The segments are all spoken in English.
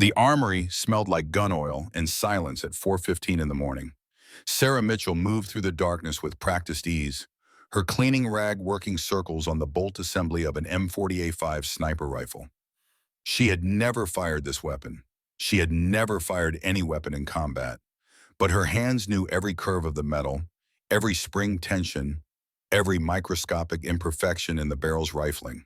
The armory smelled like gun oil and silence at 4:15 in the morning. Sarah Mitchell moved through the darkness with practiced ease, her cleaning rag working circles on the bolt assembly of an M40A5 sniper rifle. She had never fired this weapon. She had never fired any weapon in combat, but her hands knew every curve of the metal, every spring tension, every microscopic imperfection in the barrel's rifling.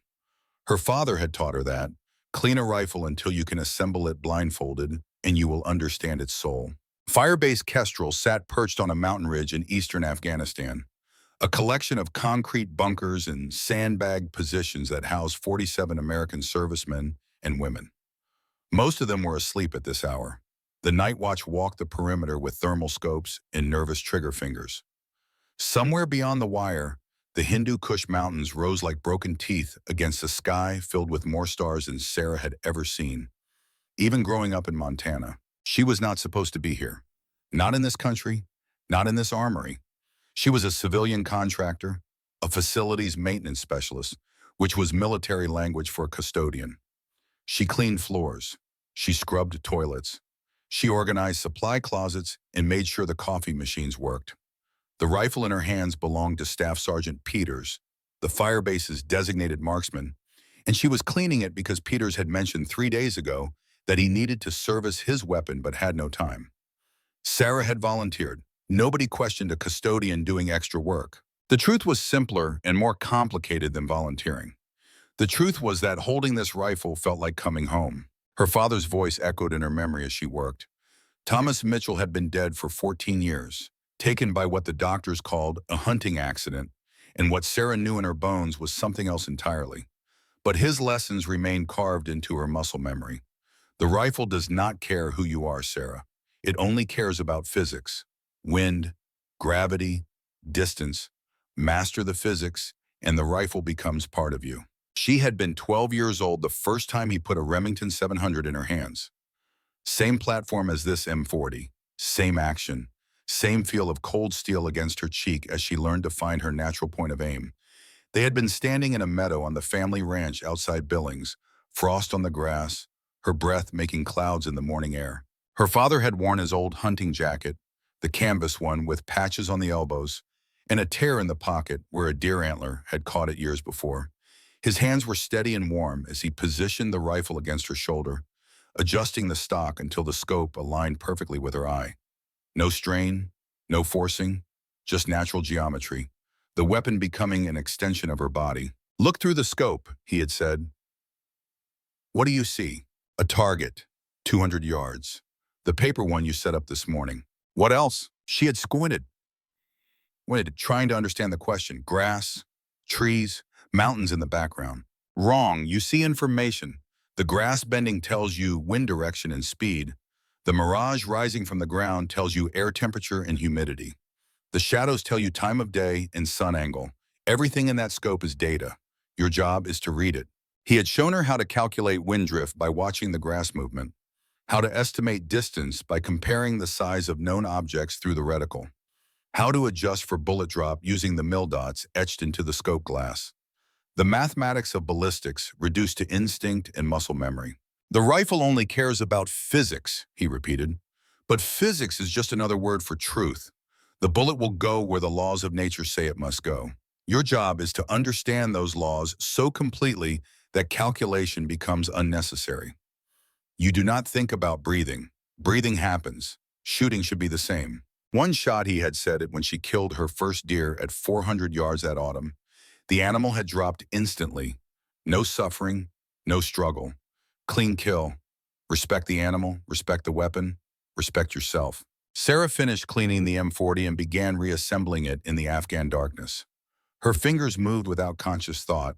Her father had taught her that, clean a rifle until you can assemble it blindfolded, and you will understand its soul. Firebase Kestrel sat perched on a mountain ridge in eastern Afghanistan, a collection of concrete bunkers and sandbagged positions that housed 47 American servicemen and women. Most of them were asleep at this hour. The night watch walked the perimeter with thermal scopes and nervous trigger fingers. Somewhere beyond the wire, the Hindu Kush Mountains rose like broken teeth against a sky filled with more stars than Sarah had ever seen. Even growing up in Montana, she was not supposed to be here. Not in this country, not in this armory. She was a civilian contractor, a facilities maintenance specialist, which was military language for a custodian. She cleaned floors. She scrubbed toilets. She organized supply closets and made sure the coffee machines worked. The rifle in her hands belonged to Staff Sergeant Peters, the firebase's designated marksman, and she was cleaning it because Peters had mentioned 3 days ago that he needed to service his weapon but had no time. Sarah had volunteered. Nobody questioned a custodian doing extra work. The truth was simpler and more complicated than volunteering. The truth was that holding this rifle felt like coming home. Her father's voice echoed in her memory as she worked. Thomas Mitchell had been dead for 14 years. Taken by what the doctors called a hunting accident, and what Sarah knew in her bones was something else entirely. But his lessons remained carved into her muscle memory. The rifle does not care who you are, Sarah. It only cares about physics. Wind, gravity, distance. Master the physics, and the rifle becomes part of you. She had been 12 years old the first time he put a Remington 700 in her hands. Same platform as this M40, same action. Same feel of cold steel against her cheek as she learned to find her natural point of aim. They had been standing in a meadow on the family ranch outside Billings, frost on the grass, her breath making clouds in the morning air. Her father had worn his old hunting jacket, the canvas one with patches on the elbows, and a tear in the pocket where a deer antler had caught it years before. His hands were steady and warm as he positioned the rifle against her shoulder, adjusting the stock until the scope aligned perfectly with her eye. No strain, no forcing, just natural geometry, the weapon becoming an extension of her body. "Look through the scope," he had said. "What do you see?" "A target, 200 yards. The paper one you set up this morning." "What else?" She had squinted, trying to understand the question. "Grass, trees, mountains in the background." "Wrong, you see information. The grass bending tells you wind direction and speed. The mirage rising from the ground tells you air temperature and humidity. The shadows tell you time of day and sun angle. Everything in that scope is data. Your job is to read it." He had shown her how to calculate wind drift by watching the grass movement, how to estimate distance by comparing the size of known objects through the reticle, how to adjust for bullet drop using the mil dots etched into the scope glass. The mathematics of ballistics reduced to instinct and muscle memory. "The rifle only cares about physics," he repeated. "But physics is just another word for truth. The bullet will go where the laws of nature say it must go. Your job is to understand those laws so completely that calculation becomes unnecessary. You do not think about breathing. Breathing happens. Shooting should be the same." One shot, he had said it when she killed her first deer at 400 yards that autumn. The animal had dropped instantly. No suffering, no struggle. Clean kill. Respect the animal, respect the weapon, respect yourself. Sarah finished cleaning the M40 and began reassembling it in the Afghan darkness. Her fingers moved without conscious thought,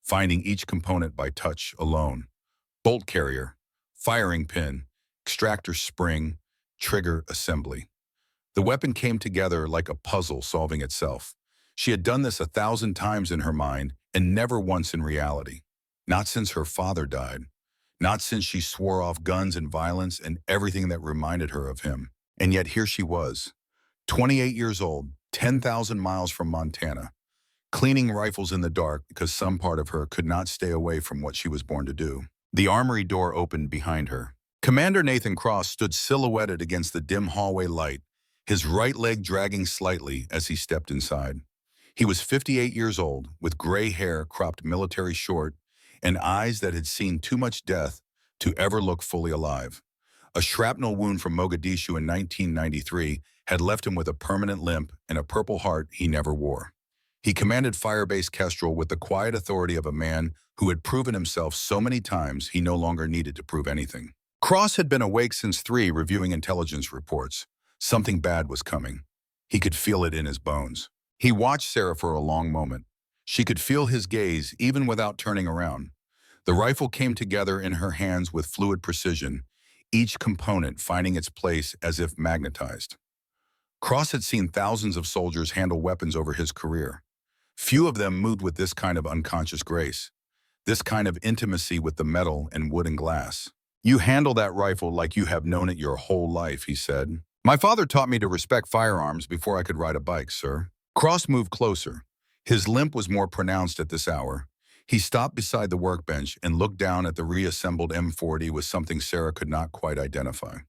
finding each component by touch alone. Bolt carrier, firing pin, extractor spring, trigger assembly. The weapon came together like a puzzle solving itself. She had done this 1,000 times in her mind and never once in reality. Not since her father died. Not since she swore off guns and violence and everything that reminded her of him. And yet here she was, 28 years old, 10,000 miles from Montana, cleaning rifles in the dark because some part of her could not stay away from what she was born to do. The armory door opened behind her. Commander Nathan Cross stood silhouetted against the dim hallway light, his right leg dragging slightly as he stepped inside. He was 58 years old, with gray hair cropped military short and eyes that had seen too much death to ever look fully alive. A shrapnel wound from Mogadishu in 1993 had left him with a permanent limp and a Purple Heart he never wore. He commanded Firebase Kestrel with the quiet authority of a man who had proven himself so many times he no longer needed to prove anything. Cross had been awake since 3, reviewing intelligence reports. Something bad was coming. He could feel it in his bones. He watched Sarah for a long moment. She could feel his gaze even without turning around. The rifle came together in her hands with fluid precision, each component finding its place as if magnetized. Cross had seen thousands of soldiers handle weapons over his career. Few of them moved with this kind of unconscious grace, this kind of intimacy with the metal and wood and glass. "You handle that rifle like you have known it your whole life," he said. "My father taught me to respect firearms before I could ride a bike, sir." Cross moved closer. His limp was more pronounced at this hour. He stopped beside the workbench and looked down at the reassembled M40 with something Sarah could not quite identify.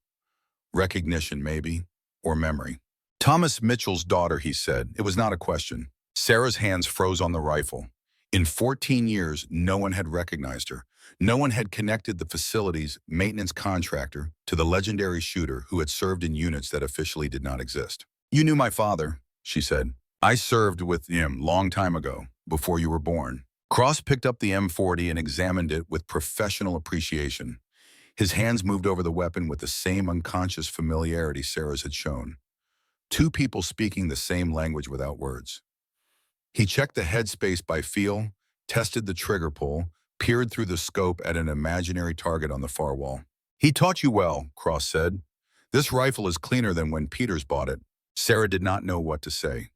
Recognition, maybe, or memory. "Thomas Mitchell's daughter," he said. It was not a question. Sarah's hands froze on the rifle. In 14 years, no one had recognized her. No one had connected the facility's maintenance contractor to the legendary shooter who had served in units that officially did not exist. "You knew my father," she said. "I served with him long time ago, before you were born." Cross picked up the M40 and examined it with professional appreciation. His hands moved over the weapon with the same unconscious familiarity Sarah's had shown. Two people speaking the same language without words. He checked the headspace by feel, tested the trigger pull, peered through the scope at an imaginary target on the far wall. "He taught you well," Cross said. "This rifle is cleaner than when Peters bought it." Sarah did not know what to say.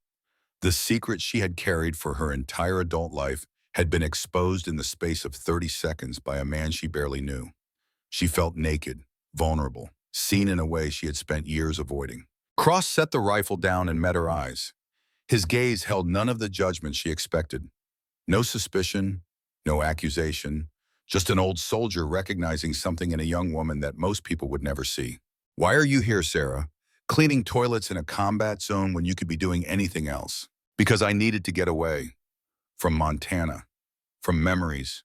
The secret she had carried for her entire adult life had been exposed in the space of 30 seconds by a man she barely knew. She felt naked, vulnerable, seen in a way she had spent years avoiding. Cross set the rifle down and met her eyes. His gaze held none of the judgment she expected. No suspicion, no accusation, just an old soldier recognizing something in a young woman that most people would never see. "Why are you here, Sarah? Cleaning toilets in a combat zone when you could be doing anything else?" "Because I needed to get away. From Montana. From memories.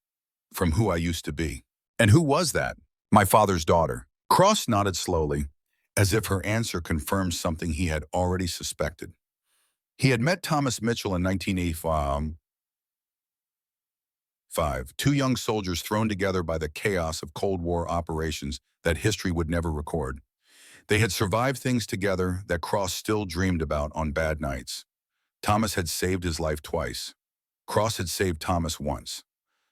From who I used to be." "And who was that?" "My father's daughter." Cross nodded slowly, as if her answer confirmed something he had already suspected. He had met Thomas Mitchell in 1985. Two young soldiers thrown together by the chaos of Cold War operations that history would never record. They had survived things together that Cross still dreamed about on bad nights. Thomas had saved his life twice. Cross had saved Thomas once.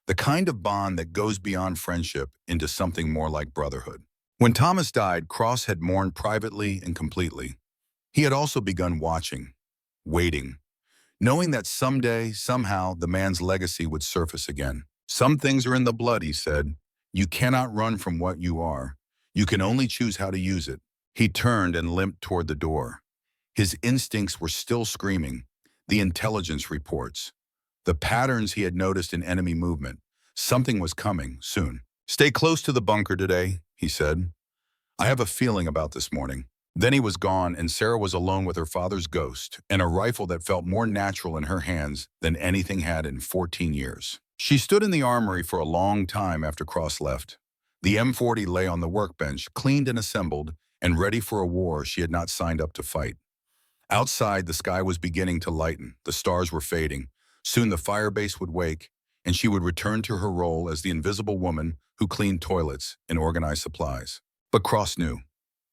The kind of bond that goes beyond friendship into something more like brotherhood. When Thomas died, Cross had mourned privately and completely. He had also begun watching, waiting, knowing that someday, somehow, the man's legacy would surface again. "Some things are in the blood," he said. "You cannot run from what you are. You can only choose how to use it." He turned and limped toward the door. His instincts were still screaming. The intelligence reports. The patterns he had noticed in enemy movement. Something was coming, soon. "Stay close to the bunker today," he said. "I have a feeling about this morning." Then he was gone, and Sarah was alone with her father's ghost and a rifle that felt more natural in her hands than anything had in 14 years. She stood in the armory for a long time after Cross left. The M40 lay on the workbench, cleaned and assembled, and ready for a war she had not signed up to fight. Outside, the sky was beginning to lighten. The stars were fading. Soon the firebase would wake, and she would return to her role as the invisible woman who cleaned toilets and organized supplies. But Cross knew.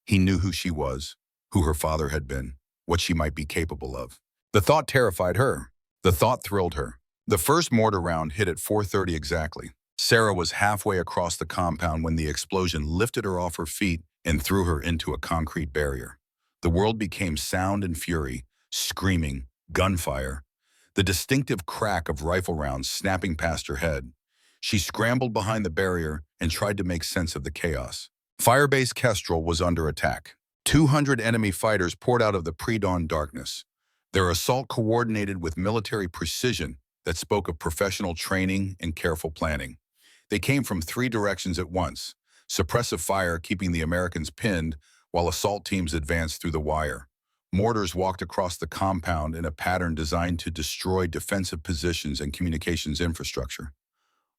He knew who she was, who her father had been, what she might be capable of. The thought terrified her. The thought thrilled her. The first mortar round hit at 4:30 exactly. Sarah was halfway across the compound when the explosion lifted her off her feet and threw her into a concrete barrier. The world became sound and fury, screaming, gunfire, the distinctive crack of rifle rounds snapping past her head. She scrambled behind the barrier and tried to make sense of the chaos. Firebase Kestrel was under attack. 200 enemy fighters poured out of the pre-dawn darkness. Their assault coordinated with military precision that spoke of professional training and careful planning. They came from 3 directions at once. suppressive fire keeping the Americans pinned while assault teams advanced through the wire. Mortars walked across the compound in a pattern designed to destroy defensive positions and communications infrastructure.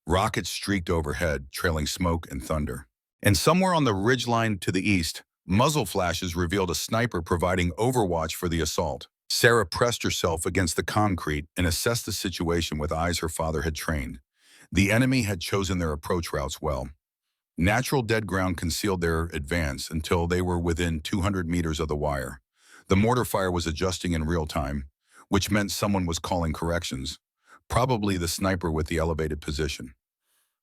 Rockets streaked overhead, trailing smoke and thunder. And somewhere on the ridgeline to the east, muzzle flashes revealed a sniper providing overwatch for the assault. Sarah pressed herself against the concrete and assessed the situation with eyes her father had trained. The enemy had chosen their approach routes well. Natural dead ground concealed their advance until they were within 200 meters of the wire. The mortar fire was adjusting in real time, which meant someone was calling corrections, probably the sniper with the elevated position.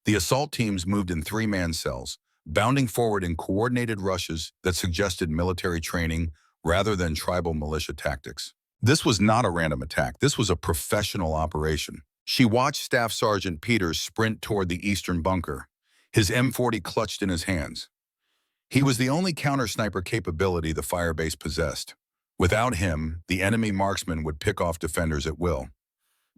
The assault teams moved in three-man cells, bounding forward in coordinated rushes that suggested military training rather than tribal militia tactics. This was not a random attack. This was a professional operation. She watched Staff Sergeant Peters sprint toward the eastern bunker, his M40 clutched in his hands. He was the only counter-sniper capability the firebase possessed. Without him, the enemy marksman would pick off defenders at will.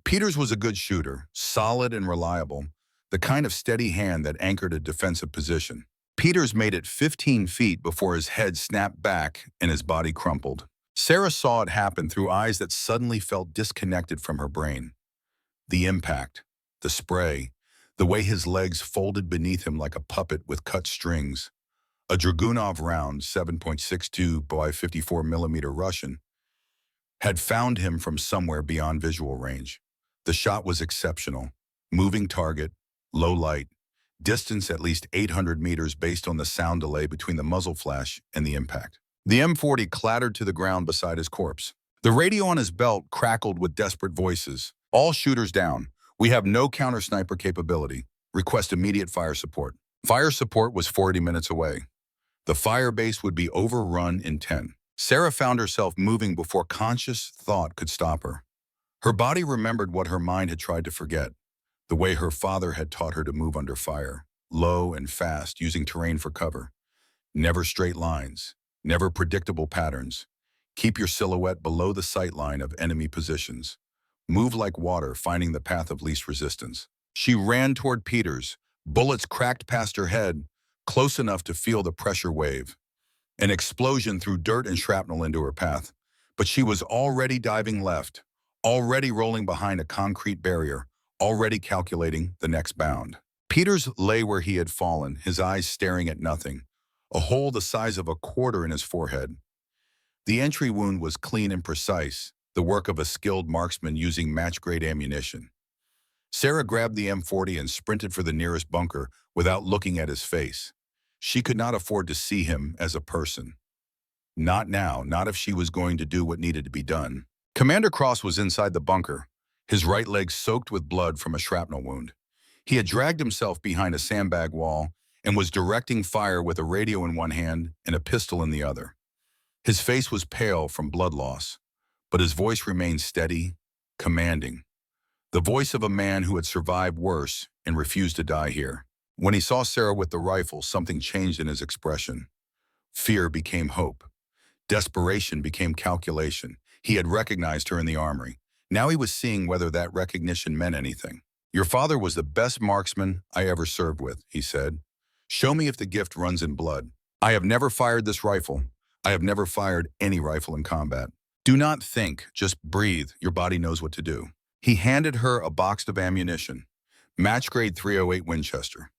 Peters was a good shooter, solid and reliable, the kind of steady hand that anchored a defensive position. Peters made it 15 feet before his head snapped back and his body crumpled. Sarah saw it happen through eyes that suddenly felt disconnected from her brain. The impact, the spray, the way his legs folded beneath him like a puppet with cut strings. A Dragunov round, 7.62 by 54 millimeter Russian, had found him from somewhere beyond visual range. The shot was exceptional. Moving target, low light, distance at least 800 meters based on the sound delay between the muzzle flash and the impact. The M40 clattered to the ground beside his corpse. The radio on his belt crackled with desperate voices. All shooters down. We have no counter-sniper capability. Request immediate fire support. Fire support was 40 minutes away. The firebase would be overrun in 10. Sarah found herself moving before conscious thought could stop her. Her body remembered what her mind had tried to forget, the way her father had taught her to move under fire, low and fast, using terrain for cover. Never straight lines, never predictable patterns. Keep your silhouette below the sight line of enemy positions. Move like water, finding the path of least resistance. She ran toward Peters. Bullets cracked past her head, close enough to feel the pressure wave. An explosion threw dirt and shrapnel into her path, but she was already diving left, already rolling behind a concrete barrier, already calculating the next bound. Peters lay where he had fallen, his eyes staring at nothing, a hole the size of a quarter in his forehead. The entry wound was clean and precise, the work of a skilled marksman using match-grade ammunition. Sarah grabbed the M40 and sprinted for the nearest bunker without looking at his face. She could not afford to see him as a person. Not now, not if she was going to do what needed to be done. Commander Cross was inside the bunker, his right leg soaked with blood from a shrapnel wound. He had dragged himself behind a sandbag wall and was directing fire with a radio in one hand and a pistol in the other. His face was pale from blood loss, but his voice remained steady, commanding. The voice of a man who had survived worse and refused to die here. When he saw Sarah with the rifle, something changed in his expression. Fear became hope. Desperation became calculation. He had recognized her in the armory. Now he was seeing whether that recognition meant anything. Your father was the best marksman I ever served with, he said. Show me if the gift runs in blood. I have never fired this rifle. I have never fired any rifle in combat. Do not think, just breathe. Your body knows what to do. He handed her a box of ammunition, match-grade .308 Winchester,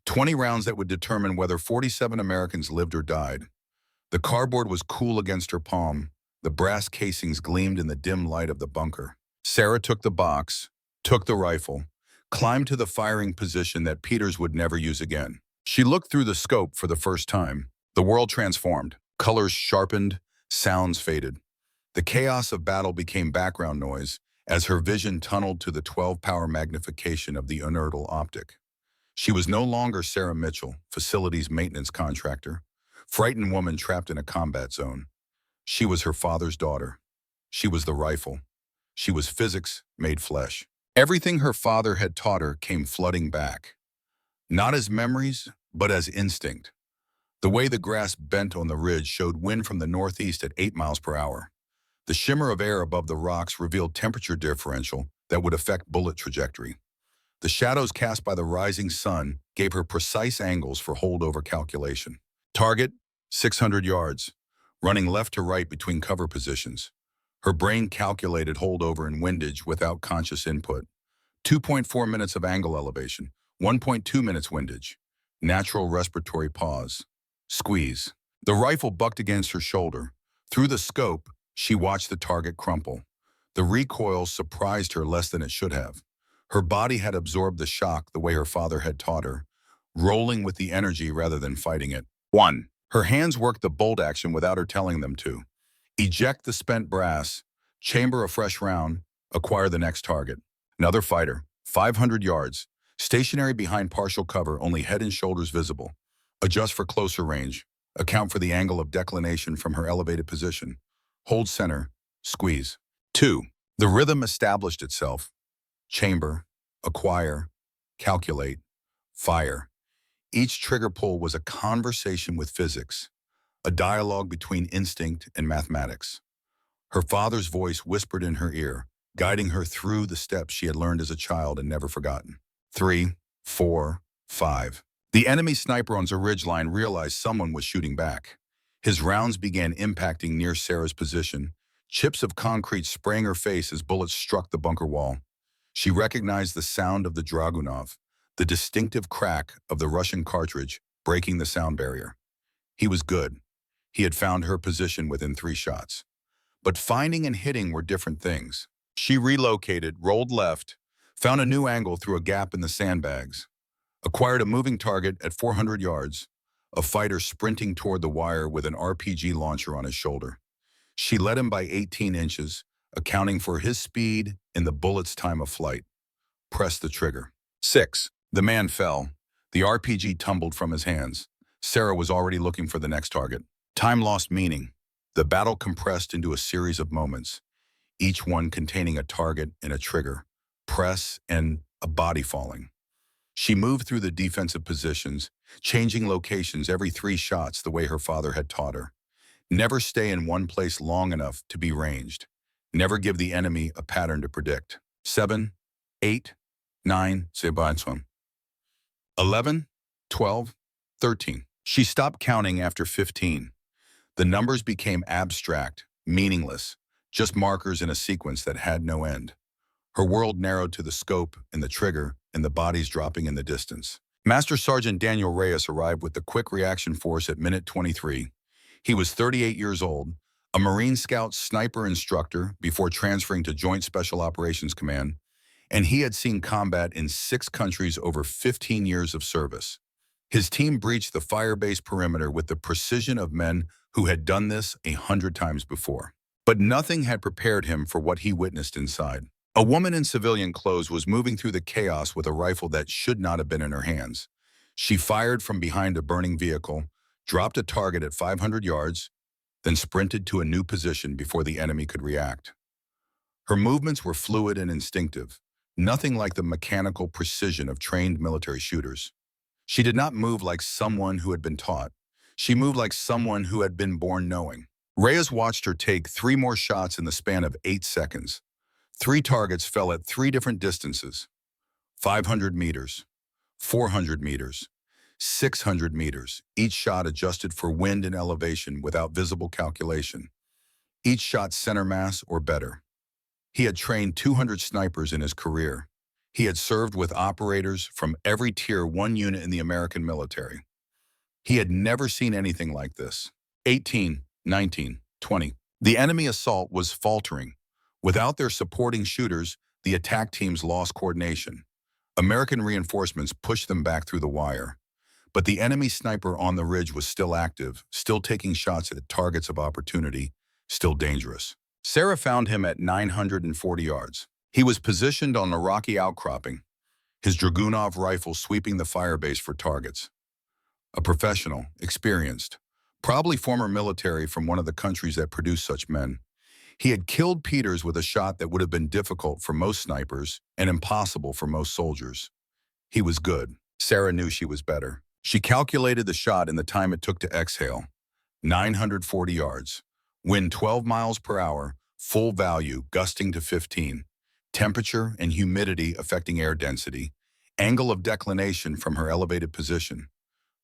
20 rounds that would determine whether 47 Americans lived or died. The cardboard was cool against her palm. The brass casings gleamed in the dim light of the bunker. Sarah took the box, took the rifle, climbed to the firing position that Peters would never use again. She looked through the scope for the first time. The world transformed. Colors sharpened, sounds faded. The chaos of battle became background noise as her vision tunneled to the 12-power magnification of the inertial optic. She was no longer Sarah Mitchell, facilities maintenance contractor, frightened woman trapped in a combat zone. She was her father's daughter. She was the rifle. She was physics made flesh. Everything her father had taught her came flooding back. Not as memories, but as instinct. The way the grass bent on the ridge showed wind from the northeast at 8 miles per hour. The shimmer of air above the rocks revealed temperature differential that would affect bullet trajectory. The shadows cast by the rising sun gave her precise angles for holdover calculation. Target, 600 yards, running left to right between cover positions. Her brain calculated holdover and windage without conscious input. 2.4 minutes of angle elevation, 1.2 minutes windage. Natural respiratory pause. Squeeze. The rifle bucked against her shoulder. Through the scope, she watched the target crumple. The recoil surprised her less than it should have. Her body had absorbed the shock the way her father had taught her, rolling with the energy rather than fighting it. 1. Her hands worked the bolt action without her telling them to. Eject the spent brass, chamber a fresh round, acquire the next target. Another fighter, 500 yards, stationary behind partial cover, only head and shoulders visible. Adjust for closer range. Account for the angle of declination from her elevated position. Hold center, squeeze. 2. The rhythm established itself. Chamber, acquire, calculate, fire. Each trigger pull was a conversation with physics, a dialogue between instinct and mathematics. Her father's voice whispered in her ear, guiding her through the steps she had learned as a child and never forgotten. 3, 4, 5. The enemy sniper on the ridgeline realized someone was shooting back. His rounds began impacting near Sarah's position, chips of concrete spraying her face as bullets struck the bunker wall. She recognized the sound of the Dragunov, the distinctive crack of the Russian cartridge breaking the sound barrier. He was good. He had found her position within 3 shots. But finding and hitting were different things. She relocated, rolled left, found a new angle through a gap in the sandbags, acquired a moving target at 400 yards, a fighter sprinting toward the wire with an RPG launcher on his shoulder. She led him by 18 inches, accounting for his speed and the bullet's time of flight. Pressed the trigger. 6. The man fell. The RPG tumbled from his hands. Sarah was already looking for the next target. Time lost meaning. The battle compressed into a series of moments, each one containing a target and a trigger, press, and a body falling. She moved through the defensive positions, changing locations every 3 shots the way her father had taught her. Never stay in one place long enough to be ranged. Never give the enemy a pattern to predict. 7, 8, 9, 11, 12, 13. She stopped counting after 15. The numbers became abstract, meaningless, just markers in a sequence that had no end. Her world narrowed to the scope and the trigger and the bodies dropping in the distance. Master Sergeant Daniel Reyes arrived with the Quick Reaction Force at minute 23. He was 38 years old, a Marine Scout sniper instructor before transferring to Joint Special Operations Command, and he had seen combat in 6 countries over 15 years of service. His team breached the firebase perimeter with the precision of men who had done this 100 times before. But nothing had prepared him for what he witnessed inside. A woman in civilian clothes was moving through the chaos with a rifle that should not have been in her hands. She fired from behind a burning vehicle, dropped a target at 500 yards, then sprinted to a new position before the enemy could react. Her movements were fluid and instinctive, nothing like the mechanical precision of trained military shooters. She did not move like someone who had been taught. She moved like someone who had been born knowing. Reyes watched her take 3 more shots in the span of 8 seconds. 3 targets fell at 3 different distances: 500 meters, 400 meters, 600 meters, each shot adjusted for wind and elevation without visible calculation. Each shot center mass or better. He had trained 200 snipers in his career. He had served with operators from every Tier 1 unit in the American military. He had never seen anything like this. 18, 19, 20. The enemy assault was faltering. Without their supporting shooters, the attack teams lost coordination. American reinforcements pushed them back through the wire. But the enemy sniper on the ridge was still active, still taking shots at targets of opportunity, still dangerous. Sarah found him at 940 yards. He was positioned on a rocky outcropping, his Dragunov rifle sweeping the firebase for targets. A professional, experienced, probably former military from one of the countries that produced such men. He had killed Peters with a shot that would have been difficult for most snipers and impossible for most soldiers. He was good. Sarah knew she was better. She calculated the shot in the time it took to exhale. 940 yards. Wind 12 miles per hour, full value, gusting to 15. Temperature and humidity affecting air density. Angle of declination from her elevated position.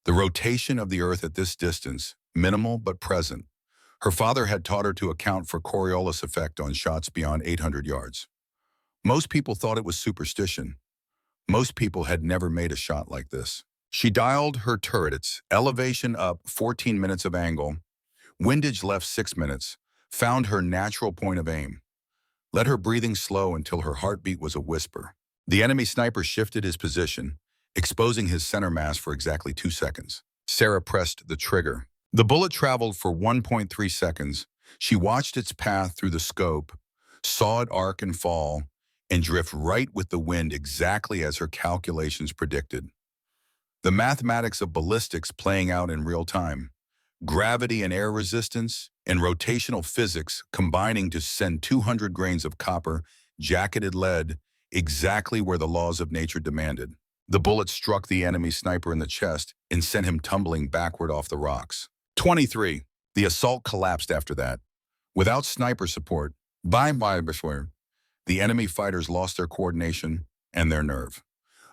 The rotation of the Earth at this distance, minimal but present. Her father had taught her to account for Coriolis effect on shots beyond 800 yards. Most people thought it was superstition. Most people had never made a shot like this. She dialed her turrets, elevation up 14 minutes of angle, windage left 6 minutes, found her natural point of aim. Let her breathing slow until her heartbeat was a whisper. The enemy sniper shifted his position, exposing his center mass for exactly 2 seconds. Sarah pressed the trigger. The bullet traveled for 1.3 seconds. She watched its path through the scope, saw it arc and fall, and drift right with the wind exactly as her calculations predicted. The mathematics of ballistics playing out in real time. Gravity and air resistance and rotational physics combining to send 200 grains of copper, jacketed lead, exactly where the laws of nature demanded. The bullet struck the enemy sniper in the chest and sent him tumbling backward off the rocks. 23. The assault collapsed after that. Without sniper support, the enemy fighters lost their coordination and their nerve.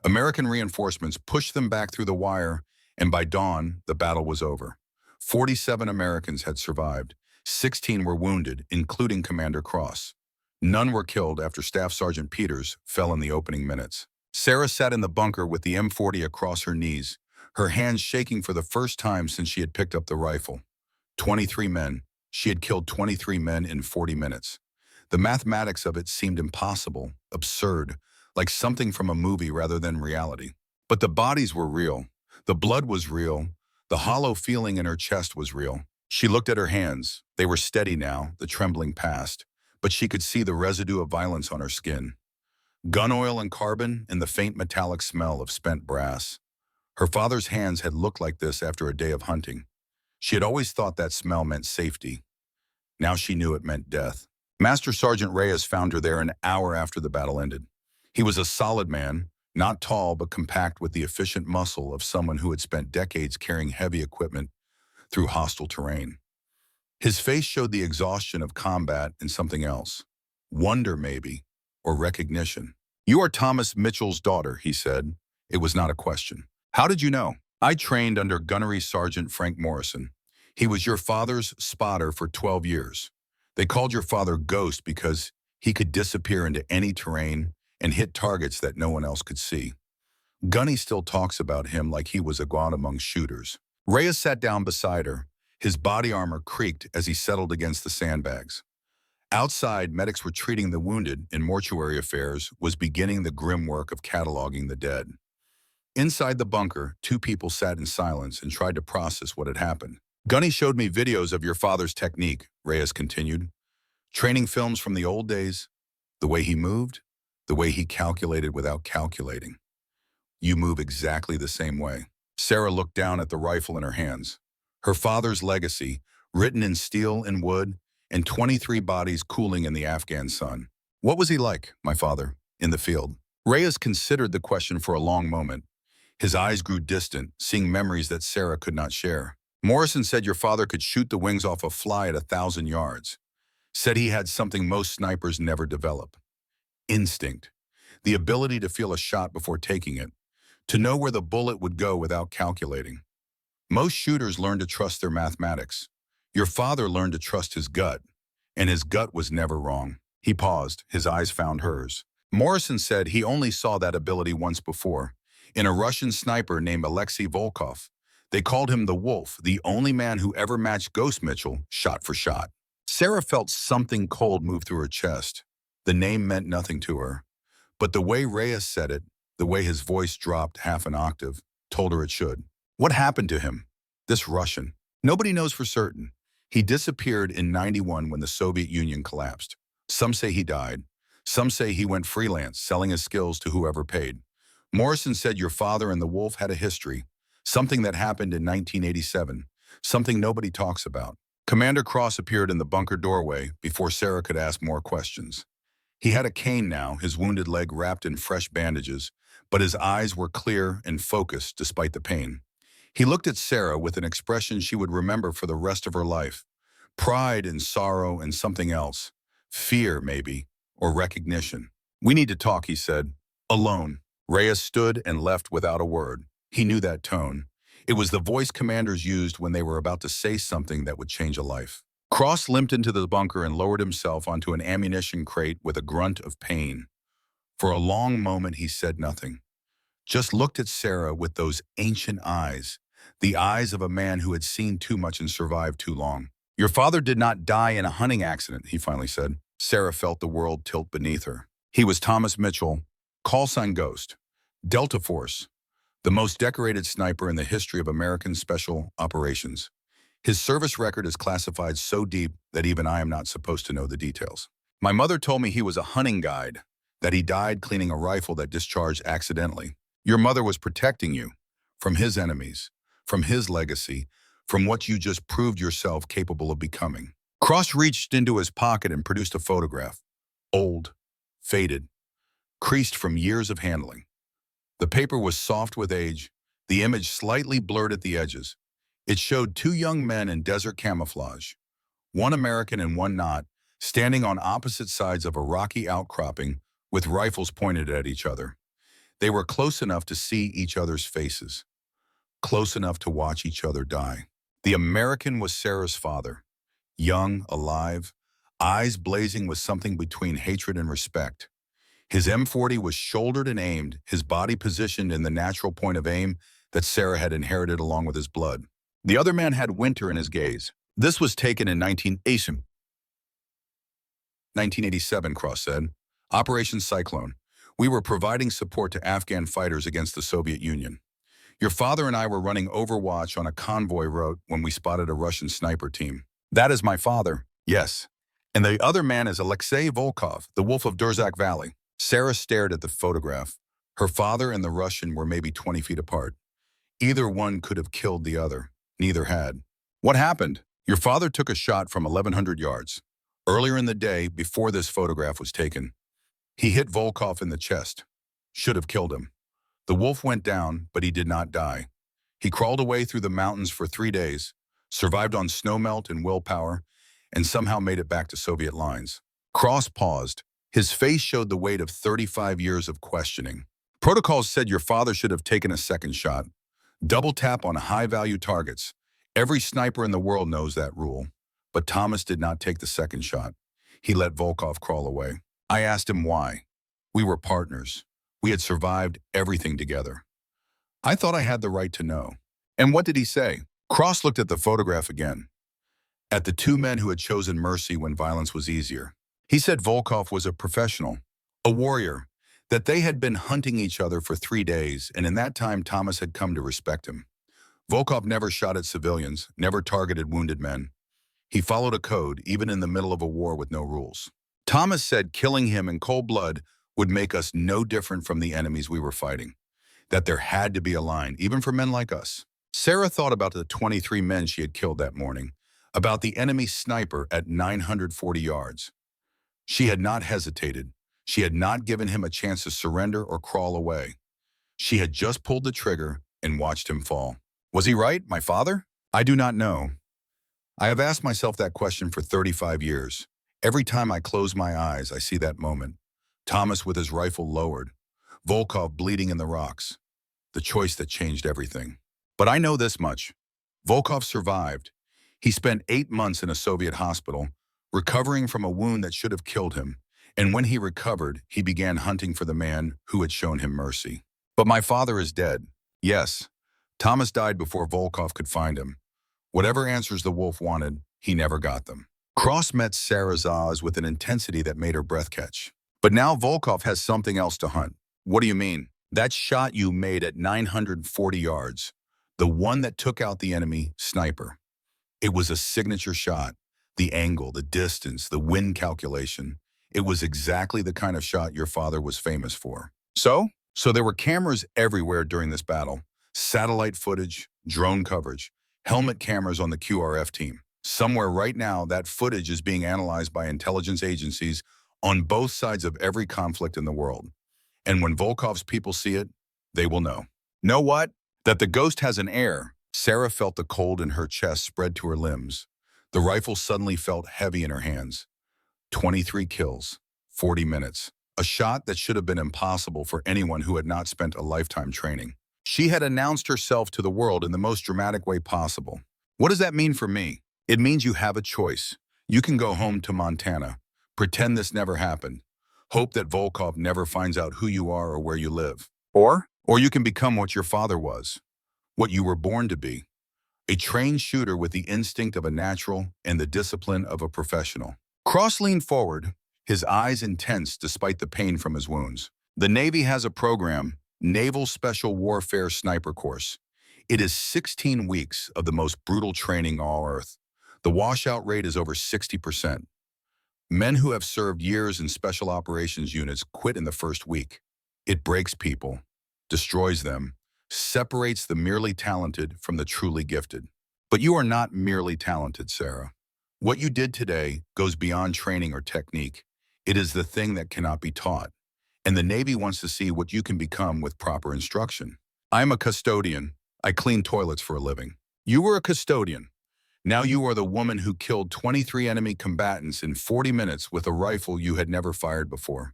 American reinforcements pushed them back through the wire, and by dawn, the battle was over. 47 Americans had survived. 16 were wounded, including Commander Cross. None were killed after Staff Sergeant Peters fell in the opening minutes. Sarah sat in the bunker with the M40 across her knees, her hands shaking for the first time since she had picked up the rifle. 23 men. She had killed 23 men in 40 minutes. The mathematics of it seemed impossible, absurd, like something from a movie rather than reality. But the bodies were real. The blood was real. The hollow feeling in her chest was real. She looked at her hands. They were steady now, the trembling passed, but she could see the residue of violence on her skin. Gun oil and carbon and the faint metallic smell of spent brass. Her father's hands had looked like this after a day of hunting. She had always thought that smell meant safety. Now she knew it meant death. Master Sergeant Reyes found her there an hour after the battle ended. He was a solid man, not tall but compact with the efficient muscle of someone who had spent decades carrying heavy equipment through hostile terrain. His face showed the exhaustion of combat and something else. Wonder, maybe, or recognition. "You are Thomas Mitchell's daughter," he said. It was not a question. "How did you know?" "I trained under Gunnery Sergeant Frank Morrison. He was your father's spotter for 12 years. They called your father Ghost because he could disappear into any terrain and hit targets that no one else could see. Gunny still talks about him like he was a god among shooters." Reyes sat down beside her. His body armor creaked as he settled against the sandbags. Outside, medics were treating the wounded, and mortuary affairs was beginning the grim work of cataloging the dead. Inside the bunker, 2 people sat in silence and tried to process what had happened. "Gunny showed me videos of your father's technique," Reyes continued. "Training films from the old days, the way he moved, the way he calculated without calculating. You move exactly the same way." Sarah looked down at the rifle in her hands. Her father's legacy, written in steel and wood, and 23 bodies cooling in the Afghan sun. "What was he like, my father, in the field?" Reyes considered the question for a long moment. His eyes grew distant, seeing memories that Sarah could not share. "Morrison said your father could shoot the wings off a fly at 1,000 yards. Said he had something most snipers never develop. Instinct. The ability to feel a shot before taking it. To know where the bullet would go without calculating. Most shooters learn to trust their mathematics. Your father learned to trust his gut, and his gut was never wrong." He paused. His eyes found hers. "Morrison said he only saw that ability once before, in a Russian sniper named Alexei Volkov. They called him the Wolf, the only man who ever matched Ghost Mitchell shot for shot." Sarah felt something cold move through her chest. The name meant nothing to her, but the way Reyes said it, the way his voice dropped half an octave, told her it should. "What happened to him? This Russian? Nobody knows for certain. He disappeared in '91 when the Soviet Union collapsed. Some say he died. Some say he went freelance, selling his skills to whoever paid. Morrison said your father and the Wolf had a history, something that happened in 1987, something nobody talks about." Commander Cross appeared in the bunker doorway before Sarah could ask more questions. He had a cane now, his wounded leg wrapped in fresh bandages, but his eyes were clear and focused despite the pain. He looked at Sarah with an expression she would remember for the rest of her life. Pride and sorrow and something else. Fear, maybe, or recognition. "We need to talk," he said. "Alone." Reyes stood and left without a word. He knew that tone. It was the voice commanders used when they were about to say something that would change a life. Cross limped into the bunker and lowered himself onto an ammunition crate with a grunt of pain. For a long moment, he said nothing. Just looked at Sarah with those ancient eyes, the eyes of a man who had seen too much and survived too long. "Your father did not die in a hunting accident," he finally said. Sarah felt the world tilt beneath her. "He was Thomas Mitchell, call sign Ghost, Delta Force, the most decorated sniper in the history of American special operations. His service record is classified so deep that even I am not supposed to know the details. My mother told me he was a hunting guide, that he died cleaning a rifle that discharged accidentally. Your mother was protecting you from his enemies, from his legacy, from what you just proved yourself capable of becoming." Cross reached into his pocket and produced a photograph. Old, faded, creased from years of handling. The paper was soft with age, the image slightly blurred at the edges. It showed two young men in desert camouflage, one American and one not, standing on opposite sides of a rocky outcropping with rifles pointed at each other. They were close enough to see each other's faces, close enough to watch each other die. The American was Sarah's father, young, alive, eyes blazing with something between hatred and respect. His M40 was shouldered and aimed, his body positioned in the natural point of aim that Sarah had inherited along with his blood. The other man had winter in his gaze. This was taken in 1987, Cross said. Operation Cyclone. We were providing support to Afghan fighters against the Soviet Union. Your father and I were running overwatch on a convoy route when we spotted a Russian sniper team. That is my father. Yes. And the other man is Alexei Volkov, the wolf of Durzak Valley. Sarah stared at the photograph. Her father and the Russian were maybe 20 feet apart. Either one could have killed the other. Neither had. What happened? Your father took a shot from 1,100 yards. Earlier in the day, before this photograph was taken, he hit Volkov in the chest. Should have killed him. The wolf went down, but he did not die. He crawled away through the mountains for 3 days, survived on snowmelt and willpower, and somehow made it back to Soviet lines. Cross paused. His face showed the weight of 35 years of questioning. Protocols said your father should have taken a second shot. Double tap on high-value targets. Every sniper in the world knows that rule. But Thomas did not take the second shot. He let Volkov crawl away. I asked him why. We were partners. We had survived everything together. I thought I had the right to know. And what did he say? Cross looked at the photograph again. At the two men who had chosen mercy when violence was easier. He said Volkov was a professional, a warrior, that they had been hunting each other for 3 days, and in that time Thomas had come to respect him. Volkov never shot at civilians, never targeted wounded men. He followed a code, even in the middle of a war with no rules. Thomas said killing him in cold blood would make us no different from the enemies we were fighting, that there had to be a line, even for men like us. Sarah thought about the 23 men she had killed that morning, about the enemy sniper at 940 yards. She had not hesitated. She had not given him a chance to surrender or crawl away. She had just pulled the trigger and watched him fall. Was he right, my father? I do not know. I have asked myself that question for 35 years. Every time I close my eyes, I see that moment. Thomas with his rifle lowered, Volkov bleeding in the rocks. The choice that changed everything. But I know this much. Volkov survived. He spent 8 months in a Soviet hospital, recovering from a wound that should have killed him. And when he recovered, he began hunting for the man who had shown him mercy. But my father is dead. Yes, Thomas died before Volkov could find him. Whatever answers the wolf wanted, he never got them. Cross met Sarah's eyes with an intensity that made her breath catch. But now Volkov has something else to hunt. What do you mean? That shot you made at 940 yards, the one that took out the enemy sniper. It was a signature shot. The angle, the distance, the wind calculation. It was exactly the kind of shot your father was famous for. So there were cameras everywhere during this battle. Satellite footage, drone coverage, helmet cameras on the QRF team. Somewhere right now, that footage is being analyzed by intelligence agencies on both sides of every conflict in the world. And when Volkov's people see it, they will know. Know what? That the ghost has an air. Sarah felt the cold in her chest spread to her limbs. The rifle suddenly felt heavy in her hands. 23 kills, 40 minutes. a shot that should have been impossible for anyone who had not spent a lifetime training. She had announced herself to the world in the most dramatic way possible. What does that mean for me? It means you have a choice. You can go home to Montana, pretend this never happened, hope that Volkov never finds out who you are or where you live. Or you can become what your father was, what you were born to be, a trained shooter with the instinct of a natural and the discipline of a professional. Cross leaned forward, his eyes intense despite the pain from his wounds. The Navy has a program, Naval Special Warfare Sniper Course. It is 16 weeks of the most brutal training on Earth. The washout rate is over 60%. Men who have served years in special operations units quit in the first week. It breaks people, destroys them, separates the merely talented from the truly gifted. But you are not merely talented, Sarah. What you did today goes beyond training or technique. It is the thing that cannot be taught. And the Navy wants to see what you can become with proper instruction. I am a custodian. I clean toilets for a living. You were a custodian. Now you are the woman who killed 23 enemy combatants in 40 minutes with a rifle you had never fired before.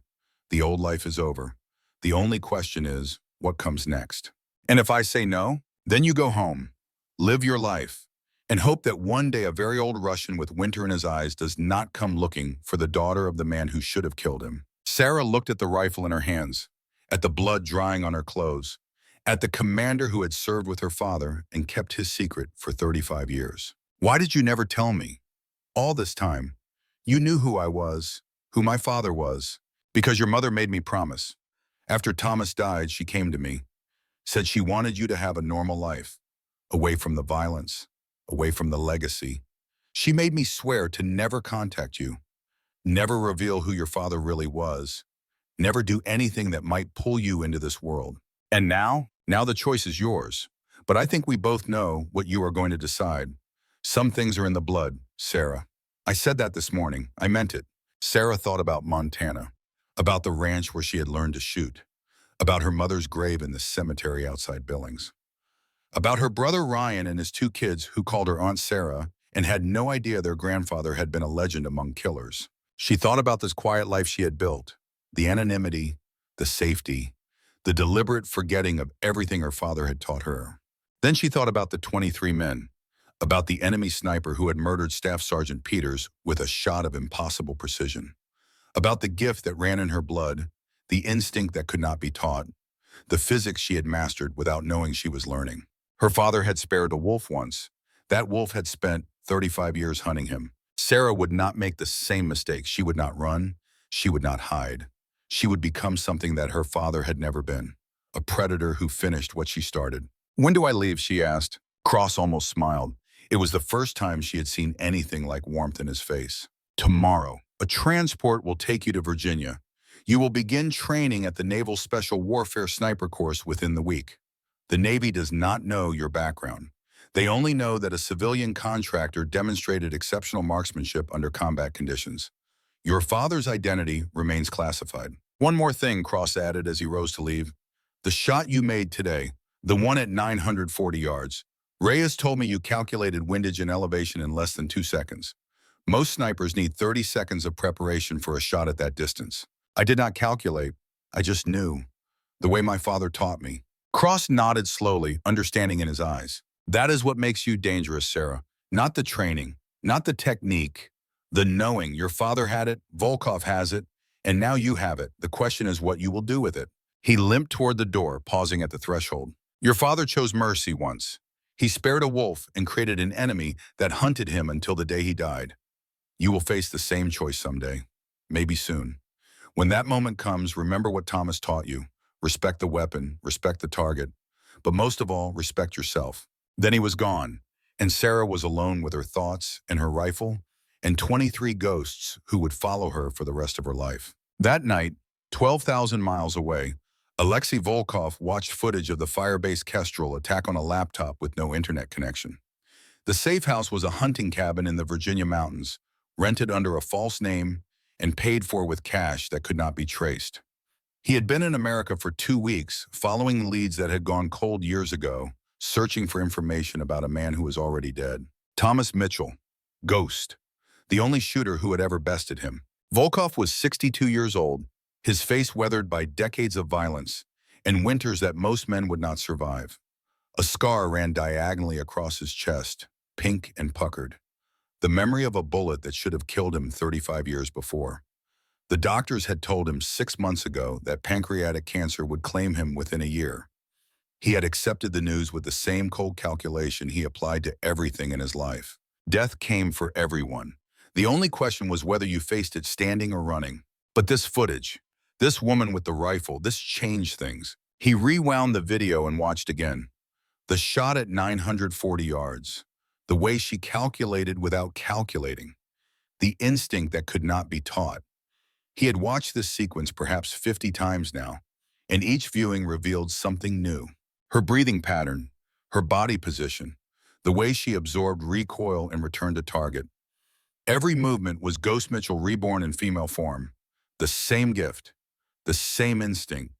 The old life is over. The only question is, what comes next? And if I say no, then you go home, live your life, and hope that one day a very old Russian with winter in his eyes does not come looking for the daughter of the man who should have killed him. Sarah looked at the rifle in her hands, at the blood drying on her clothes, at the commander who had served with her father and kept his secret for 35 years. Why did you never tell me? All this time, you knew who I was, who my father was, because your mother made me promise. After Thomas died, she came to me, said she wanted you to have a normal life, away from the violence, away from the legacy. She made me swear to never contact you, never reveal who your father really was, never do anything that might pull you into this world. And now the choice is yours. But I think we both know what you are going to decide. Some things are in the blood, Sarah. I said that this morning. I meant it. Sarah thought about Montana, about the ranch where she had learned to shoot, about her mother's grave in the cemetery outside Billings, about her brother Ryan and his 2 kids who called her Aunt Sarah and had no idea their grandfather had been a legend among killers. She thought about this quiet life she had built, the anonymity, the safety, the deliberate forgetting of everything her father had taught her. Then she thought about the 23 men, about the enemy sniper who had murdered Staff Sergeant Peters with a shot of impossible precision, about the gift that ran in her blood, the instinct that could not be taught, the physics she had mastered without knowing she was learning. Her father had spared a wolf once. That wolf had spent 35 years hunting him. Sarah would not make the same mistake. She would not run. She would not hide. She would become something that her father had never been, a predator who finished what she started. When do I leave? She asked. Cross almost smiled. It was the first time she had seen anything like warmth in his face. Tomorrow, a transport will take you to Virginia. You will begin training at the Naval Special Warfare Sniper Course within the week. The Navy does not know your background. They only know that a civilian contractor demonstrated exceptional marksmanship under combat conditions. Your father's identity remains classified. One more thing, Cross added as he rose to leave. The shot you made today, the one at 940 yards, Reyes told me you calculated windage and elevation in less than 2 seconds. Most snipers need 30 seconds of preparation for a shot at that distance. I did not calculate. I just knew. The way my father taught me. Cross nodded slowly, understanding in his eyes. That is what makes you dangerous, Sarah. Not the training, not the technique, the knowing. Your father had it, Volkov has it, and now you have it. The question is what you will do with it. He limped toward the door, pausing at the threshold. Your father chose mercy once. He spared a wolf and created an enemy that hunted him until the day he died. You will face the same choice someday, maybe soon. When that moment comes, remember what Thomas taught you. Respect the weapon, respect the target, but most of all, respect yourself. Then he was gone, and Sarah was alone with her thoughts and her rifle and 23 ghosts who would follow her for the rest of her life. That night, 12,000 miles away, Alexei Volkov watched footage of the firebase Kestrel attack on a laptop with no internet connection. The safe house was a hunting cabin in the Virginia mountains, rented under a false name and paid for with cash that could not be traced. He had been in America for 2 weeks, following leads that had gone cold years ago, searching for information about a man who was already dead. Thomas Mitchell, Ghost, the only shooter who had ever bested him. Volkov was 62 years old, his face weathered by decades of violence and winters that most men would not survive. A scar ran diagonally across his chest, pink and puckered, the memory of a bullet that should have killed him 35 years before. The doctors had told him 6 months ago that pancreatic cancer would claim him within a year. He had accepted the news with the same cold calculation he applied to everything in his life. Death came for everyone. The only question was whether you faced it standing or running. But this footage, this woman with the rifle, this changed things. He rewound the video and watched again. The shot at 940 yards. The way she calculated without calculating. The instinct that could not be taught. He had watched this sequence perhaps 50 times now, and each viewing revealed something new. Her breathing pattern, her body position, the way she absorbed recoil and returned to target. Every movement was Ghost Mitchell reborn in female form. The same gift, the same instinct,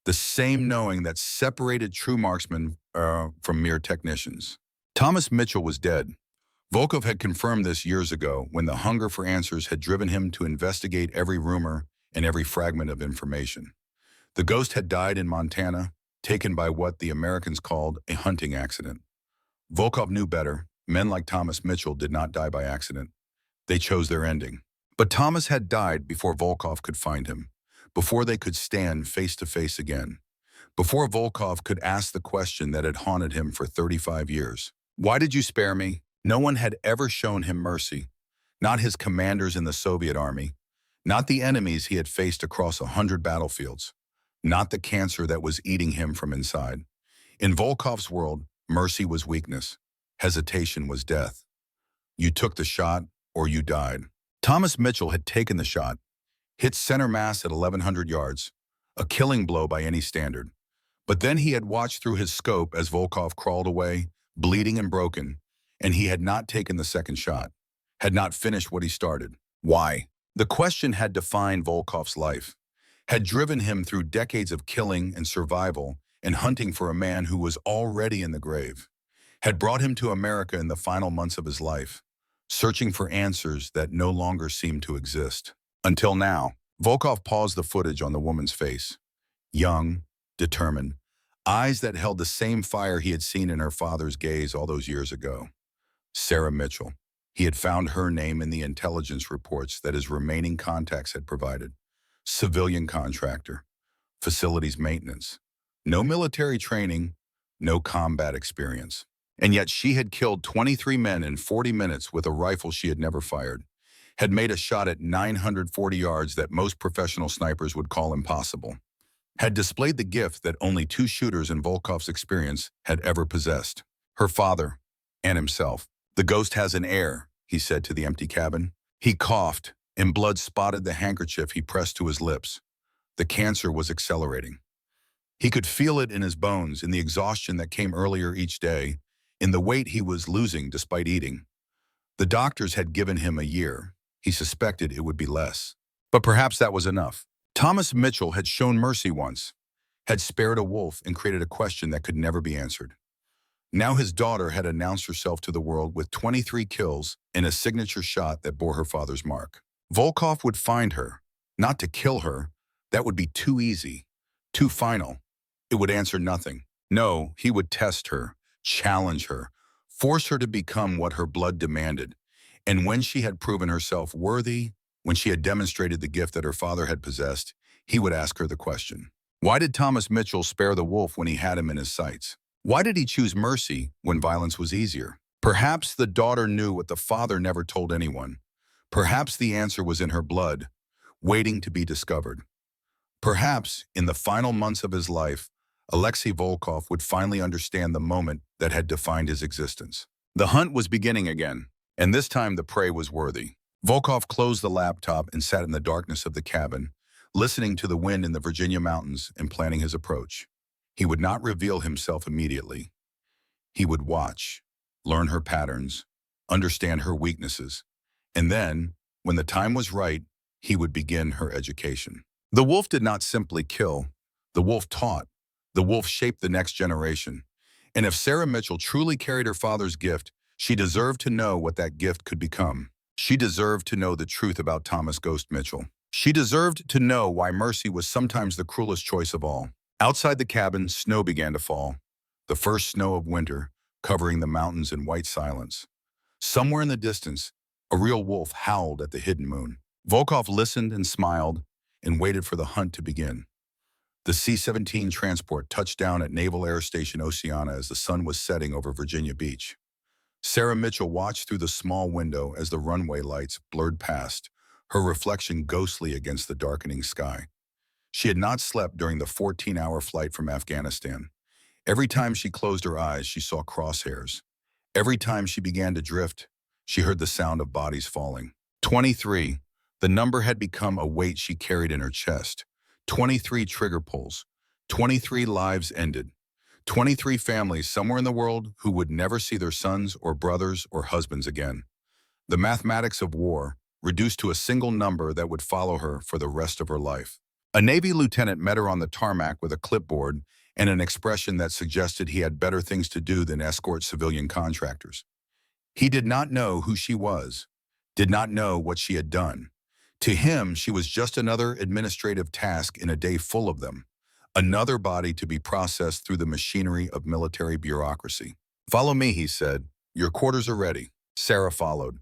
the same knowing that separated true marksmen from mere technicians. Thomas Mitchell was dead. Volkov had confirmed this years ago when the hunger for answers had driven him to investigate every rumor and every fragment of information. The ghost had died in Montana, taken by what the Americans called a hunting accident. Volkov knew better. Men like Thomas Mitchell did not die by accident. They chose their ending. But Thomas had died before Volkov could find him, before they could stand face to face again, before Volkov could ask the question that had haunted him for 35 years. Why did you spare me? No one had ever shown him mercy. Not his commanders in the Soviet army, not the enemies he had faced across 100 battlefields, not the cancer that was eating him from inside. In Volkov's world, mercy was weakness. Hesitation was death. You took the shot or you died. Thomas Mitchell had taken the shot, hit center mass at 1,100 yards, a killing blow by any standard. But then he had watched through his scope as Volkov crawled away, bleeding and broken, and he had not taken the second shot, had not finished what he started. Why? The question had defined Volkov's life, had driven him through decades of killing and survival and hunting for a man who was already in the grave, had brought him to America in the final months of his life, searching for answers that no longer seemed to exist. Until now, Volkov paused the footage on the woman's face. Young, determined, eyes that held the same fire he had seen in her father's gaze all those years ago. Sarah Mitchell. He had found her name in the intelligence reports that his remaining contacts had provided. Civilian contractor. Facilities maintenance. No military training, no combat experience. And yet she had killed 23 men in 40 minutes with a rifle she had never fired, had made a shot at 940 yards that most professional snipers would call impossible, had displayed the gift that only 2 shooters in Volkov's experience had ever possessed, her father and himself. The ghost has an heir, he said to the empty cabin. He coughed, and blood spotted the handkerchief he pressed to his lips. The cancer was accelerating. He could feel it in his bones, in the exhaustion that came earlier each day, in the weight he was losing despite eating. The doctors had given him a year. He suspected it would be less. But perhaps that was enough. Thomas Mitchell had shown mercy once, had spared a wolf and created a question that could never be answered. Now his daughter had announced herself to the world with 23 kills and a signature shot that bore her father's mark. Volkov would find her, not to kill her. That would be too easy, too final. It would answer nothing. No, he would test her, challenge her, force her to become what her blood demanded. And when she had proven herself worthy, when she had demonstrated the gift that her father had possessed, he would ask her the question. Why did Thomas Mitchell spare the wolf when he had him in his sights? Why did he choose mercy when violence was easier? Perhaps the daughter knew what the father never told anyone. Perhaps the answer was in her blood, waiting to be discovered. Perhaps, in the final months of his life, Alexei Volkov would finally understand the moment that had defined his existence. The hunt was beginning again, and this time the prey was worthy. Volkov closed the laptop and sat in the darkness of the cabin, listening to the wind in the Virginia mountains and planning his approach. He would not reveal himself immediately. He would watch, learn her patterns, understand her weaknesses, and then, when the time was right, he would begin her education. The wolf did not simply kill. The wolf taught. The wolf shaped the next generation. And if Sarah Mitchell truly carried her father's gift, she deserved to know what that gift could become. She deserved to know the truth about Thomas Ghost Mitchell. She deserved to know why mercy was sometimes the cruelest choice of all. Outside the cabin, snow began to fall, the first snow of winter, covering the mountains in white silence. Somewhere in the distance, a real wolf howled at the hidden moon. Volkov listened and smiled and waited for the hunt to begin. The C-17 transport touched down at Naval Air Station Oceana as the sun was setting over Virginia Beach. Sarah Mitchell watched through the small window as the runway lights blurred past, her reflection ghostly against the darkening sky. She had not slept during the 14-hour flight from Afghanistan. Every time she closed her eyes, she saw crosshairs. Every time she began to drift, she heard the sound of bodies falling. 23. The number had become a weight she carried in her chest. 23 trigger pulls. 23 lives ended. 23 families somewhere in the world who would never see their sons or brothers or husbands again. The mathematics of war, reduced to a single number that would follow her for the rest of her life. A Navy lieutenant met her on the tarmac with a clipboard and an expression that suggested he had better things to do than escort civilian contractors. He did not know who she was, did not know what she had done. To him, she was just another administrative task in a day full of them, another body to be processed through the machinery of military bureaucracy. "Follow me," he said. "Your quarters are ready." Sarah followed.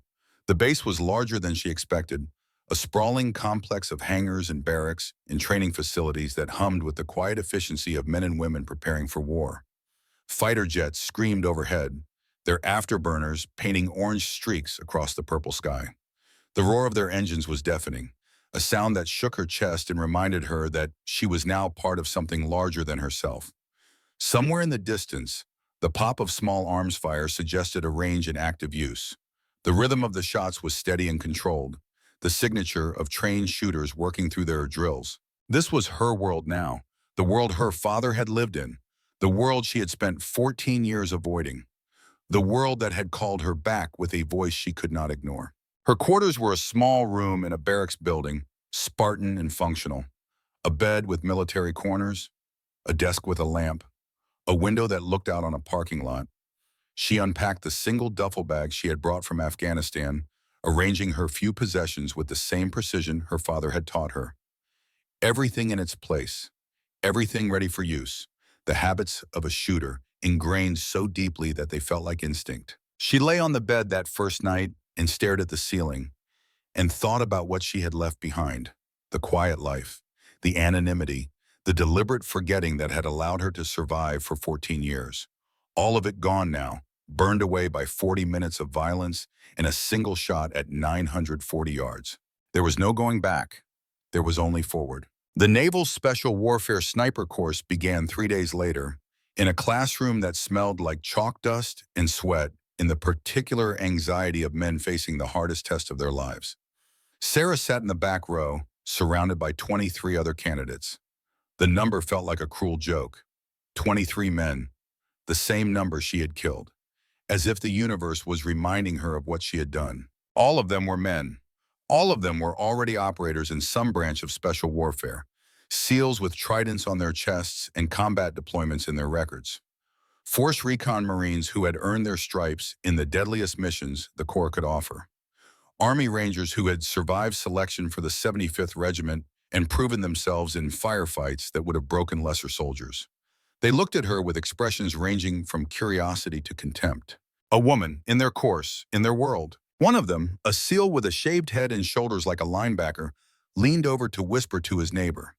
The base was larger than she expected, a sprawling complex of hangars and barracks and training facilities that hummed with the quiet efficiency of men and women preparing for war. Fighter jets screamed overhead, their afterburners painting orange streaks across the purple sky. The roar of their engines was deafening, a sound that shook her chest and reminded her that she was now part of something larger than herself. Somewhere in the distance, the pop of small arms fire suggested a range in active use. The rhythm of the shots was steady and controlled, the signature of trained shooters working through their drills. This was her world now, the world her father had lived in, the world she had spent 14 years avoiding, the world that had called her back with a voice she could not ignore. Her quarters were a small room in a barracks building, Spartan and functional. A bed with military corners, a desk with a lamp, a window that looked out on a parking lot. She unpacked the single duffel bag she had brought from Afghanistan, arranging her few possessions with the same precision her father had taught her. Everything in its place, everything ready for use, the habits of a shooter, ingrained so deeply that they felt like instinct. She lay on the bed that first night and stared at the ceiling and thought about what she had left behind, the quiet life, the anonymity, the deliberate forgetting that had allowed her to survive for 14 years. All of it gone now, burned away by 40 minutes of violence and a single shot at 940 yards. There was no going back. There was only forward. The Naval Special Warfare Sniper Course began 3 days later, in a classroom that smelled like chalk dust and sweat in the particular anxiety of men facing the hardest test of their lives. Sarah sat in the back row, surrounded by 23 other candidates. The number felt like a cruel joke. 23 men, the same number she had killed, as if the universe was reminding her of what she had done. All of them were men. All of them were already operators in some branch of special warfare, SEALs with tridents on their chests and combat deployments in their records. Force Recon Marines who had earned their stripes in the deadliest missions the Corps could offer. Army Rangers who had survived selection for the 75th Regiment and proven themselves in firefights that would have broken lesser soldiers. They looked at her with expressions ranging from curiosity to contempt. A woman, in their course, in their world. One of them, a SEAL with a shaved head and shoulders like a linebacker, leaned over to whisper to his neighbor.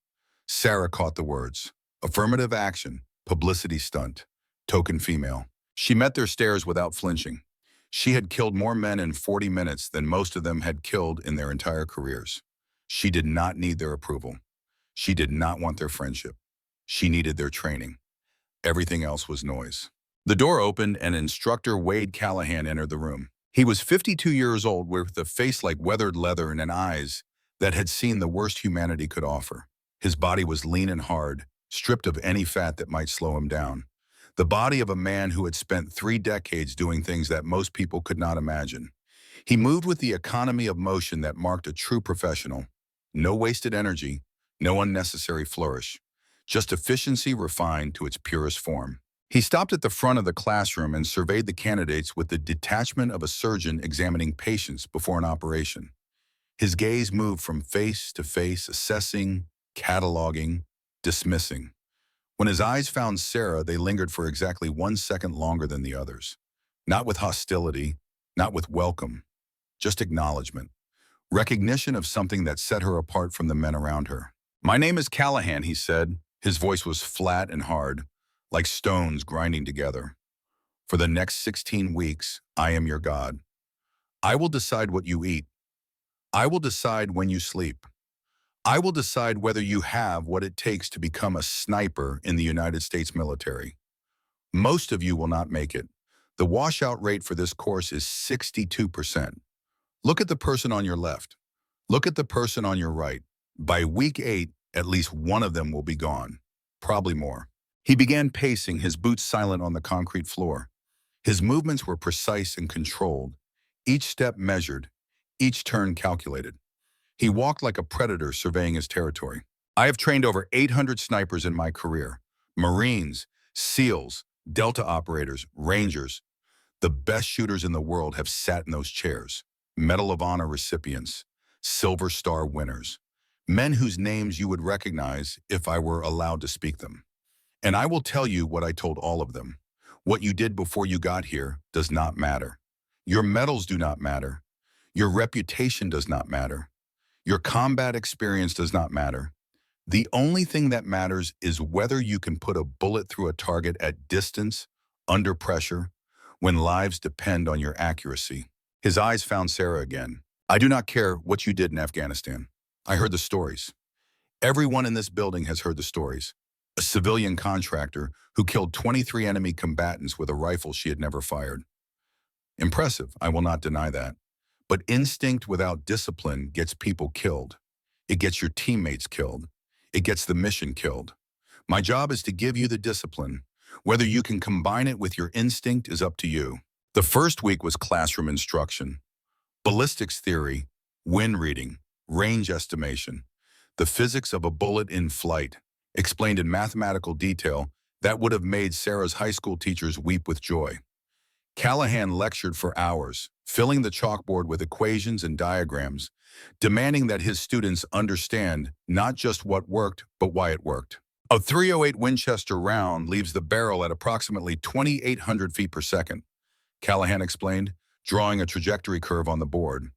Sarah caught the words. Affirmative action, publicity stunt, token female. She met their stares without flinching. She had killed more men in 40 minutes than most of them had killed in their entire careers. She did not need their approval. She did not want their friendship. She needed their training. Everything else was noise. The door opened and instructor Wade Callahan entered the room. He was 52 years old with a face like weathered leather and eyes that had seen the worst humanity could offer. His body was lean and hard, stripped of any fat that might slow him down. The body of a man who had spent 3 decades doing things that most people could not imagine. He moved with the economy of motion that marked a true professional. No wasted energy, no unnecessary flourish. Just efficiency refined to its purest form. He stopped at the front of the classroom and surveyed the candidates with the detachment of a surgeon examining patients before an operation. His gaze moved from face to face, assessing, cataloging, dismissing. When his eyes found Sarah, they lingered for exactly 1 second longer than the others. Not with hostility, not with welcome, just acknowledgement. Recognition of something that set her apart from the men around her. "My name is Callahan," he said. His voice was flat and hard, like stones grinding together. "For the next 16 weeks, I am your God. I will decide what you eat. I will decide when you sleep. I will decide whether you have what it takes to become a sniper in the United States military. Most of you will not make it. The washout rate for this course is 62%. Look at the person on your left. Look at the person on your right. By week 8, at least one of them will be gone. Probably more." He began pacing, his boots silent on the concrete floor. His movements were precise and controlled, each step measured, each turn calculated. He walked like a predator surveying his territory. "I have trained over 800 snipers in my career. Marines, SEALs, Delta operators, Rangers. The best shooters in the world have sat in those chairs. Medal of Honor recipients, Silver Star winners. Men whose names you would recognize if I were allowed to speak them. And I will tell you what I told all of them. What you did before you got here does not matter. Your medals do not matter. Your reputation does not matter. Your combat experience does not matter. The only thing that matters is whether you can put a bullet through a target at distance, under pressure, when lives depend on your accuracy." His eyes found Sarah again. "I do not care what you did in Afghanistan. I heard the stories. Everyone in this building has heard the stories. A civilian contractor who killed 23 enemy combatants with a rifle she had never fired. Impressive, I will not deny that. But instinct without discipline gets people killed. It gets your teammates killed. It gets the mission killed. My job is to give you the discipline. Whether you can combine it with your instinct is up to you." The first week was classroom instruction. Ballistics theory, wind reading, range estimation, the physics of a bullet in flight, explained in mathematical detail that would have made Sarah's high school teachers weep with joy. Callahan lectured for hours, filling the chalkboard with equations and diagrams, demanding that his students understand not just what worked, but why it worked. A .308 Winchester round leaves the barrel at approximately 2,800 feet per second, Callahan explained, drawing a trajectory curve on the board.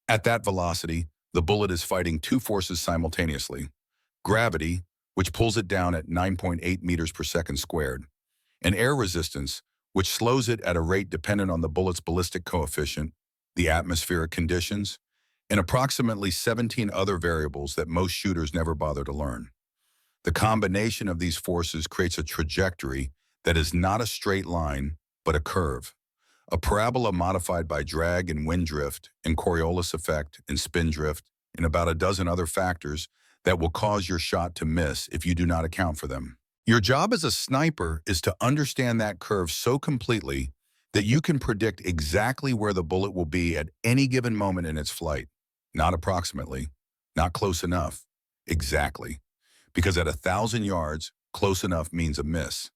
At that velocity, the bullet is fighting two forces simultaneously: gravity, which pulls it down at 9.8 meters per second squared, and air resistance, which slows it at a rate dependent on the bullet's ballistic coefficient, the atmospheric conditions, and approximately 17 other variables that most shooters never bother to learn. The combination of these forces creates a trajectory that is not a straight line, but a curve. A parabola modified by drag and wind drift and Coriolis effect and spin drift and about a dozen other factors that will cause your shot to miss if you do not account for them. Your job as a sniper is to understand that curve so completely that you can predict exactly where the bullet will be at any given moment in its flight. Not approximately, not close enough, exactly. Because at 1,000 yards, close enough means a miss,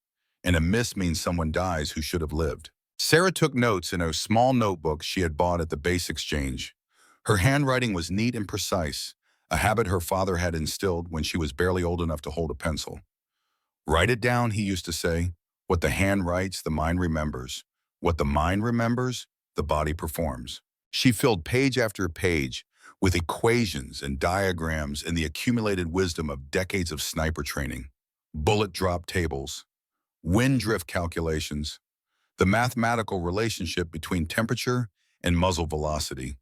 and a miss means someone dies who should have lived. Sarah took notes in a small notebook she had bought at the base exchange. Her handwriting was neat and precise, a habit her father had instilled when she was barely old enough to hold a pencil. "Write it down," he used to say. "What the hand writes, the mind remembers. What the mind remembers, the body performs." She filled page after page with equations and diagrams and the accumulated wisdom of decades of sniper training, bullet drop tables, wind drift calculations, the mathematical relationship between temperature and muzzle velocity,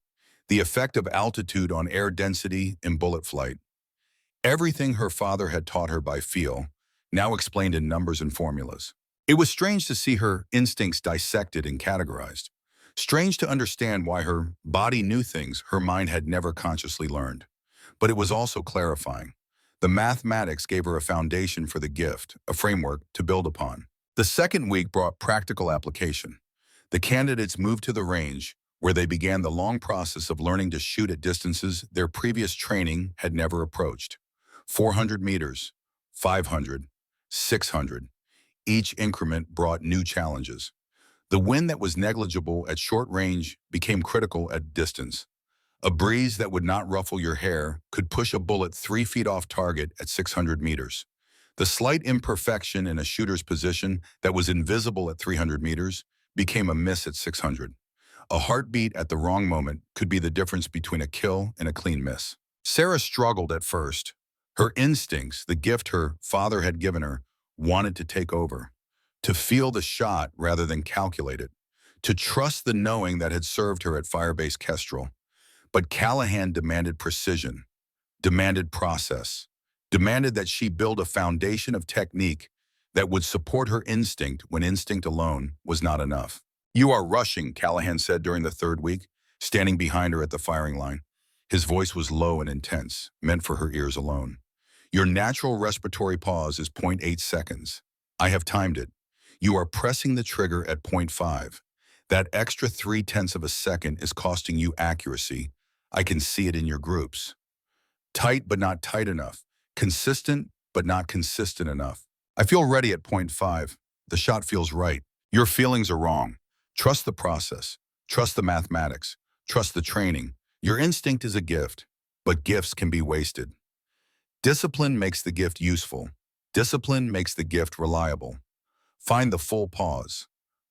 the effect of altitude on air density in bullet flight. Everything her father had taught her by feel, now explained in numbers and formulas. It was strange to see her instincts dissected and categorized. Strange to understand why her body knew things her mind had never consciously learned. But it was also clarifying. The mathematics gave her a foundation for the gift, a framework to build upon. The second week brought practical application. The candidates moved to the range, where they began the long process of learning to shoot at distances their previous training had never approached. 400 meters, 500, 600. Each increment brought new challenges. The wind that was negligible at short range became critical at distance. A breeze that would not ruffle your hair could push a bullet 3 feet off target at 600 meters. The slight imperfection in a shooter's position that was invisible at 300 meters became a miss at 600. A heartbeat at the wrong moment could be the difference between a kill and a clean miss. Sarah struggled at first. Her instincts, the gift her father had given her, wanted to take over. To feel the shot rather than calculate it. To trust the knowing that had served her at Firebase Kestrel. But Callahan demanded precision, demanded process, demanded that she build a foundation of technique that would support her instinct when instinct alone was not enough. "You are rushing," Callahan said during the third week, standing behind her at the firing line. His voice was low and intense, meant for her ears alone. "Your natural respiratory pause is 0.8 seconds. I have timed it. You are pressing the trigger at 0.5. That extra 0.3 of a second is costing you accuracy. I can see it in your groups. Tight but not tight enough. Consistent but not consistent enough. I feel ready at 0.5. The shot feels right. Your feelings are wrong. Trust the process. Trust the mathematics. Trust the training. Your instinct is a gift, but gifts can be wasted. Discipline makes the gift useful. Discipline makes the gift reliable. Find the full pause.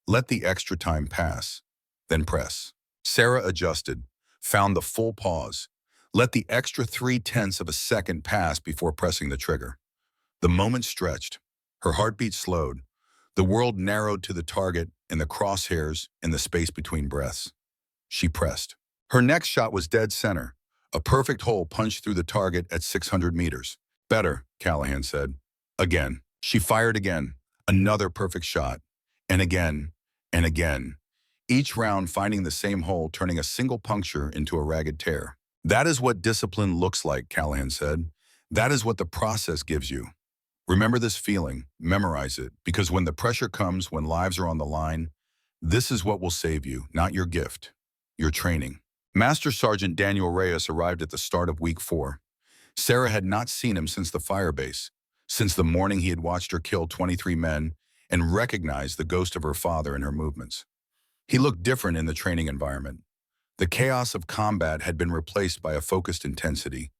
Let the extra time pass. Then press." Sarah adjusted, found the full pause. Let the extra 0.3 of a second pass before pressing the trigger. The moment stretched. Her heartbeat slowed. The world narrowed to the target and the crosshairs in the space between breaths. She pressed. Her next shot was dead center. A perfect hole punched through the target at 600 meters. "Better," Callahan said. Again. She fired again. Another perfect shot. And again. And again. Each round finding the same hole, turning a single puncture into a ragged tear. "That is what discipline looks like," Callahan said. "That is what the process gives you. Remember this feeling, memorize it, because when the pressure comes, when lives are on the line, this is what will save you, not your gift, your training." Master Sergeant Daniel Reyes arrived at the start of week 4. Sarah had not seen him since the firebase, since the morning he had watched her kill 23 men and recognized the ghost of her father in her movements. He looked different in the training environment. The chaos of combat had been replaced by a focused intensity.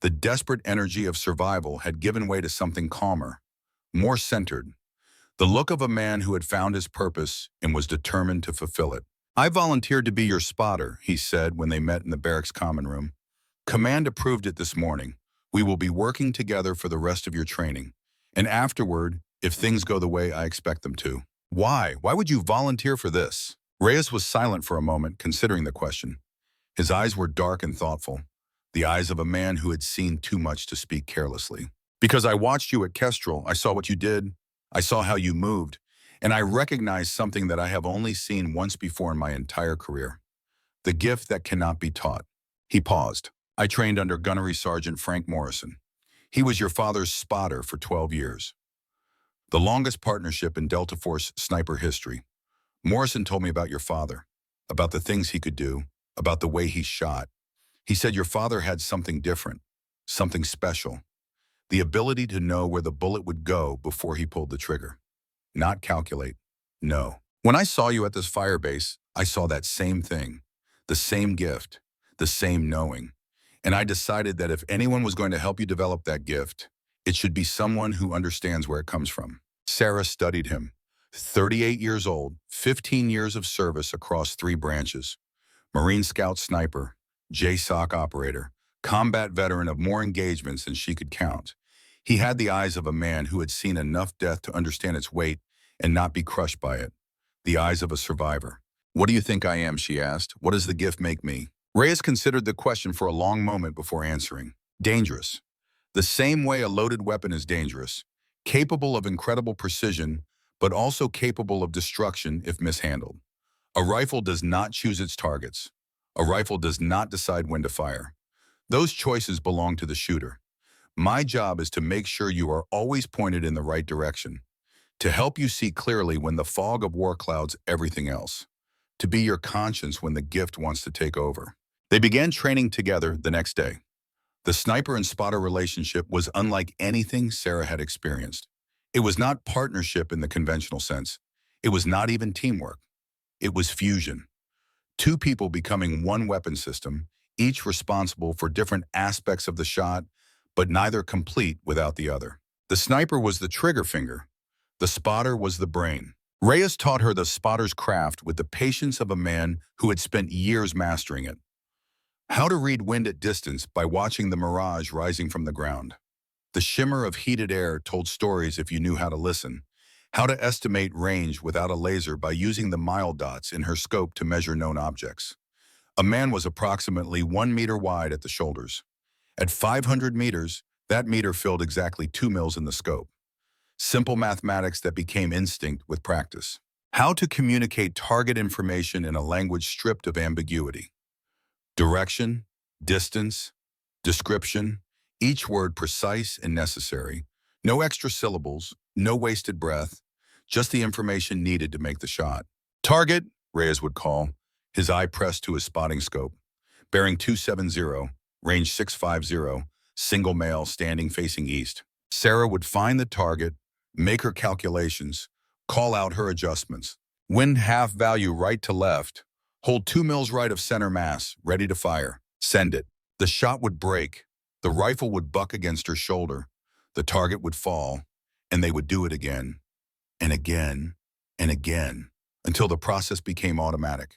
The desperate energy of survival had given way to something calmer, more centered. The look of a man who had found his purpose and was determined to fulfill it. "I volunteered to be your spotter," he said when they met in the barracks common room. "Command approved it this morning. We will be working together for the rest of your training. And afterward, if things go the way I expect them to." "Why? Why would you volunteer for this?" Reyes was silent for a moment, considering the question. His eyes were dark and thoughtful, the eyes of a man who had seen too much to speak carelessly. "Because I watched you at Kestrel. I saw what you did. I saw how you moved. And I recognized something that I have only seen once before in my entire career. The gift that cannot be taught." He paused. "I trained under Gunnery Sergeant Frank Morrison. He was your father's spotter for 12 years. The longest partnership in Delta Force sniper history. Morrison told me about your father, about the things he could do, about the way he shot. He said your father had something different, something special. The ability to know where the bullet would go before he pulled the trigger. Not calculate. No. When I saw you at this firebase, I saw that same thing, the same gift, the same knowing. And I decided that if anyone was going to help you develop that gift, it should be someone who understands where it comes from." Sarah studied him. 38 years old, 15 years of service across 3 branches. Marine Scout sniper, JSOC operator, combat veteran of more engagements than she could count. He had the eyes of a man who had seen enough death to understand its weight and not be crushed by it. The eyes of a survivor. "What do you think I am?" she asked. "What does the gift make me?" Reyes considered the question for a long moment before answering. "Dangerous. The same way a loaded weapon is dangerous. Capable of incredible precision, but also capable of destruction if mishandled. A rifle does not choose its targets. A rifle does not decide when to fire. Those choices belong to the shooter. My job is to make sure you are always pointed in the right direction, to help you see clearly when the fog of war clouds everything else, to be your conscience when the gift wants to take over." They began training together the next day. The sniper and spotter relationship was unlike anything Sarah had experienced. It was not partnership in the conventional sense. It was not even teamwork. It was fusion. 2 people becoming one weapon system, each responsible for different aspects of the shot, but neither complete without the other. The sniper was the trigger finger. The spotter was the brain. Reyes taught her the spotter's craft with the patience of a man who had spent years mastering it. How to read wind at distance by watching the mirage rising from the ground. The shimmer of heated air told stories if you knew how to listen. How to estimate range without a laser by using the mile dots in her scope to measure known objects. A man was approximately 1 meter wide at the shoulders. At 500 meters, that meter filled exactly 2 mils in the scope. Simple mathematics that became instinct with practice. How to communicate target information in a language stripped of ambiguity. Direction, distance, description, each word precise and necessary. No extra syllables, no wasted breath, just the information needed to make the shot. Target, Reyes would call, his eye pressed to his spotting scope. Bearing 270, range 650, single male standing facing east. Sarah would find the target, make her calculations, call out her adjustments. Wind half value right to left. Hold 2 mils right of center mass, ready to fire. Send it. The shot would break. The rifle would buck against her shoulder. The target would fall, and they would do it again, and again, and again, until the process became automatic,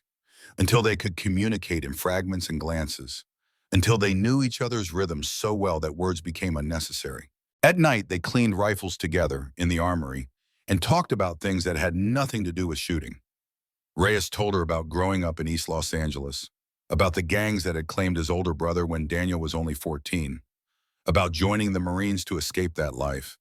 until they could communicate in fragments and glances, until they knew each other's rhythms so well that words became unnecessary. At night, they cleaned rifles together in the armory and talked about things that had nothing to do with shooting. Reyes told her about growing up in East Los Angeles, about the gangs that had claimed his older brother when Daniel was only 14, about joining the Marines to escape that life,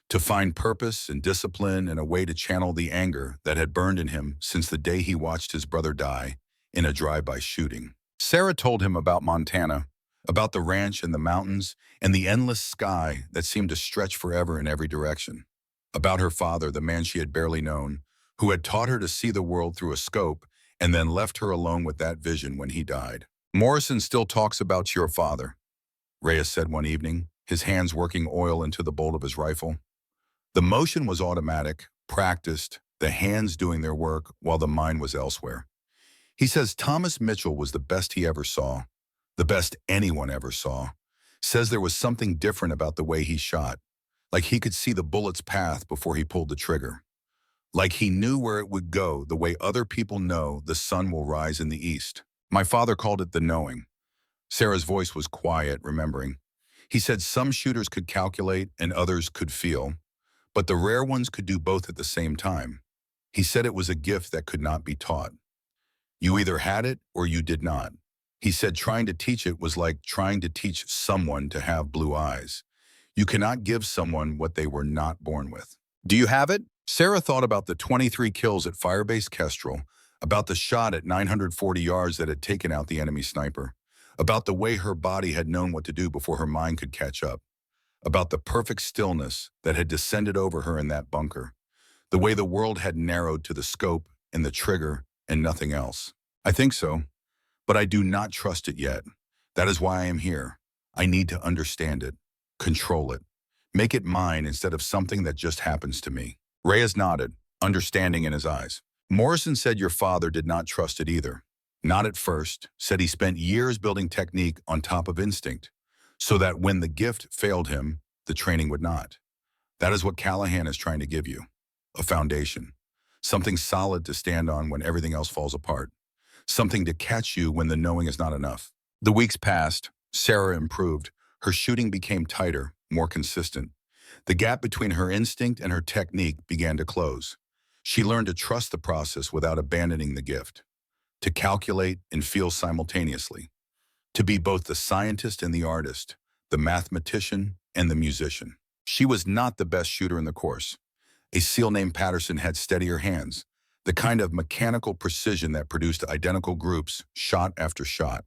to find purpose and discipline and a way to channel the anger that had burned in him since the day he watched his brother die in a drive-by shooting. Sarah told him about Montana, about the ranch and the mountains and the endless sky that seemed to stretch forever in every direction, about her father, the man she had barely known, who had taught her to see the world through a scope and then left her alone with that vision when he died. Morrison still talks about your father, Reyes said one evening, his hands working oil into the bolt of his rifle. The motion was automatic, practiced, the hands doing their work while the mind was elsewhere. He says Thomas Mitchell was the best he ever saw, the best anyone ever saw. Says there was something different about the way he shot, like he could see the bullet's path before he pulled the trigger. Like he knew where it would go the way other people know the sun will rise in the east. My father called it the knowing. Sarah's voice was quiet, remembering. He said some shooters could calculate and others could feel, but the rare ones could do both at the same time. He said it was a gift that could not be taught. You either had it or you did not. He said trying to teach it was like trying to teach someone to have blue eyes. You cannot give someone what they were not born with. Do you have it? Sarah thought about the 23 kills at firebase Kestrel, about the shot at 940 yards that had taken out the enemy sniper, about the way her body had known what to do before her mind could catch up, about the perfect stillness that had descended over her in that bunker, the way the world had narrowed to the scope and the trigger and nothing else. I think so, but I do not trust it yet. That is why I am here. I need to understand it, control it, make it mine instead of something that just happens to me. Reyes nodded, understanding in his eyes. Morrison said your father did not trust it either. Not at first, said he spent years building technique on top of instinct, so that when the gift failed him, the training would not. That is what Callahan is trying to give you, a foundation, something solid to stand on when everything else falls apart, something to catch you when the knowing is not enough. The weeks passed, Sarah improved, her shooting became tighter, more consistent. The gap between her instinct and her technique began to close. She learned to trust the process without abandoning the gift, to calculate and feel simultaneously, to be both the scientist and the artist, the mathematician and the musician. She was not the best shooter in the course. A SEAL named Patterson had steadier hands, the kind of mechanical precision that produced identical groups, shot after shot.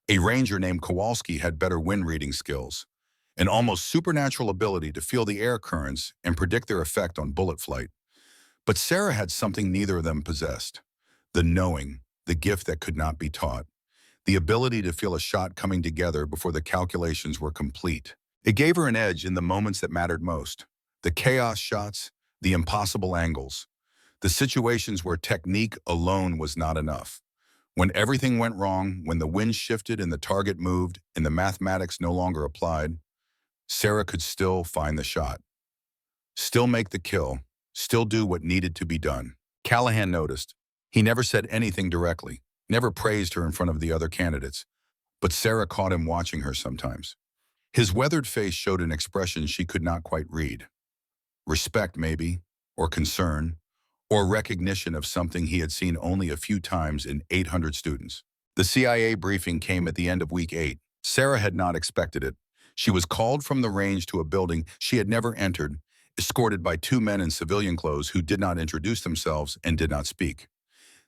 A ranger named Kowalski had better wind reading skills, an almost supernatural ability to feel the air currents and predict their effect on bullet flight. But Sarah had something neither of them possessed, the knowing, the gift that could not be taught, the ability to feel a shot coming together before the calculations were complete. It gave her an edge in the moments that mattered most, the chaos shots, the impossible angles, the situations where technique alone was not enough, When everything went wrong, when the wind shifted and the target moved and the mathematics no longer applied, Sarah could still find the shot, still make the kill, still do what needed to be done. Callahan noticed. He never said anything directly, never praised her in front of the other candidates, but Sarah caught him watching her sometimes. His weathered face showed an expression she could not quite read. Respect, maybe, or concern, or recognition of something he had seen only a few times in 800 students. The CIA briefing came at the end of week 8. Sarah had not expected it. She was called from the range to a building she had never entered, escorted by 2 men in civilian clothes who did not introduce themselves and did not speak.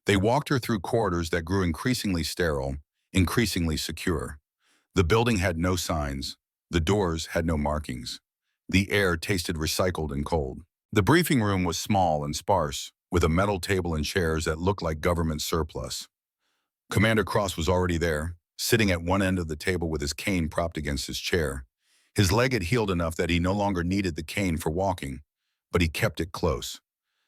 They walked her through corridors that grew increasingly sterile, increasingly secure. The building had no signs. The doors had no markings. The air tasted recycled and cold. The briefing room was small and sparse, with a metal table and chairs that looked like government surplus. Commander Cross was already there, sitting at one end of the table with his cane propped against his chair. His leg had healed enough that he no longer needed the cane for walking, but he kept it close.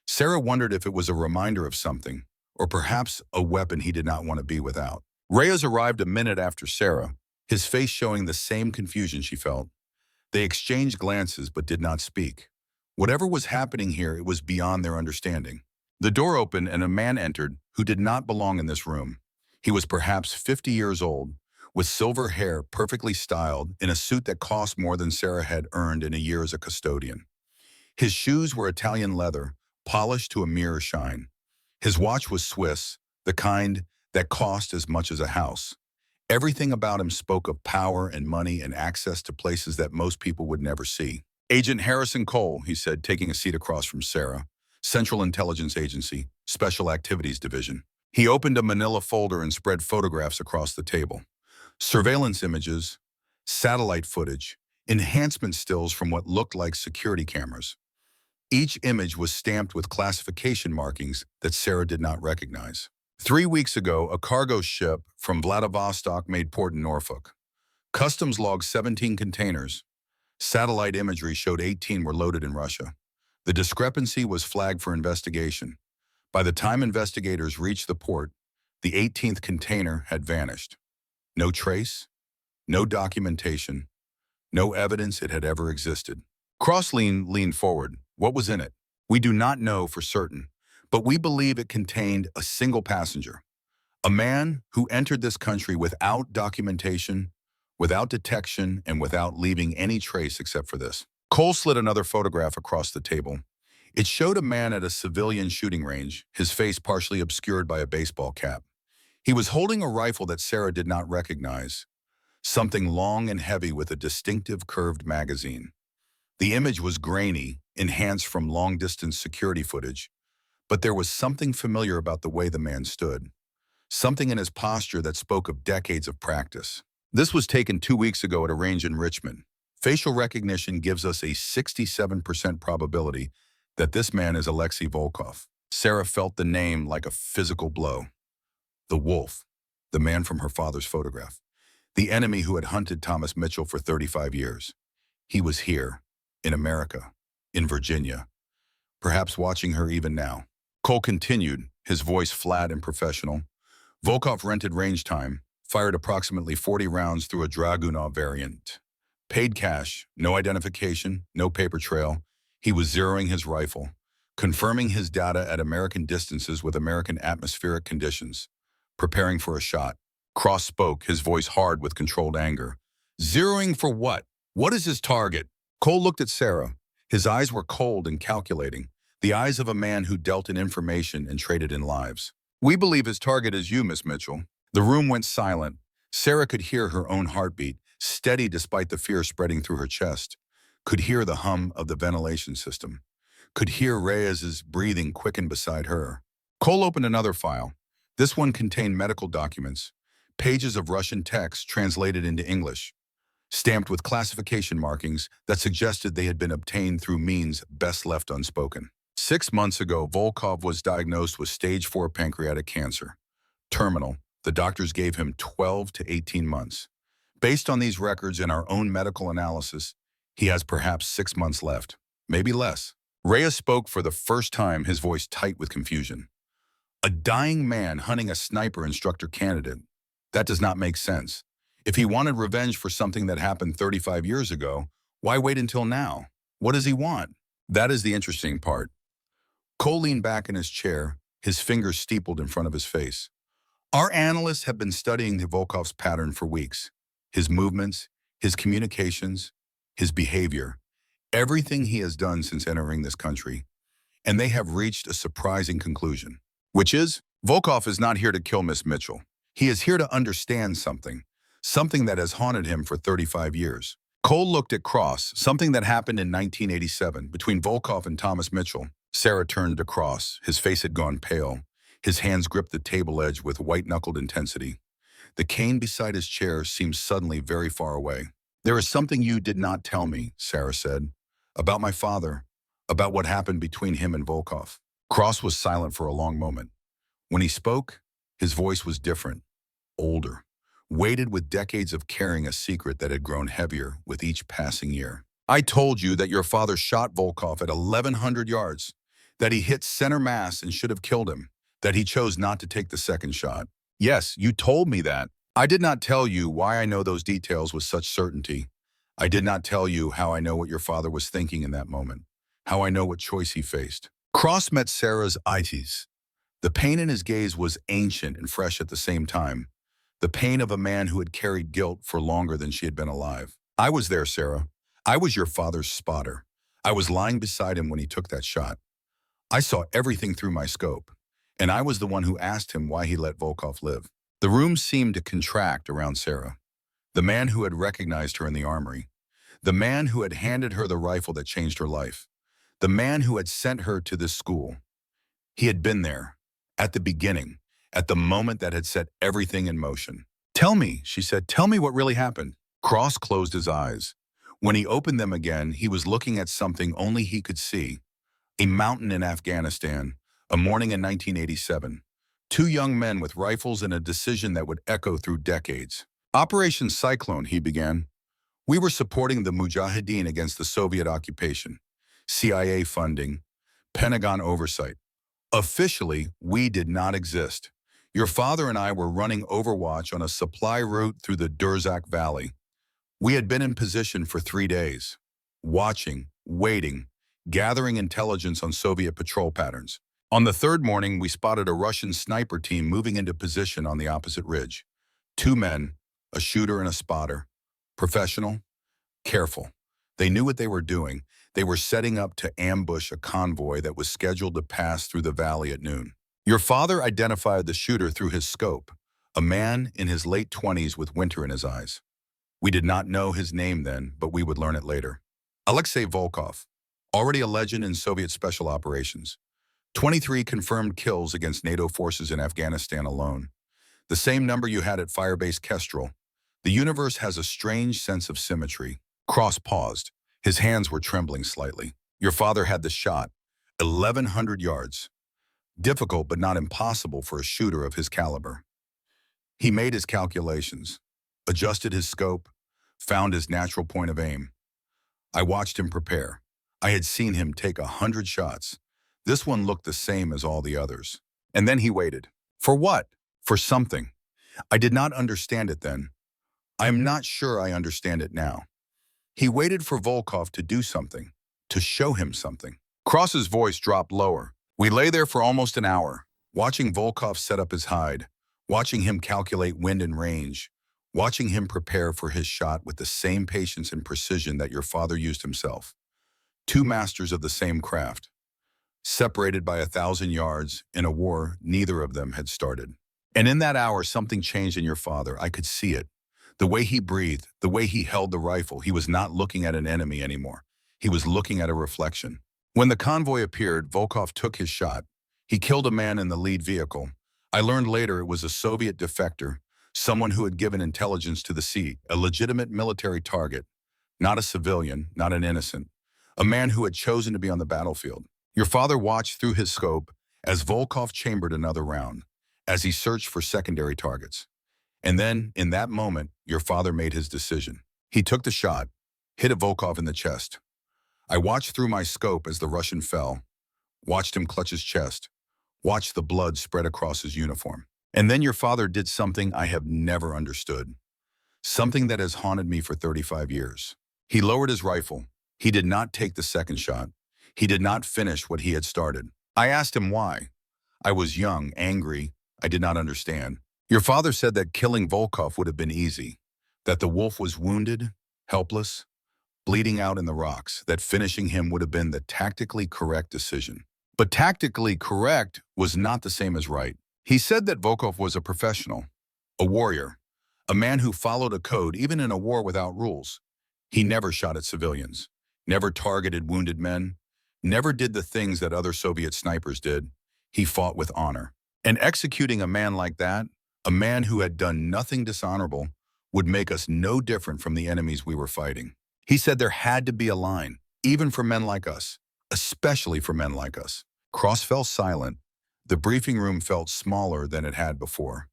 Sarah wondered if it was a reminder of something, or perhaps a weapon he did not want to be without. Reyes arrived a minute after Sarah, his face showing the same confusion she felt. They exchanged glances but did not speak. Whatever was happening here, it was beyond their understanding. The door opened and a man entered who did not belong in this room. He was perhaps 50 years old, with silver hair perfectly styled, in a suit that cost more than Sarah had earned in a year as a custodian. His shoes were Italian leather, polished to a mirror shine. His watch was Swiss, the kind that cost as much as a house. Everything about him spoke of power and money and access to places that most people would never see. "Agent Harrison Cole," he said, taking a seat across from Sarah. "Central Intelligence Agency, Special Activities Division." He opened a manila folder and spread photographs across the table. Surveillance images, satellite footage, enhancement stills from what looked like security cameras. Each image was stamped with classification markings that Sarah did not recognize. 3 weeks ago, a cargo ship from Vladivostok made port in Norfolk. Customs logged 17 containers. Satellite imagery showed 18 were loaded in Russia. The discrepancy was flagged for investigation. By the time investigators reached the port, the 18th container had vanished. No trace, no documentation, no evidence it had ever existed. Cross leaned forward. What was in it? "We do not know for certain, but we believe it contained a single passenger. A man who entered this country without documentation, without detection, and without leaving any trace except for this." Cole slid another photograph across the table. It showed a man at a civilian shooting range, his face partially obscured by a baseball cap. He was holding a rifle that Sarah did not recognize, something long and heavy with a distinctive curved magazine. The image was grainy, enhanced from long-distance security footage, but there was something familiar about the way the man stood, something in his posture that spoke of decades of practice. This was taken 2 weeks ago at a range in Richmond. Facial recognition gives us a 67% probability that this man is Alexei Volkov. Sarah felt the name like a physical blow. The wolf, the man from her father's photograph, the enemy who had hunted Thomas Mitchell for 35 years. He was here, in America, in Virginia, perhaps watching her even now. Cole continued, his voice flat and professional. Volkov rented range time, fired approximately 40 rounds through a Dragunov variant. Paid cash, no identification, no paper trail. He was zeroing his rifle, confirming his data at American distances with American atmospheric conditions, preparing for a shot. Cross spoke, his voice hard with controlled anger. "Zeroing for what? What is his target?" Cole looked at Sarah. His eyes were cold and calculating, the eyes of a man who dealt in information and traded in lives. "We believe his target is you, Miss Mitchell." The room went silent. Sarah could hear her own heartbeat, steady despite the fear spreading through her chest, could hear the hum of the ventilation system, could hear Reyes's breathing quicken beside her. Cole opened another file. This one contained medical documents, pages of Russian text translated into English, stamped with classification markings that suggested they had been obtained through means best left unspoken. 6 months ago, Volkov was diagnosed with stage 4 pancreatic cancer. Terminal. The doctors gave him 12 to 18 months. Based on these records and our own medical analysis, he has perhaps 6 months left, maybe less. Reyes spoke for the first time, his voice tight with confusion. A dying man hunting a sniper instructor candidate. That does not make sense. If he wanted revenge for something that happened 35 years ago, why wait until now? What does he want? That is the interesting part. Cole leaned back in his chair, his fingers steepled in front of his face. Our analysts have been studying Volkov's pattern for weeks. His movements, his communications, his behavior, everything he has done since entering this country. And they have reached a surprising conclusion, which is Volkov is not here to kill Miss Mitchell. He is here to understand something that has haunted him for 35 years. Cole looked at Cross, something that happened in 1987 between Volkov and Thomas Mitchell. Sarah turned to Cross. His face had gone pale. His hands gripped the table edge with white-knuckled intensity. The cane beside his chair seemed suddenly very far away. There is something you did not tell me, Sarah said, about my father, about what happened between him and Volkov. Cross was silent for a long moment. When he spoke, his voice was different, older, weighted with decades of carrying a secret that had grown heavier with each passing year. I told you that your father shot Volkov at 1,100 yards, that he hit center mass and should have killed him, that he chose not to take the second shot. Yes, you told me that. I did not tell you why I know those details with such certainty. I did not tell you how I know what your father was thinking in that moment, how I know what choice he faced. Cross met Sarah's eyes. The pain in his gaze was ancient and fresh at the same time, the pain of a man who had carried guilt for longer than she had been alive. I was there, Sarah. I was your father's spotter. I was lying beside him when he took that shot. I saw everything through my scope, and I was the one who asked him why he let Volkov live. The room seemed to contract around Sarah, the man who had recognized her in the armory, the man who had handed her the rifle that changed her life, the man who had sent her to this school. He had been there, at the beginning, at the moment that had set everything in motion. Tell me, she said, tell me what really happened. Cross closed his eyes. When he opened them again, he was looking at something only he could see. A mountain in Afghanistan, a morning in 1987. Two young men with rifles and a decision that would echo through decades. Operation Cyclone, he began. We were supporting the Mujahideen against the Soviet occupation. CIA funding, Pentagon oversight. Officially, we did not exist. Your father and I were running Overwatch on a supply route through the Durzak Valley. We had been in position for 3 days, watching, waiting, gathering intelligence on Soviet patrol patterns. On the third morning, we spotted a Russian sniper team moving into position on the opposite ridge. 2 men, a shooter and a spotter. Professional, careful. They knew what they were doing. They were setting up to ambush a convoy that was scheduled to pass through the valley at noon. Your father identified the shooter through his scope, a man in his late 20s with winter in his eyes. We did not know his name then, but we would learn it later. Alexei Volkov, already a legend in Soviet special operations. 23 confirmed kills against NATO forces in Afghanistan alone. The same number you had at firebase Kestrel. The universe has a strange sense of symmetry. Cross paused. His hands were trembling slightly. Your father had the shot, 1,100 yards. Difficult but not impossible for a shooter of his caliber. He made his calculations, adjusted his scope, found his natural point of aim. I watched him prepare. I had seen him take 100 shots. This one looked the same as all the others. And then he waited. For what? For something. I did not understand it then. I am not sure I understand it now. He waited for Volkov to do something, to show him something. Cross's voice dropped lower. We lay there for almost an hour, watching Volkov set up his hide, watching him calculate wind and range, watching him prepare for his shot with the same patience and precision that your father used himself. 2 masters of the same craft, separated by 1,000 yards in a war neither of them had started. And in that hour, something changed in your father. I could see it. The way he breathed, the way he held the rifle, he was not looking at an enemy anymore. He was looking at a reflection. When the convoy appeared, Volkov took his shot. He killed a man in the lead vehicle. I learned later it was a Soviet defector, someone who had given intelligence to the sea, a legitimate military target, not a civilian, not an innocent, a man who had chosen to be on the battlefield. Your father watched through his scope as Volkov chambered another round, as he searched for secondary targets. And then, in that moment, your father made his decision. He took the shot, hit Volkov in the chest. I watched through my scope as the Russian fell, watched him clutch his chest, Watched the blood spread across his uniform. And then your father did something I have never understood. Something that has haunted me for 35 years. He lowered his rifle. He did not take the second shot. He did not finish what he had started. I asked him why. I was young, angry. I did not understand. Your father said that killing Volkov would have been easy, that the wolf was wounded, helpless, bleeding out in the rocks, that finishing him would have been the tactically correct decision. But tactically correct was not the same as right. He said that Volkov was a professional, a warrior, a man who followed a code even in a war without rules. He never shot at civilians, never targeted wounded men, never did the things that other Soviet snipers did. He fought with honor. And executing a man like that, a man who had done nothing dishonorable, would make us no different from the enemies we were fighting. He said there had to be a line, even for men like us, especially for men like us. Cross fell silent. The briefing room felt smaller than it had before,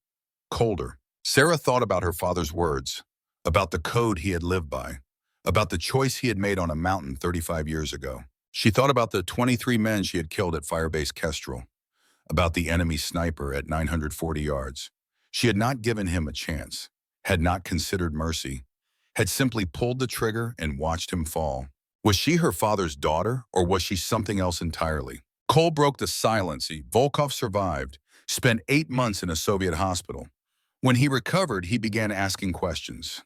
colder. Sarah thought about her father's words, about the code he had lived by, about the choice he had made on a mountain 35 years ago. She thought about the 23 men she had killed at firebase Kestrel, about the enemy sniper at 940 yards. She had not given him a chance, had not considered mercy, had simply pulled the trigger and watched him fall. Was she her father's daughter, or was she something else entirely? Cole broke the silence. Volkov survived, spent 8 months in a Soviet hospital. When he recovered, he began asking questions,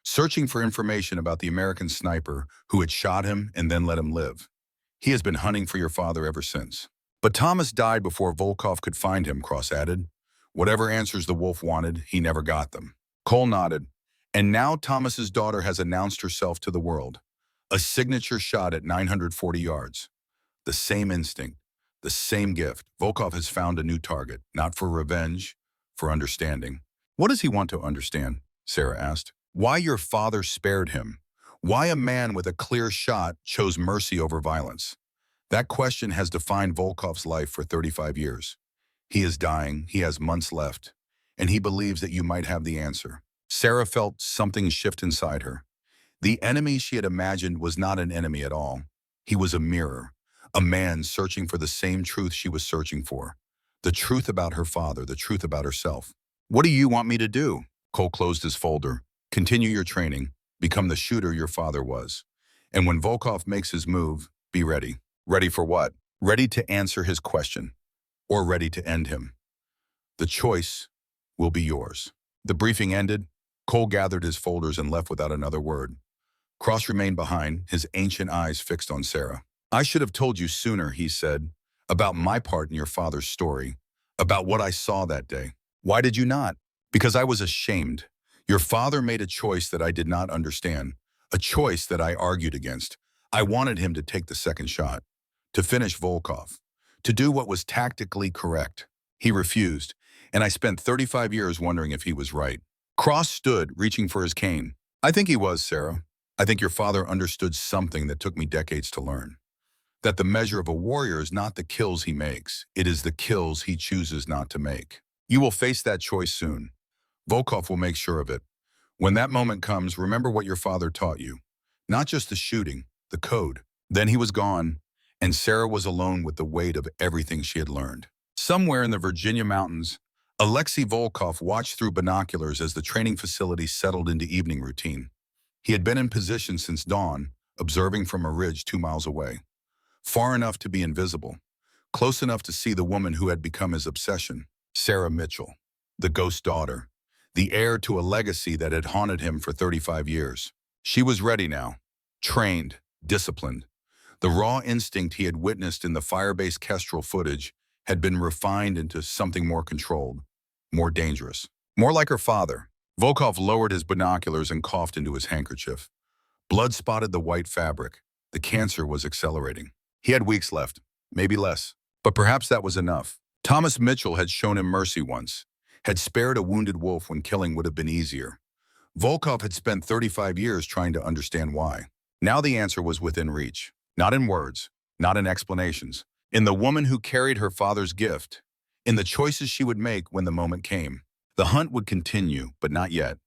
searching for information about the American sniper who had shot him and then let him live. He has been hunting for your father ever since. But Thomas died before Volkov could find him, Cross added. Whatever answers the wolf wanted, he never got them. Cole nodded. And now Thomas's daughter has announced herself to the world. A signature shot at 940 yards. The same instinct, the same gift. Volkov has found a new target, not for revenge, for understanding. What does he want to understand? Sarah asked. Why your father spared him. Why a man with a clear shot chose mercy over violence. That question has defined Volkov's life for 35 years. He is dying, he has months left, and he believes that you might have the answer. Sarah felt something shift inside her. The enemy she had imagined was not an enemy at all. He was a mirror, a man searching for the same truth she was searching for. The truth about her father, the truth about herself. What do you want me to do? Cole closed his folder. Continue your training. Become the shooter your father was. And when Volkov makes his move, be ready. Ready for what? Ready to answer his question. Or ready to end him. The choice will be yours. The briefing ended. Cole gathered his folders and left without another word. Cross remained behind, his ancient eyes fixed on Sarah. I should have told you sooner, he said, about my part in your father's story, about what I saw that day. Why did you not? Because I was ashamed. Your father made a choice that I did not understand, a choice that I argued against. I wanted him to take the second shot, to finish Volkov, to do what was tactically correct. He refused, and I spent 35 years wondering if he was right. Cross stood, reaching for his cane. I think he was, Sarah. I think your father understood something that took me decades to learn. That the measure of a warrior is not the kills he makes, it is the kills he chooses not to make. You will face that choice soon. Volkov will make sure of it. When that moment comes, remember what your father taught you. Not just the shooting, the code. Then he was gone, and Sarah was alone with the weight of everything she had learned. Somewhere in the Virginia mountains, Alexei Volkov watched through binoculars as the training facility settled into evening routine. He had been in position since dawn, observing from a ridge 2 miles away. Far enough to be invisible, close enough to see the woman who had become his obsession, Sarah Mitchell, the ghost daughter, the heir to a legacy that had haunted him for 35 years. She was ready now, trained, disciplined. The raw instinct he had witnessed in the firebase Kestrel footage had been refined into something more controlled, more dangerous, more like her father. Volkov lowered his binoculars and coughed into his handkerchief. Blood spotted the white fabric. The cancer was accelerating. He had weeks left, maybe less, but perhaps that was enough. Thomas Mitchell had shown him mercy once, had spared a wounded wolf when killing would have been easier. Volkov had spent 35 years trying to understand why. Now the answer was within reach. Not in words, not in explanations. In the woman who carried her father's gift. In the choices she would make when the moment came. The hunt would continue, but not yet.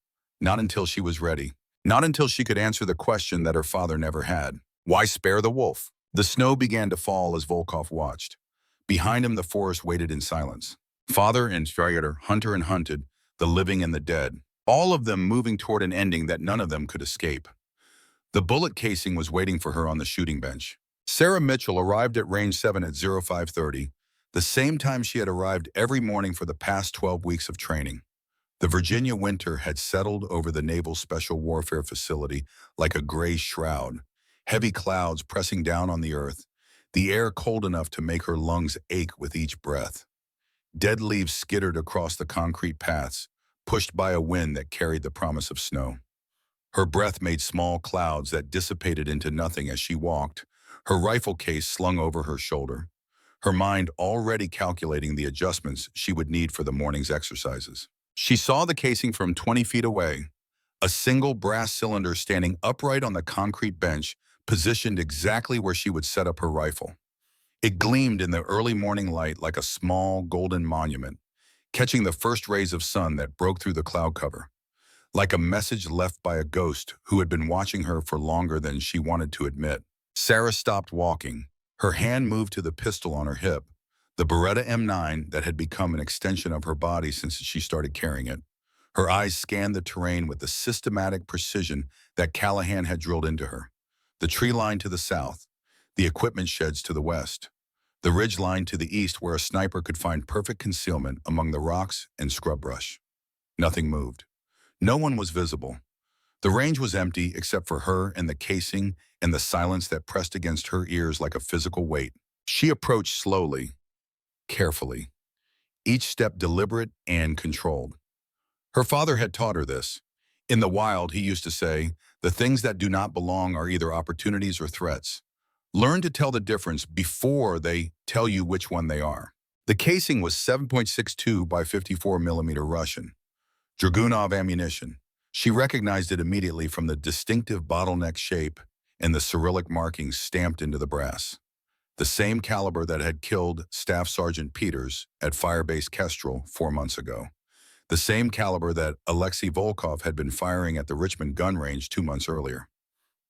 Not until she was ready. Not until she could answer the question that her father never had. Why spare the wolf? The snow began to fall as Volkov watched. Behind him, the forest waited in silence. Father and Strider, hunter and hunted, the living and the dead, all of them moving toward an ending that none of them could escape. The bullet casing was waiting for her on the shooting bench. Sarah Mitchell arrived at Range 7 at 0530, the same time she had arrived every morning for the past 12 weeks of training. The Virginia winter had settled over the Naval Special Warfare Facility like a gray shroud, heavy clouds pressing down on the earth, the air cold enough to make her lungs ache with each breath. Dead leaves skittered across the concrete paths, pushed by a wind that carried the promise of snow. Her breath made small clouds that dissipated into nothing as she walked, her rifle case slung over her shoulder, her mind already calculating the adjustments she would need for the morning's exercises. She saw the casing from 20 feet away, a single brass cylinder standing upright on the concrete bench, positioned exactly where she would set up her rifle. It gleamed in the early morning light like a small golden monument, catching the first rays of sun that broke through the cloud cover. Like a message left by a ghost who had been watching her for longer than she wanted to admit. Sarah stopped walking. Her hand moved to the pistol on her hip, the Beretta M9 that had become an extension of her body since she started carrying it. Her eyes scanned the terrain with the systematic precision that Callahan had drilled into her. The tree line to the south, the equipment sheds to the west, the ridge line to the east where a sniper could find perfect concealment among the rocks and scrub brush. Nothing moved. No one was visible. The range was empty except for her and the casing and the silence that pressed against her ears like a physical weight. She approached slowly, carefully, each step deliberate and controlled. Her father had taught her this. In the wild, he used to say, the things that do not belong are either opportunities or threats. Learn to tell the difference before they tell you which one they are. The casing was 7.62 by 54 millimeter Russian. Dragunov ammunition. She recognized it immediately from the distinctive bottleneck shape and the Cyrillic markings stamped into the brass. The same caliber that had killed Staff Sergeant Peters at firebase Kestrel 4 months ago. The same caliber that Alexei Volkov had been firing at the Richmond gun range 2 months earlier.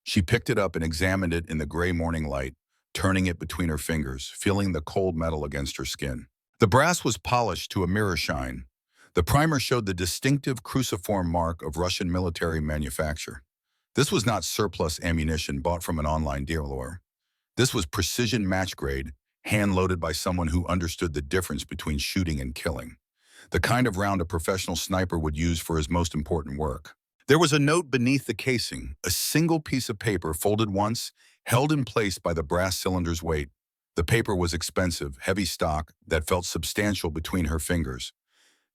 She picked it up and examined it in the gray morning light, turning it between her fingers, feeling the cold metal against her skin. The brass was polished to a mirror shine. The primer showed the distinctive cruciform mark of Russian military manufacture. This was not surplus ammunition bought from an online dealer. This was precision match grade, hand-loaded by someone who understood the difference between shooting and killing. The kind of round a professional sniper would use for his most important work. There was a note beneath the casing, a single piece of paper folded once, held in place by the brass cylinder's weight. The paper was expensive, heavy stock that felt substantial between her fingers.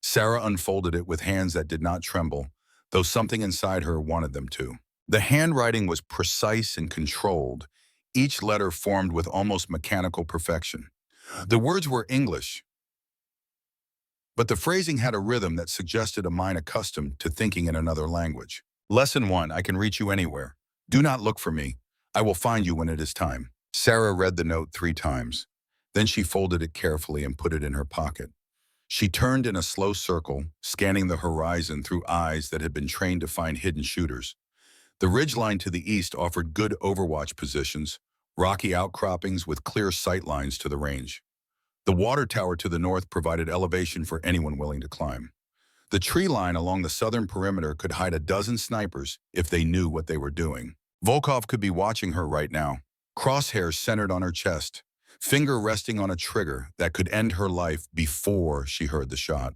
Sarah unfolded it with hands that did not tremble, though something inside her wanted them to. The handwriting was precise and controlled, each letter formed with almost mechanical perfection. The words were English, but the phrasing had a rhythm that suggested a mind accustomed to thinking in another language. Lesson 1, I can reach you anywhere. Do not look for me. I will find you when it is time. Sarah read the note 3 times. Then she folded it carefully and put it in her pocket. She turned in a slow circle, scanning the horizon through eyes that had been trained to find hidden shooters. The ridgeline to the east offered good overwatch positions, rocky outcroppings with clear sight lines to the range. The water tower to the north provided elevation for anyone willing to climb. The tree line along the southern perimeter could hide a dozen snipers if they knew what they were doing. Volkov could be watching her right now, crosshairs centered on her chest, finger resting on a trigger that could end her life before she heard the shot.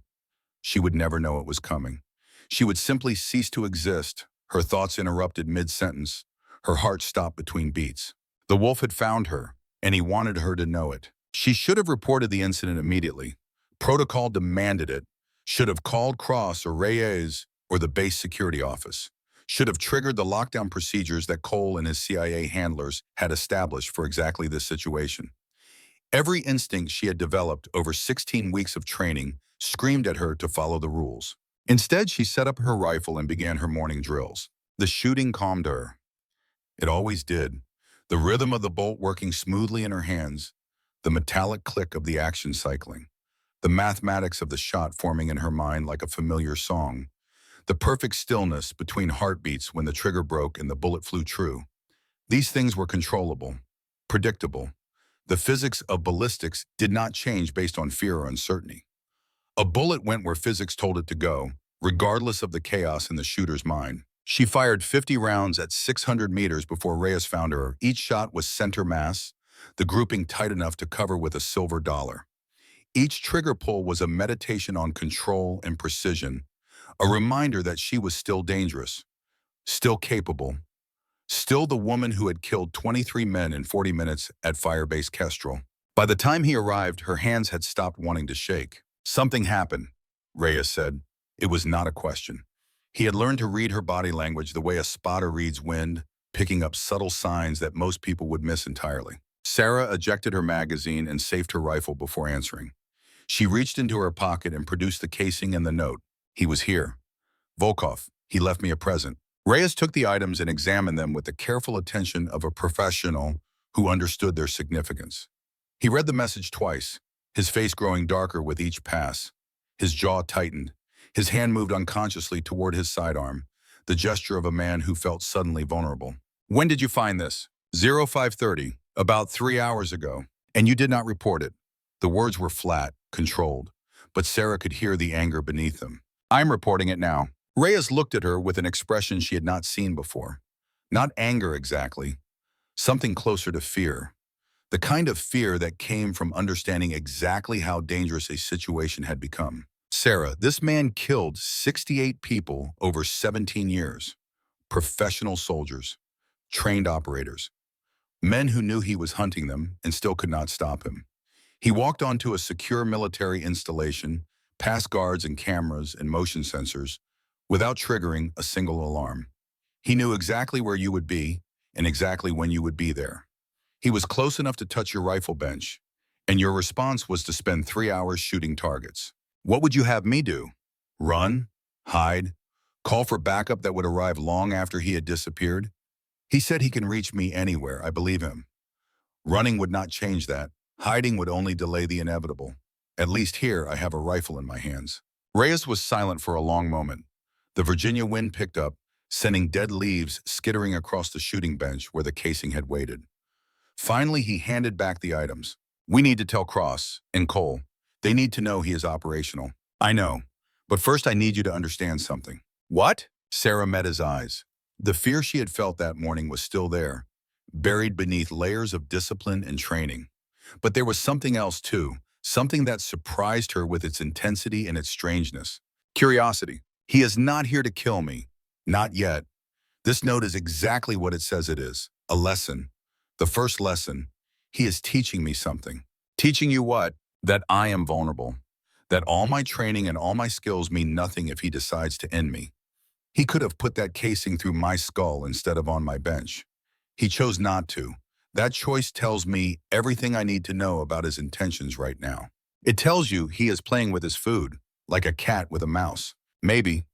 She would never know it was coming. She would simply cease to exist, her thoughts interrupted mid-sentence, her heart stopped between beats. The wolf had found her, and he wanted her to know it. She should have reported the incident immediately. Protocol demanded it. Should have called Cross or Reyes or the base security office. Should have triggered the lockdown procedures that Cole and his CIA handlers had established for exactly this situation. Every instinct she had developed over 16 weeks of training screamed at her to follow the rules. Instead, she set up her rifle and began her morning drills. The shooting calmed her. It always did. The rhythm of the bolt working smoothly in her hands, the metallic click of the action cycling, the mathematics of the shot forming in her mind like a familiar song, the perfect stillness between heartbeats when the trigger broke and the bullet flew true. These things were controllable, predictable. The physics of ballistics did not change based on fear or uncertainty. A bullet went where physics told it to go, regardless of the chaos in the shooter's mind. She fired 50 rounds at 600 meters before Reyes found her. Each shot was center mass, the grouping tight enough to cover with a silver dollar. Each trigger pull was a meditation on control and precision, a reminder that she was still dangerous, still capable, still the woman who had killed 23 men in 40 minutes at firebase Kestrel. By the time he arrived, her hands had stopped wanting to shake. Something happened, Reyes said. It was not a question. He had learned to read her body language the way a spotter reads wind, picking up subtle signs that most people would miss entirely. Sarah ejected her magazine and safed her rifle before answering. She reached into her pocket and produced the casing and the note. He was here. Volkov, he left me a present. Reyes took the items and examined them with the careful attention of a professional who understood their significance. He read the message twice, his face growing darker with each pass. His jaw tightened. His hand moved unconsciously toward his sidearm, the gesture of a man who felt suddenly vulnerable. When did you find this? 0530, about 3 hours ago. And you did not report it. The words were flat, controlled, but Sarah could hear the anger beneath them. I'm reporting it now. Reyes looked at her with an expression she had not seen before. Not anger exactly, something closer to fear. The kind of fear that came from understanding exactly how dangerous a situation had become. Sarah, this man killed 68 people over 17 years. Professional soldiers, trained operators, men who knew he was hunting them and still could not stop him. He walked onto a secure military installation, past guards and cameras and motion sensors, without triggering a single alarm. He knew exactly where you would be and exactly when you would be there. He was close enough to touch your rifle bench, and your response was to spend 3 hours shooting targets. What would you have me do? Run? Hide? Call for backup that would arrive long after he had disappeared? He said he can reach me anywhere, I believe him. Running would not change that. Hiding would only delay the inevitable. At least here, I have a rifle in my hands. Reyes was silent for a long moment. The Virginia wind picked up, sending dead leaves skittering across the shooting bench where the casing had waited. Finally, he handed back the items. We need to tell Cross and Cole. They need to know he is operational. I know, but first I need you to understand something. What? Sarah met his eyes. The fear she had felt that morning was still there, buried beneath layers of discipline and training. But there was something else too, something that surprised her with its intensity and its strangeness. Curiosity. He is not here to kill me. Not yet. This note is exactly what it says it is. A lesson. The first lesson. He is teaching me something. Teaching you what? That I am vulnerable. That all my training and all my skills mean nothing if he decides to end me. He could have put that casing through my skull instead of on my bench. He chose not to. That choice tells me everything I need to know about his intentions right now. It tells you he is playing with his food, like a cat with a mouse. Maybe,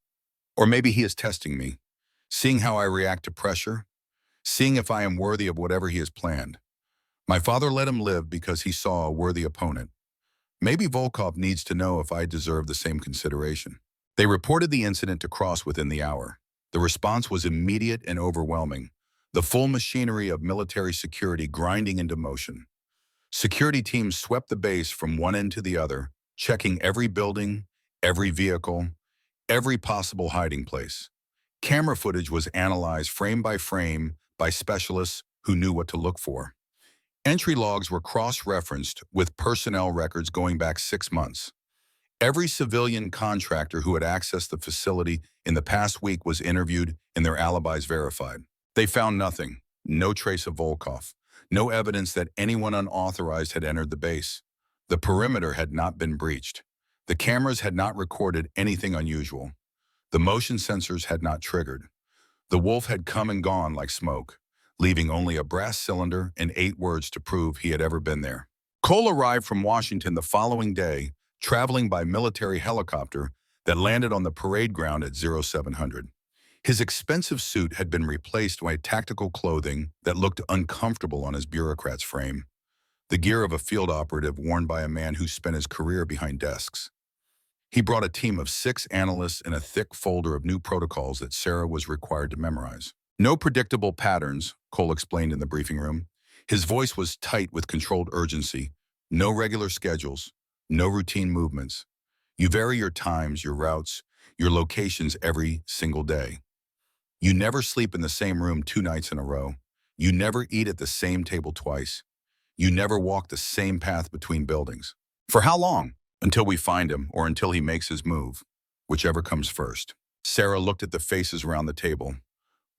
or maybe he is testing me, seeing how I react to pressure, seeing if I am worthy of whatever he has planned. My father let him live because he saw a worthy opponent. Maybe Volkov needs to know if I deserve the same consideration. They reported the incident to Cross within the hour. The response was immediate and overwhelming, the full machinery of military security grinding into motion. Security teams swept the base from one end to the other, checking every building, every vehicle, every possible hiding place. Camera footage was analyzed frame by specialists who knew what to look for. Entry logs were cross-referenced with personnel records going back 6 months. Every civilian contractor who had accessed the facility in the past week was interviewed and their alibis verified. They found nothing, no trace of Volkov, no evidence that anyone unauthorized had entered the base. The perimeter had not been breached. The cameras had not recorded anything unusual. The motion sensors had not triggered. The wolf had come and gone like smoke, leaving only a brass cylinder and 8 words to prove he had ever been there. Cole arrived from Washington the following day, traveling by military helicopter that landed on the parade ground at 0700. His expensive suit had been replaced by tactical clothing that looked uncomfortable on his bureaucrat's frame, the gear of a field operative worn by a man who spent his career behind desks. He brought a team of 6 analysts and a thick folder of new protocols that Sarah was required to memorize. No predictable patterns, Cole explained in the briefing room. His voice was tight with controlled urgency. No regular schedules, no routine movements. You vary your times, your routes, your locations every single day. You never sleep in the same room 2 nights in a row. You never eat at the same table twice. You never walk the same path between buildings. For how long? Until we find him or until he makes his move, whichever comes first. Sarah looked at the faces around the table.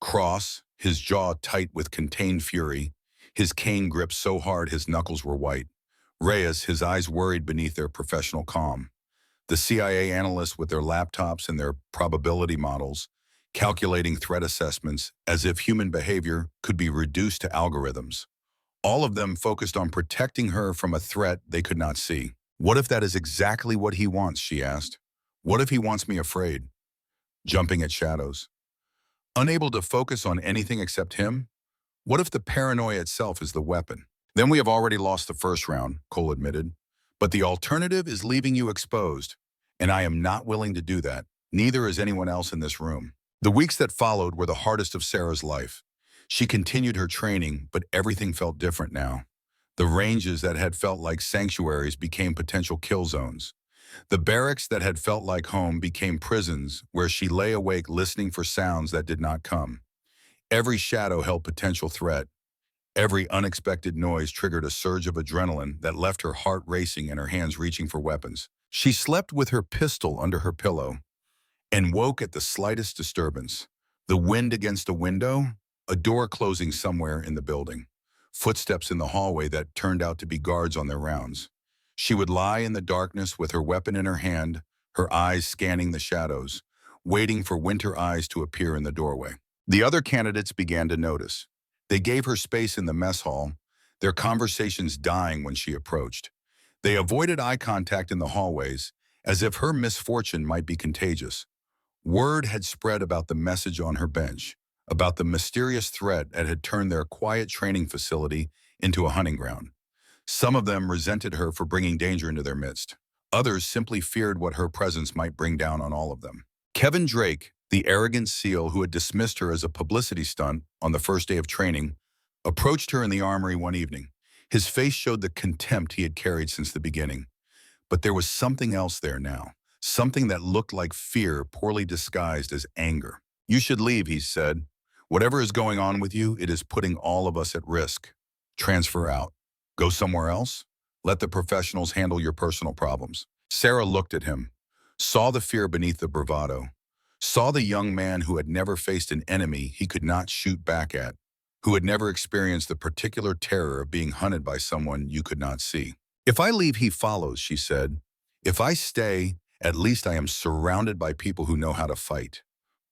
Cross, his jaw tight with contained fury, his cane gripped so hard his knuckles were white. Reyes, his eyes worried beneath their professional calm. The CIA analysts with their laptops and their probability models, calculating threat assessments as if human behavior could be reduced to algorithms. All of them focused on protecting her from a threat they could not see. What if that is exactly what he wants, she asked. What if he wants me afraid? Jumping at shadows. Unable to focus on anything except him? What if the paranoia itself is the weapon? Then we have already lost the first round, Cole admitted. But the alternative is leaving you exposed, and I am not willing to do that. Neither is anyone else in this room. The weeks that followed were the hardest of Sarah's life. She continued her training, but everything felt different now. The ranges that had felt like sanctuaries became potential kill zones. The barracks that had felt like home became prisons where she lay awake listening for sounds that did not come. Every shadow held potential threat. Every unexpected noise triggered a surge of adrenaline that left her heart racing and her hands reaching for weapons. She slept with her pistol under her pillow and woke at the slightest disturbance. The wind against a window, a door closing somewhere in the building, footsteps in the hallway that turned out to be guards on their rounds. She would lie in the darkness with her weapon in her hand, her eyes scanning the shadows, waiting for winter eyes to appear in the doorway. The other candidates began to notice. They gave her space in the mess hall, their conversations dying when she approached. They avoided eye contact in the hallways, as if her misfortune might be contagious. Word had spread about the message on her bench, about the mysterious threat that had turned their quiet training facility into a hunting ground. Some of them resented her for bringing danger into their midst. Others simply feared what her presence might bring down on all of them. Kevin Drake, the arrogant SEAL who had dismissed her as a publicity stunt on the first day of training, approached her in the armory one evening. His face showed the contempt he had carried since the beginning. But there was something else there now, something that looked like fear poorly disguised as anger. "You should leave," he said. "Whatever is going on with you, it is putting all of us at risk. Transfer out. Go somewhere else? Let the professionals handle your personal problems." Sarah looked at him, saw the fear beneath the bravado, saw the young man who had never faced an enemy he could not shoot back at, who had never experienced the particular terror of being hunted by someone you could not see. "If I leave, he follows," she said. "If I stay, at least I am surrounded by people who know how to fight.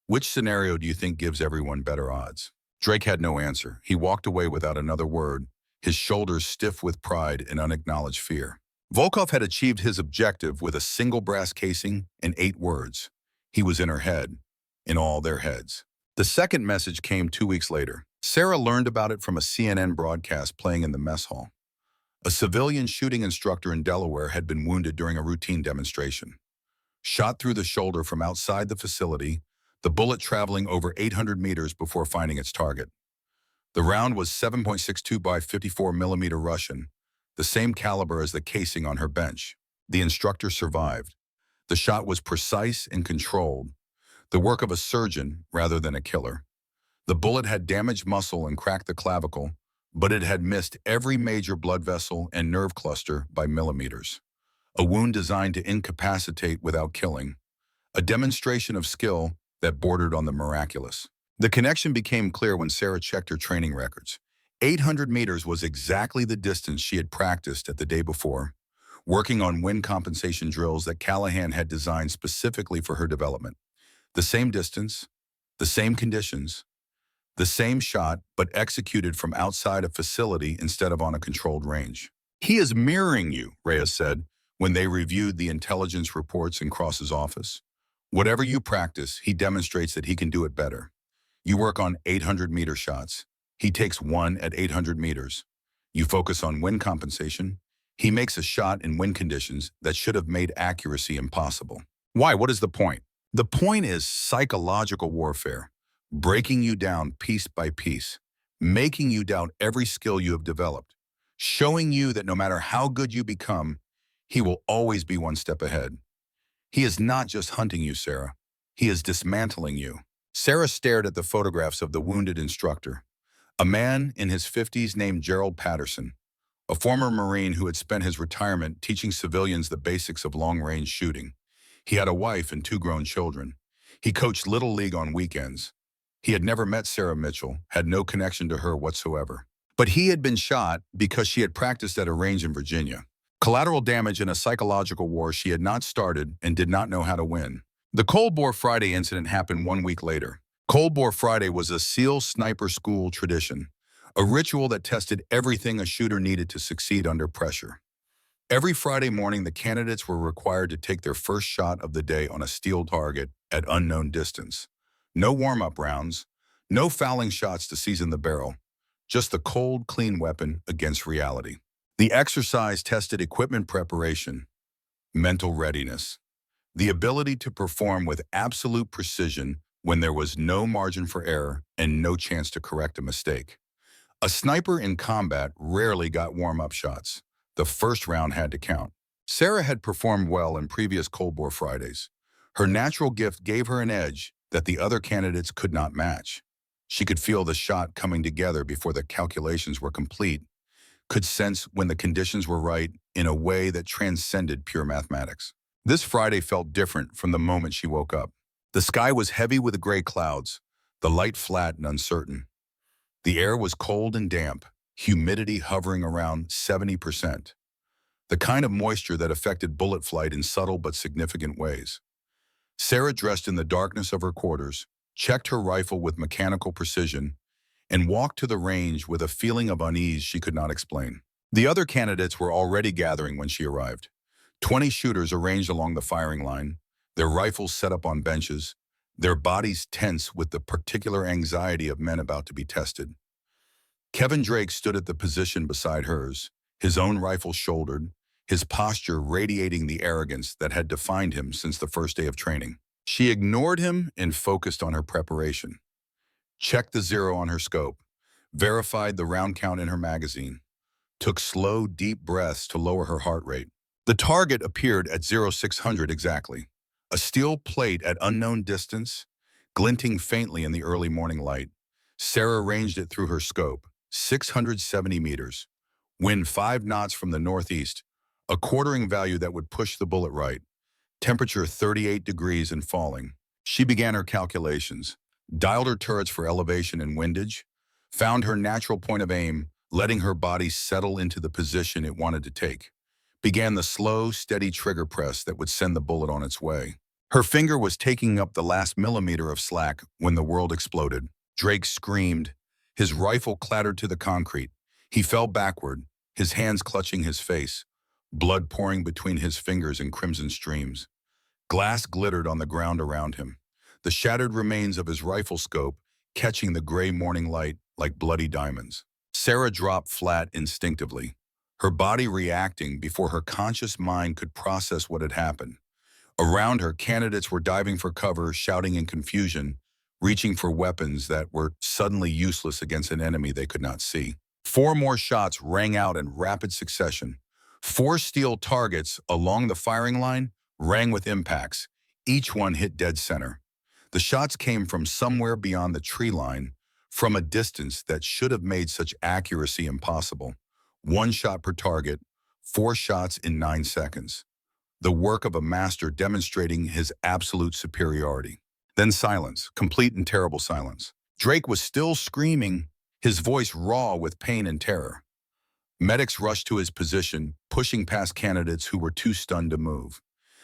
Which scenario do you think gives everyone better odds?" Drake had no answer. He walked away without another word, his shoulders stiff with pride and unacknowledged fear. Volkov had achieved his objective with a single brass casing and 8 words. He was in her head, in all their heads. The second message came 2 weeks later. Sarah learned about it from a CNN broadcast playing in the mess hall. A civilian shooting instructor in Delaware had been wounded during a routine demonstration. Shot through the shoulder from outside the facility, the bullet traveling over 800 meters before finding its target. The round was 7.62 by 54 millimeter Russian, the same caliber as the casing on her bench. The instructor survived. The shot was precise and controlled, the work of a surgeon rather than a killer. The bullet had damaged muscle and cracked the clavicle, but it had missed every major blood vessel and nerve cluster by millimeters. A wound designed to incapacitate without killing. A demonstration of skill that bordered on the miraculous. The connection became clear when Sarah checked her training records. 800 meters was exactly the distance she had practiced at the day before, working on wind compensation drills that Callahan had designed specifically for her development. The same distance, the same conditions, the same shot, but executed from outside a facility instead of on a controlled range. "He is mirroring you," Reyes said when they reviewed the intelligence reports in Cross's office. "Whatever you practice, he demonstrates that he can do it better. You work on 800-meter shots. He takes one at 800 meters. You focus on wind compensation. He makes a shot in wind conditions that should have made accuracy impossible." Why? What is the point? The point is psychological warfare, breaking you down piece by piece, making you doubt every skill you have developed, showing you that no matter how good you become, he will always be one step ahead. He is not just hunting you, Sarah. He is dismantling you. Sarah stared at the photographs of the wounded instructor, a man in his 50s named Gerald Patterson, a former Marine who had spent his retirement teaching civilians the basics of long-range shooting. He had a wife and 2 grown children. He coached Little League on weekends. He had never met Sarah Mitchell, had no connection to her whatsoever. But he had been shot because she had practiced at a range in Virginia. Collateral damage in a psychological war she had not started and did not know how to win. The Cold War Friday incident happened 1 week later. Cold War Friday was a SEAL sniper school tradition, a ritual that tested everything a shooter needed to succeed under pressure. Every Friday morning, the candidates were required to take their first shot of the day on a steel target at unknown distance. No warm-up rounds, no fouling shots to season the barrel, just the cold, clean weapon against reality. The exercise tested equipment preparation, mental readiness, the ability to perform with absolute precision when there was no margin for error and no chance to correct a mistake. A sniper in combat rarely got warm-up shots. The first round had to count. Sarah had performed well in previous Cold War Fridays. Her natural gift gave her an edge that the other candidates could not match. She could feel the shot coming together before the calculations were complete, could sense when the conditions were right in a way that transcended pure mathematics. This Friday felt different from the moment she woke up. The sky was heavy with gray clouds, the light flat and uncertain. The air was cold and damp, humidity hovering around 70%, the kind of moisture that affected bullet flight in subtle but significant ways. Sarah dressed in the darkness of her quarters, checked her rifle with mechanical precision, and walked to the range with a feeling of unease she could not explain. The other candidates were already gathering when she arrived. 20 shooters arranged along the firing line, their rifles set up on benches, their bodies tense with the particular anxiety of men about to be tested. Kevin Drake stood at the position beside hers, his own rifle shouldered, his posture radiating the arrogance that had defined him since the first day of training. She ignored him and focused on her preparation. Checked the 0 on her scope, verified the round count in her magazine, took slow, deep breaths to lower her heart rate. The target appeared at 0600 exactly, a steel plate at unknown distance, glinting faintly in the early morning light. Sarah ranged it through her scope, 670 meters, wind 5 knots from the northeast, a quartering value that would push the bullet right, temperature 38 degrees and falling. She began her calculations, dialed her turrets for elevation and windage, found her natural point of aim, letting her body settle into the position it wanted to take, began the slow, steady trigger press that would send the bullet on its way. Her finger was taking up the last millimeter of slack when the world exploded. Drake screamed. His rifle clattered to the concrete. He fell backward, his hands clutching his face, blood pouring between his fingers in crimson streams. Glass glittered on the ground around him, the shattered remains of his rifle scope catching the gray morning light like bloody diamonds. Sarah dropped flat instinctively, her body reacting before her conscious mind could process what had happened. Around her, candidates were diving for cover, shouting in confusion, reaching for weapons that were suddenly useless against an enemy they could not see. 4 more shots rang out in rapid succession. 4 steel targets along the firing line rang with impacts. Each one hit dead center. The shots came from somewhere beyond the tree line, from a distance that should have made such accuracy impossible. 1 shot per target, 4 shots in 9 seconds. The work of a master demonstrating his absolute superiority. Then silence, complete and terrible silence. Drake was still screaming, his voice raw with pain and terror. Medics rushed to his position, pushing past candidates who were too stunned to move.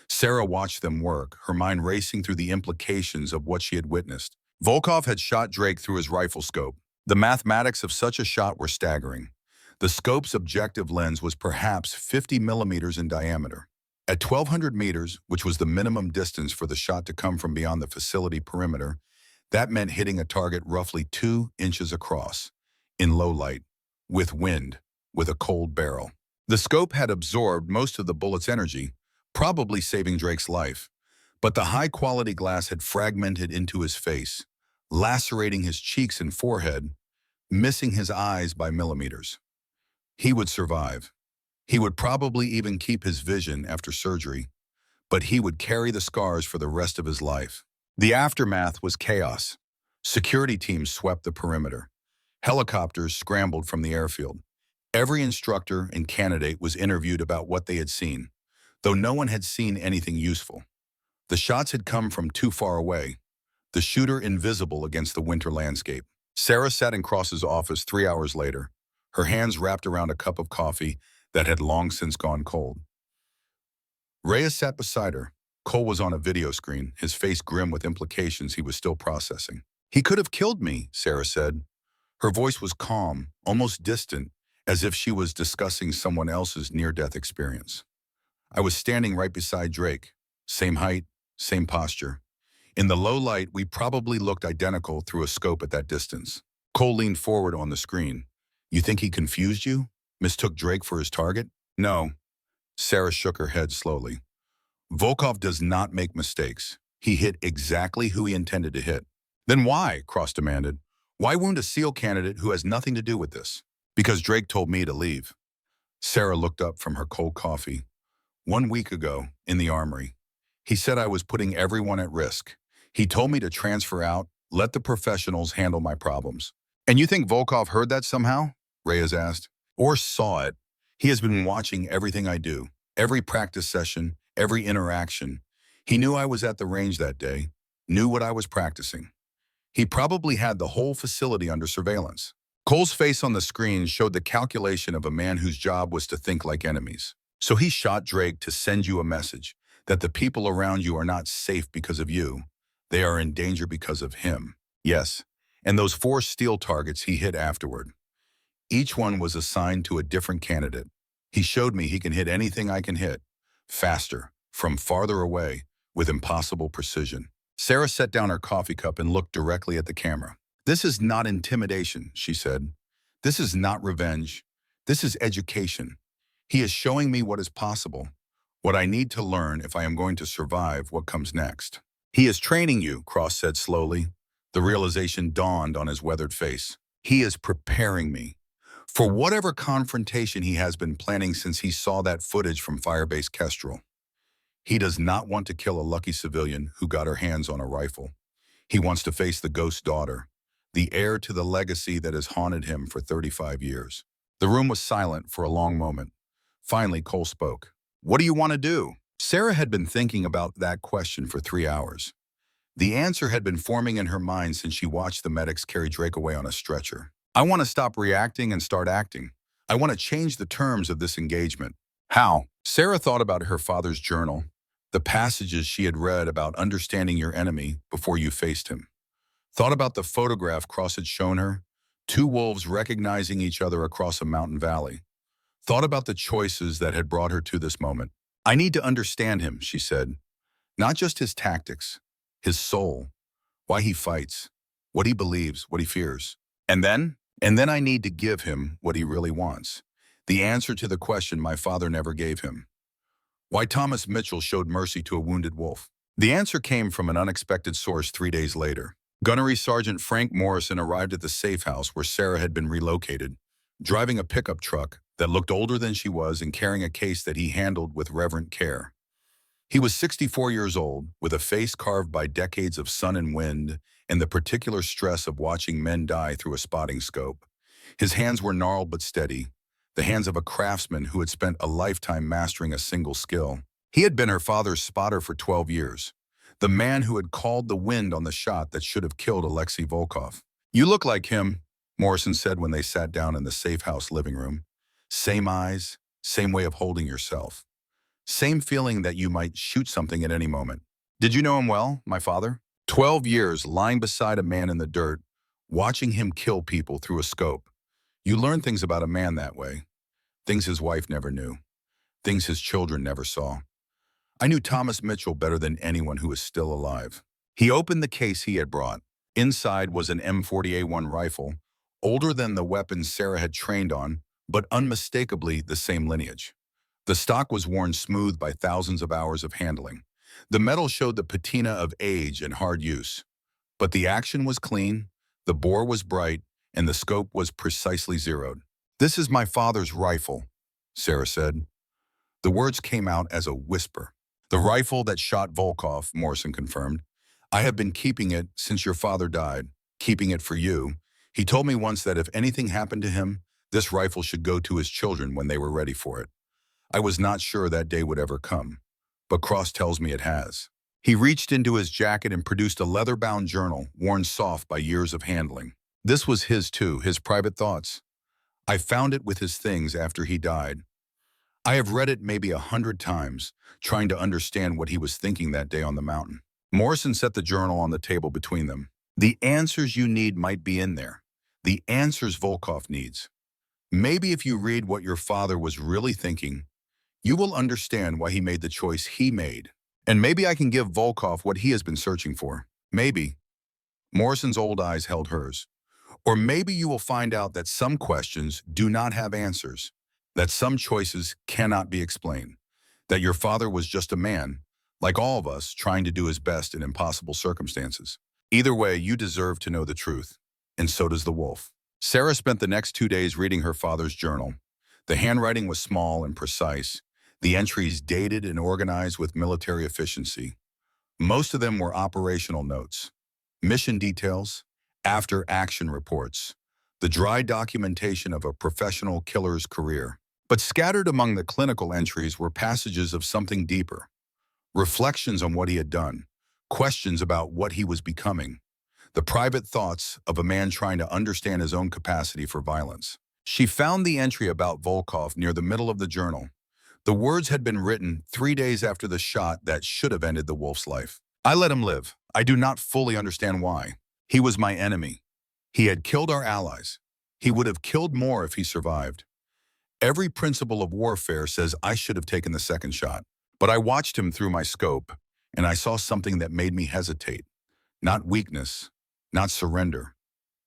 Sarah watched them work, her mind racing through the implications of what she had witnessed. Volkov had shot Drake through his rifle scope. The mathematics of such a shot were staggering. The scope's objective lens was perhaps 50 millimeters in diameter. At 1,200 meters, which was the minimum distance for the shot to come from beyond the facility perimeter, that meant hitting a target roughly 2 inches across, in low light, with wind, with a cold barrel. The scope had absorbed most of the bullet's energy, probably saving Drake's life, but the high-quality glass had fragmented into his face, lacerating his cheeks and forehead, missing his eyes by millimeters. He would survive. He would probably even keep his vision after surgery, but he would carry the scars for the rest of his life. The aftermath was chaos. Security teams swept the perimeter. Helicopters scrambled from the airfield. Every instructor and candidate was interviewed about what they had seen, though no one had seen anything useful. The shots had come from too far away, the shooter invisible against the winter landscape. Sarah sat in Cross's office 3 hours later, her hands wrapped around a cup of coffee that had long since gone cold. Reyes sat beside her. Cole was on a video screen, his face grim with implications he was still processing. "He could have killed me," Sarah said. Her voice was calm, almost distant, as if she was discussing someone else's near-death experience. "I was standing right beside Drake. Same height, same posture. In the low light, we probably looked identical through a scope at that distance." Cole leaned forward on the screen. "You think he confused you? Mistook Drake for his target?" "No." Sarah shook her head slowly. "Volkov does not make mistakes. He hit exactly who he intended to hit." "Then why?" Cross demanded. "Why wound a SEAL candidate who has nothing to do with this?" "Because Drake told me to leave." Sarah looked up from her cold coffee. "1 week ago, in the armory, he said I was putting everyone at risk. He told me to transfer out, let the professionals handle my problems." "And you think Volkov heard that somehow?" Reyes asked. "Or saw it. He has been watching everything I do, every practice session, every interaction. He knew I was at the range that day, knew what I was practicing. He probably had the whole facility under surveillance." Cole's face on the screen showed the calculation of a man whose job was to think like enemies. "So he shot Drake to send you a message that the people around you are not safe because of you. They are in danger because of him." "Yes, and those 4 steel targets he hit afterward. Each one was assigned to a different candidate. He showed me he can hit anything I can hit, faster, from farther away, with impossible precision." Sarah set down her coffee cup and looked directly at the camera. "This is not intimidation," she said. "This is not revenge. This is education. He is showing me what is possible, what I need to learn if I am going to survive what comes next." "He is training you," Cross said slowly. The realization dawned on his weathered face. "He is preparing me for whatever confrontation he has been planning since he saw that footage from Firebase Kestrel. He does not want to kill a lucky civilian who got her hands on a rifle. He wants to face the ghost daughter, the heir to the legacy that has haunted him for 35 years. The room was silent for a long moment. Finally, Cole spoke. "What do you want to do?" Sarah had been thinking about that question for 3 hours. The answer had been forming in her mind since she watched the medics carry Drake away on a stretcher. "I want to stop reacting and start acting. I want to change the terms of this engagement." "How?" Sarah thought about her father's journal, the passages she had read about understanding your enemy before you faced him. Thought about the photograph Cross had shown her, 2 wolves recognizing each other across a mountain valley. Thought about the choices that had brought her to this moment. "I need to understand him," she said. "Not just his tactics, his soul, why he fights, what he believes, what he fears. And then I need to give him what he really wants. The answer to the question my father never gave him. Why Thomas Mitchell showed mercy to a wounded wolf." The answer came from an unexpected source 3 days later. Gunnery Sergeant Frank Morrison arrived at the safe house where Sarah had been relocated, driving a pickup truck that looked older than she was and carrying a case that he handled with reverent care. He was 64 years old, with a face carved by decades of sun and wind and the particular stress of watching men die through a spotting scope. His hands were gnarled but steady, the hands of a craftsman who had spent a lifetime mastering a single skill. He had been her father's spotter for 12 years, the man who had called the wind on the shot that should have killed Alexei Volkov. "You look like him," Morrison said when they sat down in the safe house living room. "Same eyes, same way of holding yourself. Same feeling that you might shoot something at any moment." "Did you know him well, my father?" 12 years lying beside a man in the dirt, watching him kill people through a scope. You learn things about a man that way. Things his wife never knew. Things his children never saw. I knew Thomas Mitchell better than anyone who is still alive. He opened the case he had brought. Inside was an M40A1 rifle, older than the weapons Sarah had trained on, but unmistakably the same lineage. The stock was worn smooth by thousands of hours of handling. The metal showed the patina of age and hard use. But the action was clean, the bore was bright, and the scope was precisely zeroed. "This is my father's rifle," Sarah said. The words came out as a whisper. "The rifle that shot Volkov," Morrison confirmed. "I have been keeping it since your father died, keeping it for you. He told me once that if anything happened to him, this rifle should go to his children when they were ready for it. I was not sure that day would ever come, but Cross tells me it has." He reached into his jacket and produced a leather-bound journal, worn soft by years of handling. This was his too, his private thoughts. "I found it with his things after he died. I have read it maybe 100 times, trying to understand what he was thinking that day on the mountain." Morrison set the journal on the table between them. "The answers you need might be in there. The answers Volkov needs. Maybe if you read what your father was really thinking, you will understand why he made the choice he made. And maybe I can give Volkov what he has been searching for. Maybe." Morrison's old eyes held hers. "Or maybe you will find out that some questions do not have answers, that some choices cannot be explained, that your father was just a man, like all of us, trying to do his best in impossible circumstances. Either way, you deserve to know the truth, and so does the wolf." Sarah spent the next 2 days reading her father's journal. The handwriting was small and precise, the entries dated and organized with military efficiency. Most of them were operational notes, mission details, after-action reports, the dry documentation of a professional killer's career. But scattered among the clinical entries were passages of something deeper, reflections on what he had done, questions about what he was becoming, the private thoughts of a man trying to understand his own capacity for violence. She found the entry about Volkov near the middle of the journal. The words had been written 3 days after the shot that should have ended the wolf's life. "I let him live. I do not fully understand why. He was my enemy. He had killed our allies. He would have killed more if he survived. Every principle of warfare says I should have taken the second shot. But I watched him through my scope, and I saw something that made me hesitate. Not weakness, not surrender,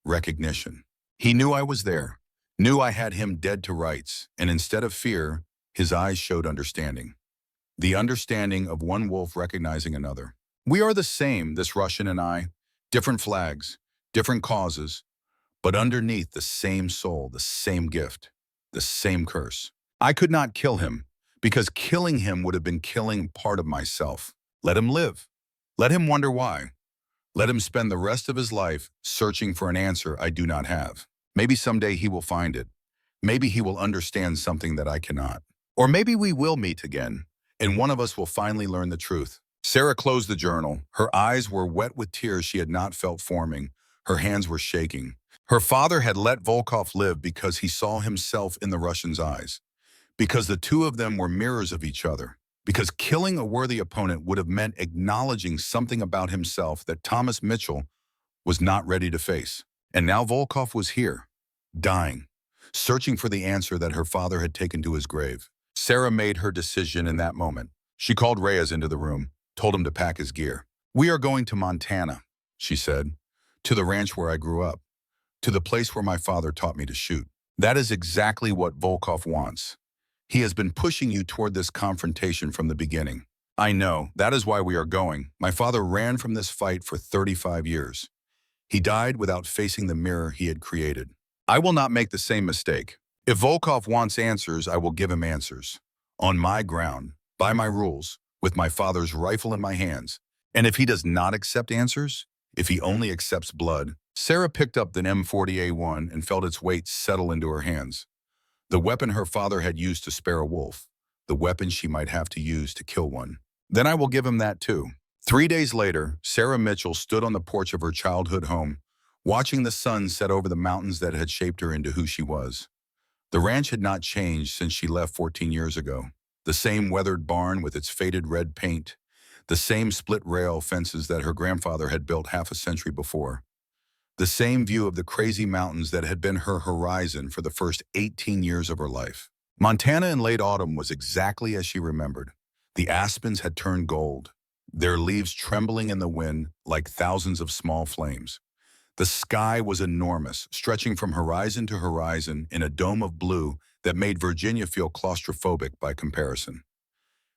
recognition. He knew I was there, knew I had him dead to rights, and instead of fear, his eyes showed understanding. The understanding of one wolf recognizing another. We are the same, this Russian and I, different flags, different causes, but underneath the same soul, the same gift, the same curse. I could not kill him, because killing him would have been killing part of myself. Let him live. Let him wonder why. Let him spend the rest of his life searching for an answer I do not have. Maybe someday he will find it. Maybe he will understand something that I cannot. Or maybe we will meet again, and one of us will finally learn the truth." Sarah closed the journal. Her eyes were wet with tears she had not felt forming. Her hands were shaking. Her father had let Volkov live because he saw himself in the Russian's eyes, because the two of them were mirrors of each other, because killing a worthy opponent would have meant acknowledging something about himself that Thomas Mitchell was not ready to face. And now Volkov was here, dying, searching for the answer that her father had taken to his grave. Sarah made her decision in that moment. She called Reyes into the room, told him to pack his gear. "We are going to Montana," she said, "to the ranch where I grew up, to the place where my father taught me to shoot. That is exactly what Volkov wants. He has been pushing you toward this confrontation from the beginning. I know, that is why we are going. My father ran from this fight for 35 years. He died without facing the mirror he had created. I will not make the same mistake. If Volkov wants answers, I will give him answers. On my ground, by my rules, with my father's rifle in my hands. And if he does not accept answers, if he only accepts blood." Sarah picked up the M40A1 and felt its weight settle into her hands. The weapon her father had used to spare a wolf, the weapon she might have to use to kill one. "Then I will give him that too." 3 days later, Sarah Mitchell stood on the porch of her childhood home, watching the sun set over the mountains that had shaped her into who she was. The ranch had not changed since she left 14 years ago. The same weathered barn with its faded red paint, the same split rail fences that her grandfather had built half a century before. The same view of the crazy mountains that had been her horizon for the first 18 years of her life. Montana in late autumn was exactly as she remembered. The aspens had turned gold, their leaves trembling in the wind like thousands of small flames. The sky was enormous, stretching from horizon to horizon in a dome of blue that made Virginia feel claustrophobic by comparison.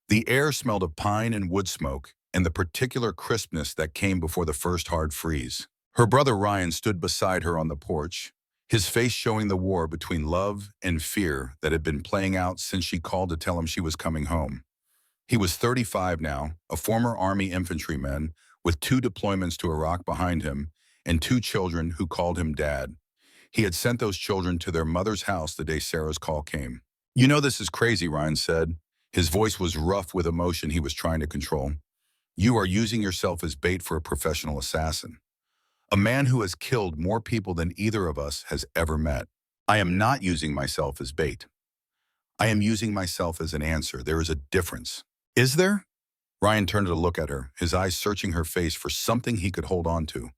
The air smelled of pine and wood smoke and the particular crispness that came before the first hard freeze. Her brother Ryan stood beside her on the porch, his face showing the war between love and fear that had been playing out since she called to tell him she was coming home. He was 35 now, a former Army infantryman with 2 deployments to Iraq behind him and 2 children who called him Dad. He had sent those children to their mother's house the day Sarah's call came. "You know this is crazy," Ryan said. His voice was rough with emotion he was trying to control. "You are using yourself as bait for a professional assassin. A man who has killed more people than either of us has ever met. I am not using myself as bait. I am using myself as an answer. There is a difference." "Is there?" Ryan turned to look at her, his eyes searching her face for something he could hold on to.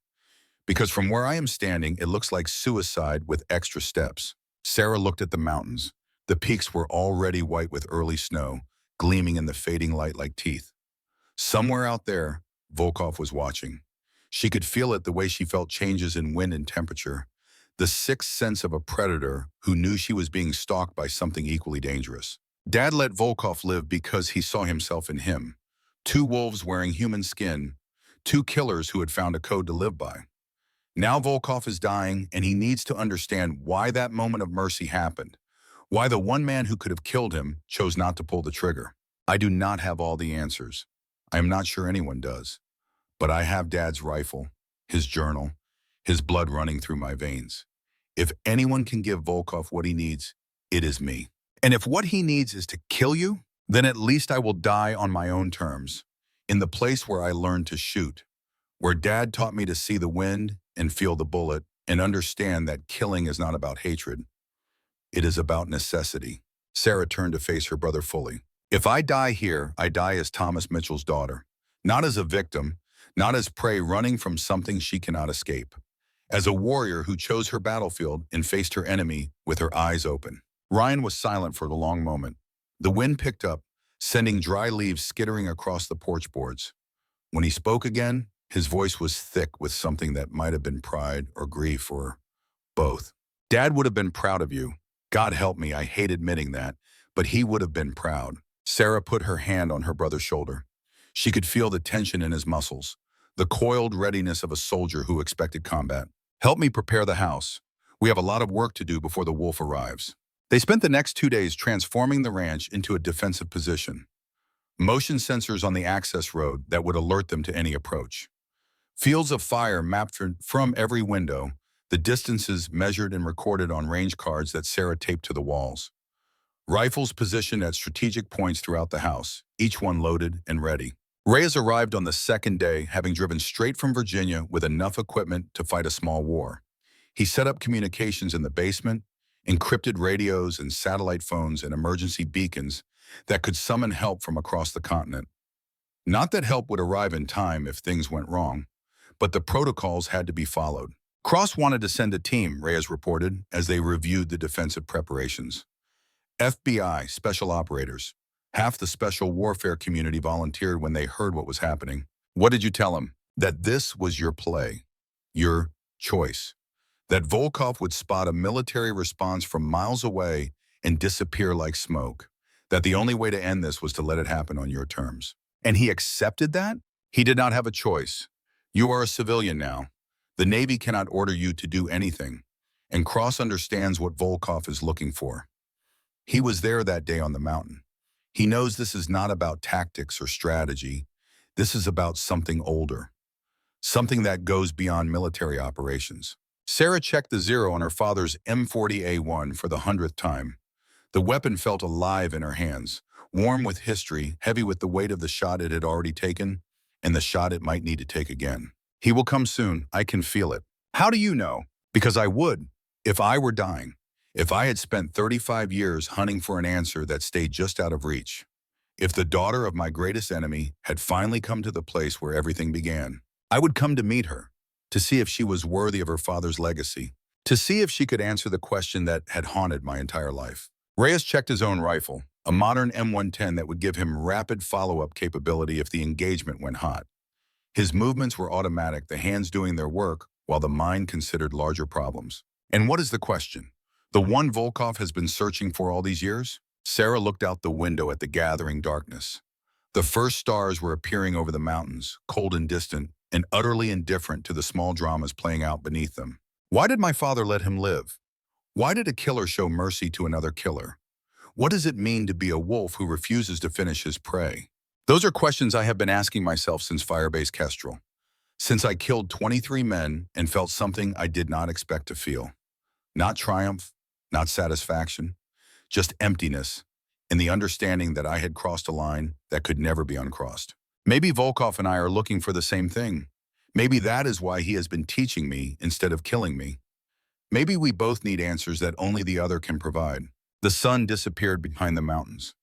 "Because from where I am standing, it looks like suicide with extra steps." Sarah looked at the mountains. The peaks were already white with early snow, gleaming in the fading light like teeth. Somewhere out there, Volkov was watching. She could feel it the way she felt changes in wind and temperature, the sixth sense of a predator who knew she was being stalked by something equally dangerous. Dad let Volkov live because he saw himself in him. 2 wolves wearing human skin, 2 killers who had found a code to live by. Now Volkov is dying, and he needs to understand why that moment of mercy happened, why the one man who could have killed him chose not to pull the trigger. "I do not have all the answers. I am not sure anyone does. But I have Dad's rifle, his journal, his blood running through my veins. If anyone can give Volkov what he needs, it is me. And if what he needs is to kill you, then at least I will die on my own terms, in the place where I learned to shoot, where Dad taught me to see the wind and feel the bullet and understand that killing is not about hatred. It is about necessity." Sarah turned to face her brother fully. "If I die here, I die as Thomas Mitchell's daughter, not as a victim, not as prey running from something she cannot escape, as a warrior who chose her battlefield and faced her enemy with her eyes open." Ryan was silent for the long moment. The wind picked up, sending dry leaves skittering across the porch boards. When he spoke again, his voice was thick with something that might have been pride or grief or both. "Dad would have been proud of you. God help me, I hate admitting that, but he would have been proud." Sarah put her hand on her brother's shoulder. She could feel the tension in his muscles, the coiled readiness of a soldier who expected combat. "Help me prepare the house. We have a lot of work to do before the wolf arrives." They spent the next 2 days transforming the ranch into a defensive position. Motion sensors on the access road that would alert them to any approach. Fields of fire mapped from every window, the distances measured and recorded on range cards that Sarah taped to the walls. Rifles positioned at strategic points throughout the house, each one loaded and ready. Reyes arrived on the 2nd day, having driven straight from Virginia with enough equipment to fight a small war. He set up communications in the basement, encrypted radios and satellite phones and emergency beacons that could summon help from across the continent. Not that help would arrive in time if things went wrong, but the protocols had to be followed. Cross wanted to send a team, Reyes reported, as they reviewed the defensive preparations. FBI, special operators. Half the special warfare community volunteered when they heard what was happening. "What did you tell them?" "That this was your play, your choice. That Volkov would spot a military response from miles away and disappear like smoke. That the only way to end this was to let it happen on your terms." "And he accepted that?" "He did not have a choice. You are a civilian now. The Navy cannot order you to do anything, and Cross understands what Volkov is looking for. He was there that day on the mountain. He knows this is not about tactics or strategy. This is about something older, something that goes beyond military operations." Sarah checked the 0 on her father's M40A1 for the 100th time. The weapon felt alive in her hands, warm with history, heavy with the weight of the shot it had already taken, and the shot it might need to take again. "He will come soon. I can feel it." "How do you know?" "Because I would, if I were dying. If I had spent 35 years hunting for an answer that stayed just out of reach. If the daughter of my greatest enemy had finally come to the place where everything began, I would come to meet her, to see if she was worthy of her father's legacy, to see if she could answer the question that had haunted my entire life." Reyes checked his own rifle, a modern M110 that would give him rapid follow-up capability if the engagement went hot. His movements were automatic, the hands doing their work, while the mind considered larger problems. "And what is the question? The one Volkov has been searching for all these years?" Sarah looked out the window at the gathering darkness. The first stars were appearing over the mountains, cold and distant, and utterly indifferent to the small dramas playing out beneath them. Why did my father let him live? Why did a killer show mercy to another killer? What does it mean to be a wolf who refuses to finish his prey? Those are questions I have been asking myself since Firebase Kestrel, since I killed 23 men and felt something I did not expect to feel. Not triumph, not satisfaction, just emptiness, and the understanding that I had crossed a line that could never be uncrossed. Maybe Volkov and I are looking for the same thing. Maybe that is why he has been teaching me instead of killing me. Maybe we both need answers that only the other can provide. The sun disappeared behind the mountains.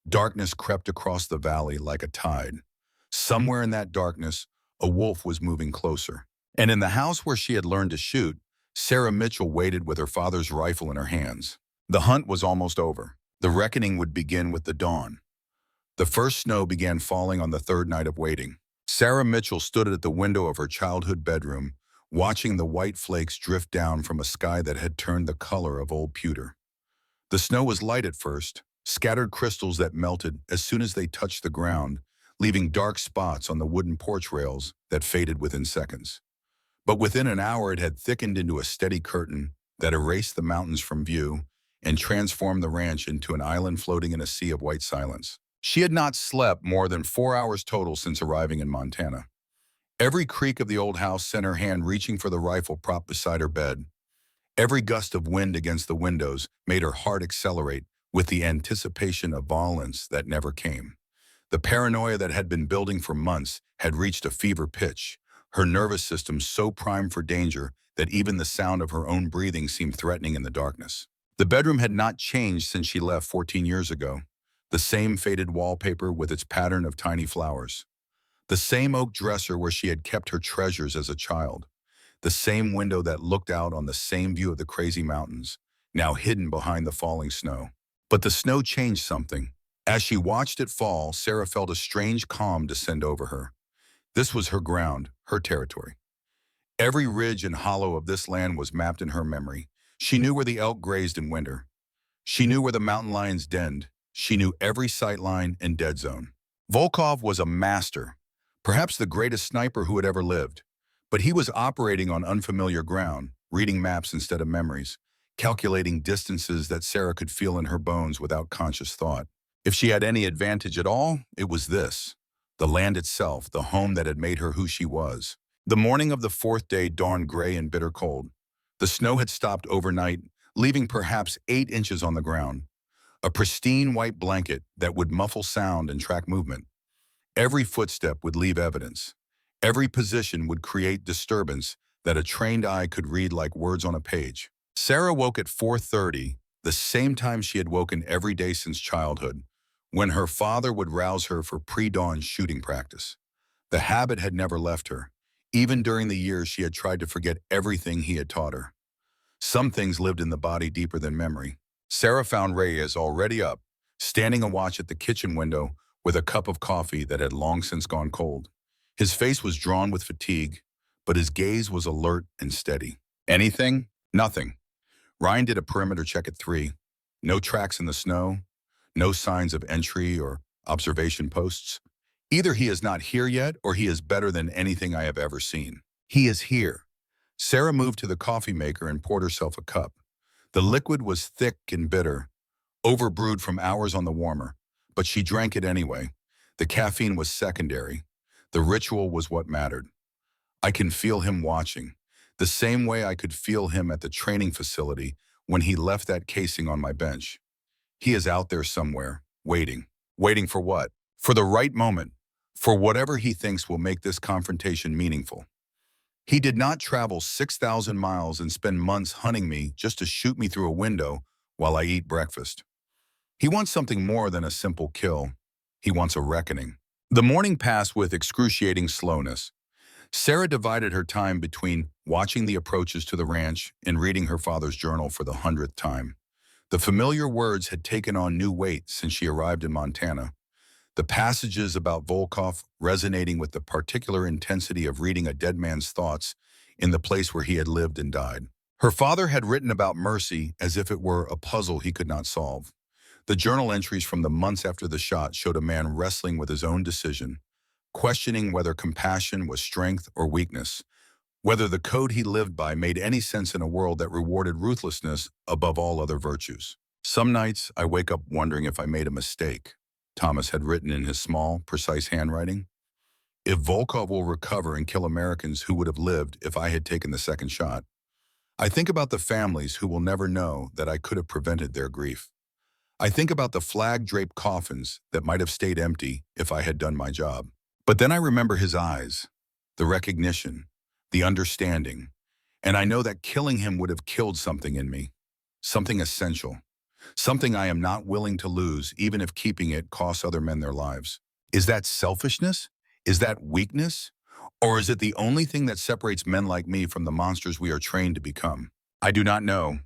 Darkness crept across the valley like a tide. Somewhere in that darkness, a wolf was moving closer. And in the house where she had learned to shoot, Sarah Mitchell waited with her father's rifle in her hands. The hunt was almost over. The reckoning would begin with the dawn. The first snow began falling on the third night of waiting. Sarah Mitchell stood at the window of her childhood bedroom, watching the white flakes drift down from a sky that had turned the color of old pewter. The snow was light at first, scattered crystals that melted as soon as they touched the ground, leaving dark spots on the wooden porch rails that faded within seconds. But within an hour it had thickened into a steady curtain that erased the mountains from view and transformed the ranch into an island floating in a sea of white silence. She had not slept more than 4 hours total since arriving in Montana. Every creak of the old house sent her hand reaching for the rifle propped beside her bed. Every gust of wind against the windows made her heart accelerate with the anticipation of violence that never came. The paranoia that had been building for months had reached a fever pitch, her nervous system so primed for danger that even the sound of her own breathing seemed threatening in the darkness. The bedroom had not changed since she left 14 years ago. The same faded wallpaper with its pattern of tiny flowers. The same oak dresser where she had kept her treasures as a child. The same window that looked out on the same view of the crazy mountains, now hidden behind the falling snow. But the snow changed something. As she watched it fall, Sarah felt a strange calm descend over her. This was her ground, her territory. Every ridge and hollow of this land was mapped in her memory. She knew where the elk grazed in winter. She knew where the mountain lions denned. She knew every sight line and dead zone. Volkov was a master, perhaps the greatest sniper who had ever lived. But he was operating on unfamiliar ground, reading maps instead of memories, calculating distances that Sarah could feel in her bones without conscious thought. If she had any advantage at all, it was this: the land itself, the home that had made her who she was. The morning of the fourth day dawned gray and bitter cold. The snow had stopped overnight, leaving perhaps 8 inches on the ground. A pristine white blanket that would muffle sound and track movement. Every footstep would leave evidence. Every position would create disturbance that a trained eye could read like words on a page. Sarah woke at 4:30, the same time she had woken every day since childhood, when her father would rouse her for pre-dawn shooting practice. The habit had never left her, even during the years she had tried to forget everything he had taught her. Some things lived in the body deeper than memory. Sarah found Reyes already up, standing a watch at the kitchen window with a cup of coffee that had long since gone cold. His face was drawn with fatigue, but his gaze was alert and steady. Anything? Nothing. Ryan did a perimeter check at 3. No tracks in the snow, no signs of entry or observation posts. Either he is not here yet or he is better than anything I have ever seen. He is here. Sarah moved to the coffee maker and poured herself a cup. The liquid was thick and bitter, overbrewed from hours on the warmer, but she drank it anyway. The caffeine was secondary. The ritual was what mattered. I can feel him watching, the same way I could feel him at the training facility when he left that casing on my bench. He is out there somewhere, waiting. Waiting for what? For the right moment, for whatever he thinks will make this confrontation meaningful. He did not travel 6,000 miles and spend months hunting me just to shoot me through a window while I eat breakfast. He wants something more than a simple kill. He wants a reckoning. The morning passed with excruciating slowness. Sarah divided her time between watching the approaches to the ranch and reading her father's journal for the 100th time. The familiar words had taken on new weight since she arrived in Montana. The passages about Volkov resonating with the particular intensity of reading a dead man's thoughts in the place where he had lived and died. Her father had written about mercy as if it were a puzzle he could not solve. The journal entries from the months after the shot showed a man wrestling with his own decision, questioning whether compassion was strength or weakness, whether the code he lived by made any sense in a world that rewarded ruthlessness above all other virtues. Some nights, I wake up wondering if I made a mistake, Thomas had written in his small, precise handwriting. If Volkov will recover and kill Americans who would have lived if I had taken the second shot. I think about the families who will never know that I could have prevented their grief. I think about the flag-draped coffins that might have stayed empty if I had done my job. But then I remember his eyes, the recognition, the understanding, and I know that killing him would have killed something in me, something essential, something I am not willing to lose even if keeping it costs other men their lives. Is that selfishness? Is that weakness? Or is it the only thing that separates men like me from the monsters we are trained to become? I do not know.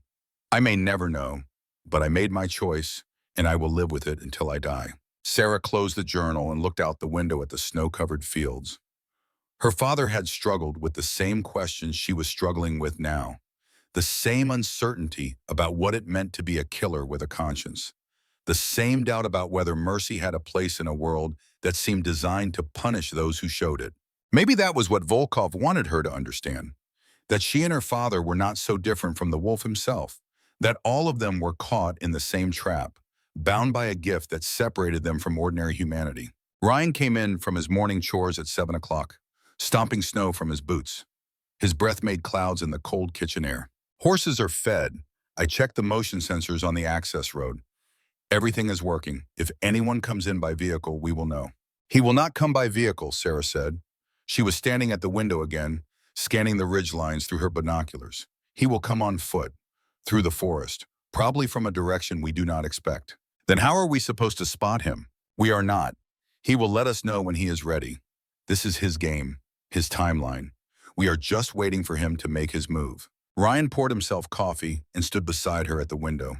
I may never know, but I made my choice, and I will live with it until I die. Sarah closed the journal and looked out the window at the snow-covered fields. Her father had struggled with the same questions she was struggling with now, the same uncertainty about what it meant to be a killer with a conscience, the same doubt about whether mercy had a place in a world that seemed designed to punish those who showed it. Maybe that was what Volkov wanted her to understand, that she and her father were not so different from the wolf himself, that all of them were caught in the same trap, bound by a gift that separated them from ordinary humanity. Ryan came in from his morning chores at 7 o'clock, stomping snow from his boots. His breath made clouds in the cold kitchen air. Horses are fed. I checked the motion sensors on the access road. Everything is working. If anyone comes in by vehicle, we will know. He will not come by vehicle, Sarah said. She was standing at the window again, scanning the ridge lines through her binoculars. He will come on foot, through the forest, probably from a direction we do not expect. Then how are we supposed to spot him? We are not. He will let us know when he is ready. This is his game, his timeline. We are just waiting for him to make his move. Ryan poured himself coffee and stood beside her at the window.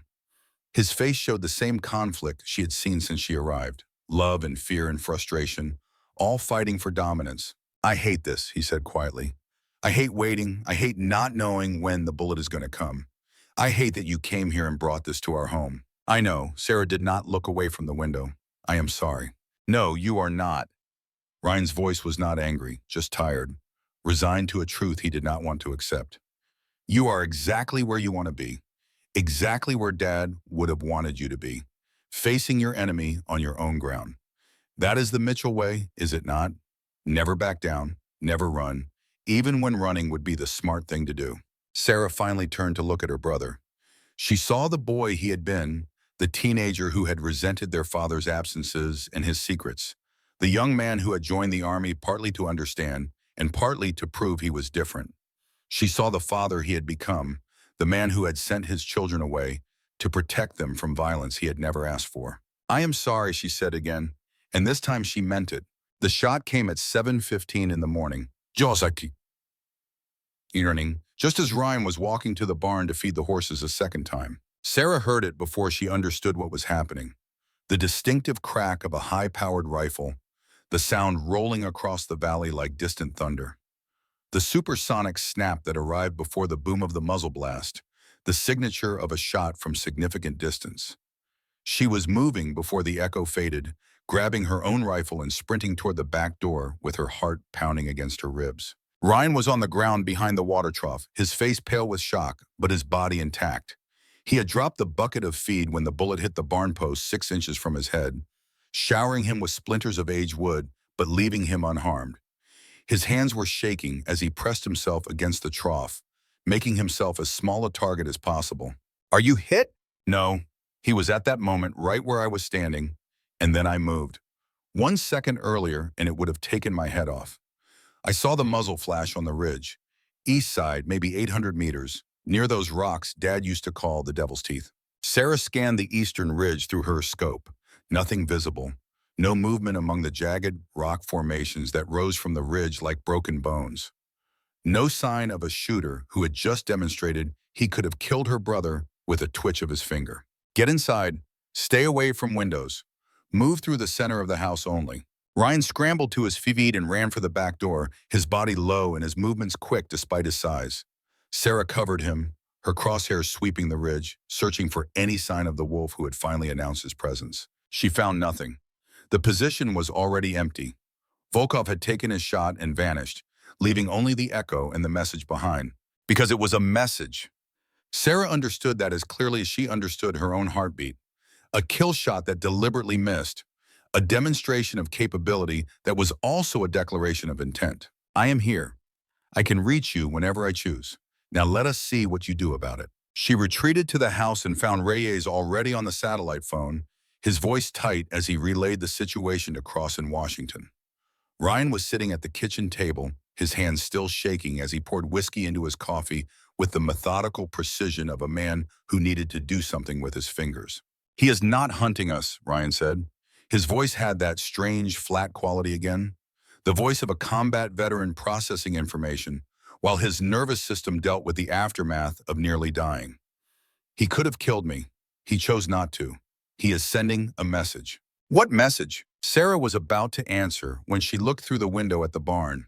His face showed the same conflict she had seen since she arrived. Love and fear and frustration, all fighting for dominance. I hate this, he said quietly. I hate waiting. I hate not knowing when the bullet is going to come. I hate that you came here and brought this to our home. I know, Sarah did not look away from the window. I am sorry. No, you are not. Ryan's voice was not angry, just tired, resigned to a truth he did not want to accept. You are exactly where you want to be, exactly where Dad would have wanted you to be, facing your enemy on your own ground. That is the Mitchell way, is it not? Never back down, never run, even when running would be the smart thing to do. Sarah finally turned to look at her brother. She saw the boy he had been, the teenager who had resented their father's absences and his secrets, the young man who had joined the army partly to understand and partly to prove he was different. She saw the father he had become, the man who had sent his children away to protect them from violence he had never asked for. I am sorry, she said again, and this time she meant it. The shot came at 7:15 in the morning. Just as Ryan was walking to the barn to feed the horses a second time. Sarah heard it before she understood what was happening. The distinctive crack of a high-powered rifle, the sound rolling across the valley like distant thunder. The supersonic snap that arrived before the boom of the muzzle blast, the signature of a shot from significant distance. She was moving before the echo faded, grabbing her own rifle and sprinting toward the back door with her heart pounding against her ribs. Ryan was on the ground behind the water trough, his face pale with shock, but his body intact. He had dropped the bucket of feed when the bullet hit the barn post 6 inches from his head, showering him with splinters of aged wood, but leaving him unharmed. His hands were shaking as he pressed himself against the trough, making himself as small a target as possible. Are you hit? No. He was at that moment right where I was standing, and then I moved. 1 second earlier, and it would have taken my head off. I saw the muzzle flash on the ridge, east side, maybe 800 meters, near those rocks Dad used to call the Devil's Teeth. Sarah scanned the eastern ridge through her scope. Nothing visible. No movement among the jagged rock formations that rose from the ridge like broken bones. No sign of a shooter who had just demonstrated he could have killed her brother with a twitch of his finger. Get inside. Stay away from windows. Move through the center of the house only. Ryan scrambled to his feet and ran for the back door, his body low and his movements quick despite his size. Sarah covered him, her crosshairs sweeping the ridge, searching for any sign of the wolf who had finally announced his presence. She found nothing. The position was already empty. Volkov had taken his shot and vanished, leaving only the echo and the message behind. Because it was a message. Sarah understood that as clearly as she understood her own heartbeat. A kill shot that deliberately missed. A demonstration of capability that was also a declaration of intent. I am here. I can reach you whenever I choose. Now let us see what you do about it. She retreated to the house and found Reyes already on the satellite phone, his voice tight as he relayed the situation to Cross in Washington. Ryan was sitting at the kitchen table, his hands still shaking as he poured whiskey into his coffee with the methodical precision of a man who needed to do something with his fingers. He is not hunting us, Ryan said. His voice had that strange, flat quality again, the voice of a combat veteran processing information, while his nervous system dealt with the aftermath of nearly dying. He could have killed me. He chose not to. He is sending a message. What message? Sarah was about to answer when she looked through the window at the barn.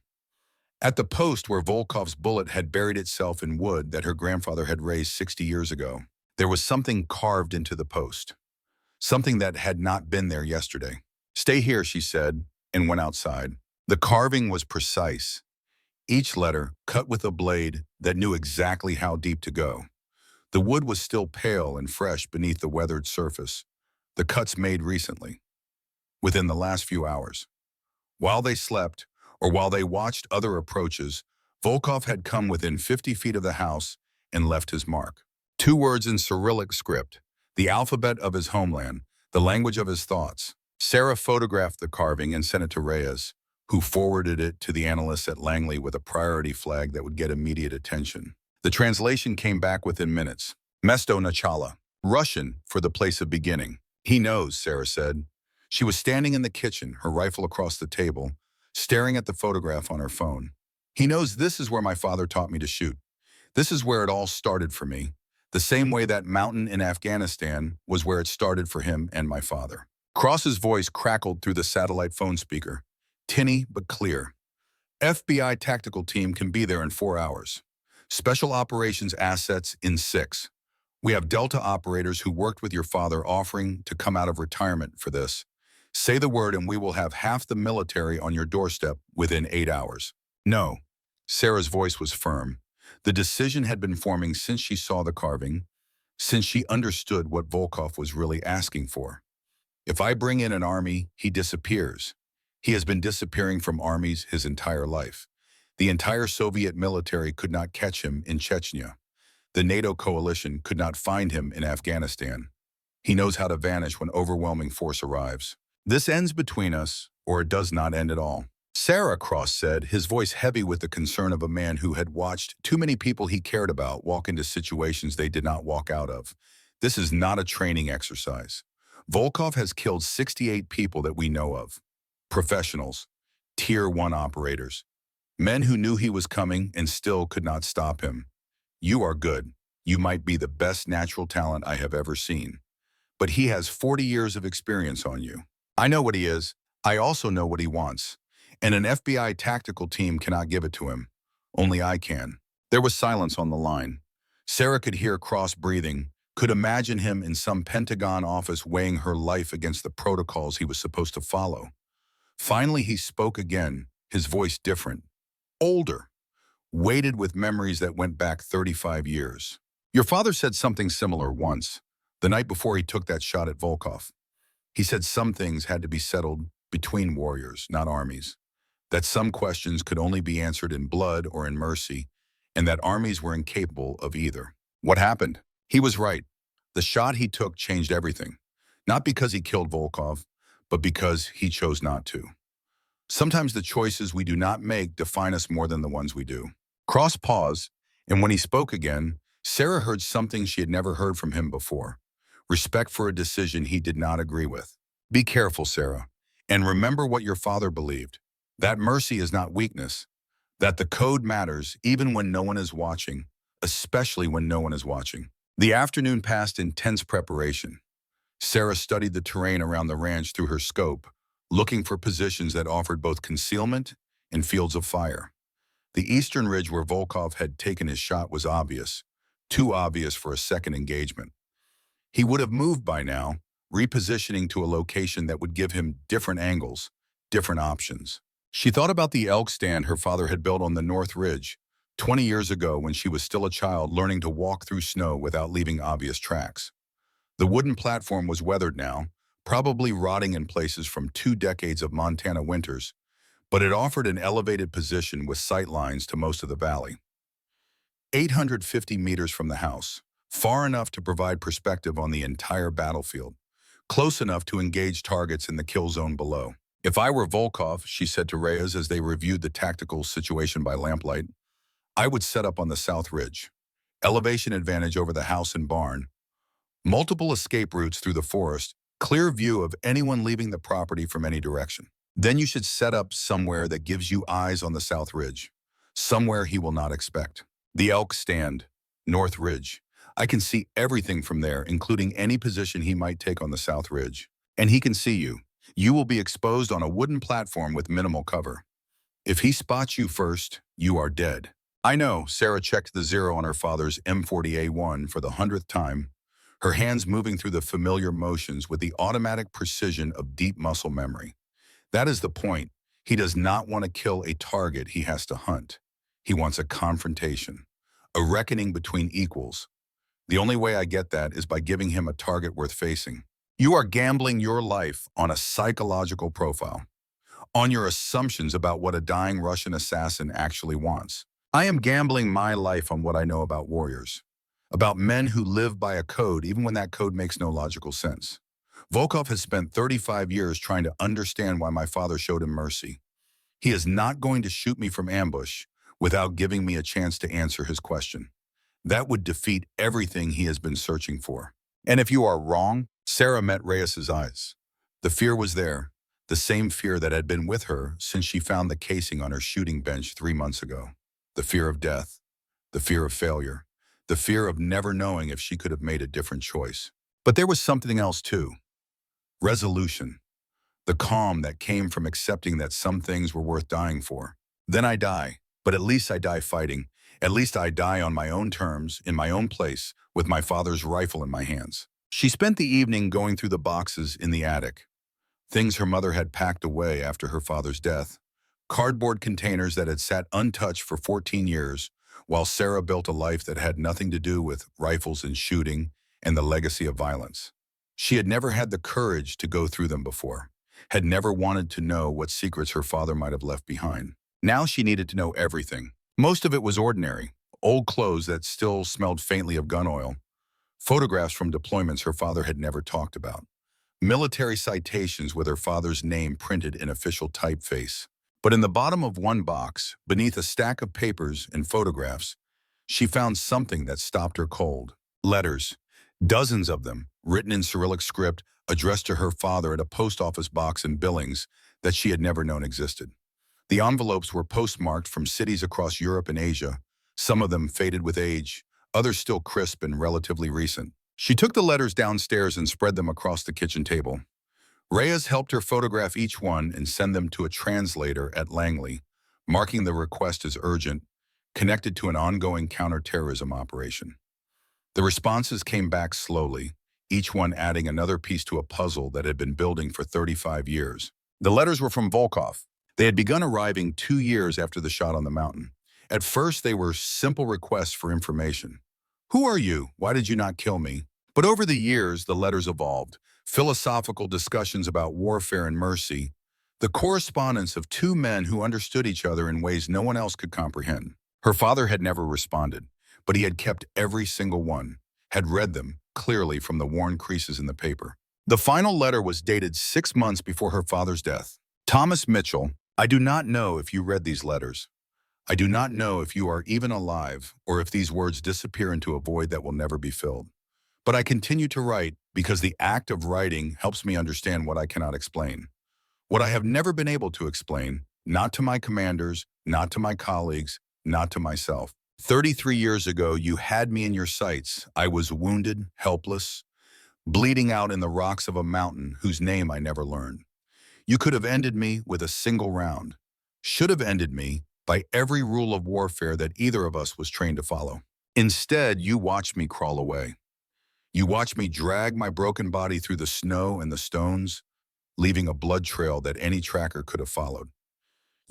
At the post where Volkov's bullet had buried itself in wood that her grandfather had raised 60 years ago, there was something carved into the post. Something that had not been there yesterday. Stay here, she said, and went outside. The carving was precise. Each letter cut with a blade that knew exactly how deep to go. The wood was still pale and fresh beneath the weathered surface, the cuts made recently, within the last few hours. While they slept, or while they watched other approaches, Volkov had come within 50 feet of the house and left his mark. 2 words in Cyrillic script, the alphabet of his homeland, the language of his thoughts. Sarah photographed the carving and sent it to Reyes, who forwarded it to the analysts at Langley with a priority flag that would get immediate attention. The translation came back within minutes. Mesto Nachala, Russian for the place of beginning. He knows, Sarah said. She was standing in the kitchen, her rifle across the table, staring at the photograph on her phone. He knows this is where my father taught me to shoot. This is where it all started for me. The same way that mountain in Afghanistan was where it started for him and my father. Cross's voice crackled through the satellite phone speaker, tinny but clear. FBI tactical team can be there in 4 hours. Special operations assets in 6. We have Delta operators who worked with your father offering to come out of retirement for this. Say the word and we will have half the military on your doorstep within 8 hours. No. Sarah's voice was firm. The decision had been forming since she saw the carving, since she understood what Volkov was really asking for. If I bring in an army, he disappears. He has been disappearing from armies his entire life. The entire Soviet military could not catch him in Chechnya. The NATO coalition could not find him in Afghanistan. He knows how to vanish when overwhelming force arrives. This ends between us, or it does not end at all. Sarah, Cross said, his voice heavy with the concern of a man who had watched too many people he cared about walk into situations they did not walk out of. This is not a training exercise. Volkov has killed 68 people that we know of. Professionals, Tier 1 operators. Men who knew he was coming and still could not stop him. You are good. You might be the best natural talent I have ever seen. But he has 40 years of experience on you. I know what he is. I also know what he wants. And an FBI tactical team cannot give it to him. Only I can. There was silence on the line. Sarah could hear Cross breathing, could imagine him in some Pentagon office weighing her life against the protocols he was supposed to follow. Finally, he spoke again, his voice different. Older, weighted with memories that went back 35 years. Your father said something similar once, the night before he took that shot at Volkov. He said some things had to be settled between warriors, not armies, that some questions could only be answered in blood or in mercy, and that armies were incapable of either. What happened? He was right. The shot he took changed everything, not because he killed Volkov, but because he chose not to. Sometimes the choices we do not make define us more than the ones we do. Cross paused, and when he spoke again, Sarah heard something she had never heard from him before. Respect for a decision he did not agree with. Be careful, Sarah, and remember what your father believed. That mercy is not weakness. That the code matters even when no one is watching, especially when no one is watching. The afternoon passed in tense preparation. Sarah studied the terrain around the ranch through her scope, looking for positions that offered both concealment and fields of fire. The eastern ridge where Volkov had taken his shot was obvious, too obvious for a second engagement. He would have moved by now, repositioning to a location that would give him different angles, different options. She thought about the elk stand her father had built on the North Ridge 20 years ago when she was still a child learning to walk through snow without leaving obvious tracks. The wooden platform was weathered now, probably rotting in places from 2 decades of Montana winters, but it offered an elevated position with sight lines to most of the valley. 850 meters from the house, far enough to provide perspective on the entire battlefield, close enough to engage targets in the kill zone below. If I were Volkov, she said to Reyes as they reviewed the tactical situation by lamplight, I would set up on the south ridge. Elevation advantage over the house and barn. Multiple escape routes through the forest, clear view of anyone leaving the property from any direction. Then you should set up somewhere that gives you eyes on the south ridge, somewhere he will not expect. The elk stand, North Ridge. I can see everything from there, including any position he might take on the south ridge. And he can see you. You will be exposed on a wooden platform with minimal cover. If he spots you first, you are dead. I know, Sarah checked the zero on her father's M40A1 for the 100th time, her hands moving through the familiar motions with the automatic precision of deep muscle memory. That is the point. He does not want to kill a target he has to hunt. He wants a confrontation, a reckoning between equals. The only way I get that is by giving him a target worth facing. You are gambling your life on a psychological profile, on your assumptions about what a dying Russian assassin actually wants. I am gambling my life on what I know about warriors, about men who live by a code even when that code makes no logical sense. Volkov has spent 35 years trying to understand why my father showed him mercy. He is not going to shoot me from ambush without giving me a chance to answer his question. That would defeat everything he has been searching for. And if you are wrong, Sarah met Reyes's eyes. The fear was there, the same fear that had been with her since she found the casing on her shooting bench 3 months ago. The fear of death, the fear of failure, the fear of never knowing if she could have made a different choice. But there was something else too. Resolution. The calm that came from accepting that some things were worth dying for. Then I die, but at least I die fighting. At least I die on my own terms, in my own place, with my father's rifle in my hands. She spent the evening going through the boxes in the attic. Things her mother had packed away after her father's death. Cardboard containers that had sat untouched for 14 years, while Sarah built a life that had nothing to do with rifles and shooting and the legacy of violence. She had never had the courage to go through them before, had never wanted to know what secrets her father might have left behind. Now she needed to know everything. Most of it was ordinary, old clothes that still smelled faintly of gun oil, photographs from deployments her father had never talked about, military citations with her father's name printed in official typeface. But in the bottom of one box, beneath a stack of papers and photographs, she found something that stopped her cold. Letters, dozens of them, written in Cyrillic script, addressed to her father at a post office box in Billings that she had never known existed. The envelopes were postmarked from cities across Europe and Asia, some of them faded with age, others still crisp and relatively recent. She took the letters downstairs and spread them across the kitchen table. Reyes helped her photograph each one and send them to a translator at Langley, marking the request as urgent, connected to an ongoing counterterrorism operation. The responses came back slowly, each one adding another piece to a puzzle that had been building for 35 years. The letters were from Volkov. They had begun arriving 2 years after the shot on the mountain. At first, they were simple requests for information. Who are you? Why did you not kill me? But over the years, the letters evolved. Philosophical discussions about warfare and mercy. The correspondence of two men who understood each other in ways no one else could comprehend. Her father had never responded, but he had kept every single one, had read them clearly from the worn creases in the paper. The final letter was dated 6 months before her father's death. Thomas Mitchell, I do not know if you read these letters. I do not know if you are even alive or if these words disappear into a void that will never be filled. But I continue to write because the act of writing helps me understand what I cannot explain. What I have never been able to explain, not to my commanders, not to my colleagues, not to myself. 33 years ago, you had me in your sights. I was wounded, helpless, bleeding out in the rocks of a mountain whose name I never learned. You could have ended me with a single round, should have ended me by every rule of warfare that either of us was trained to follow. Instead, you watched me crawl away. You watched me drag my broken body through the snow and the stones, leaving a blood trail that any tracker could have followed.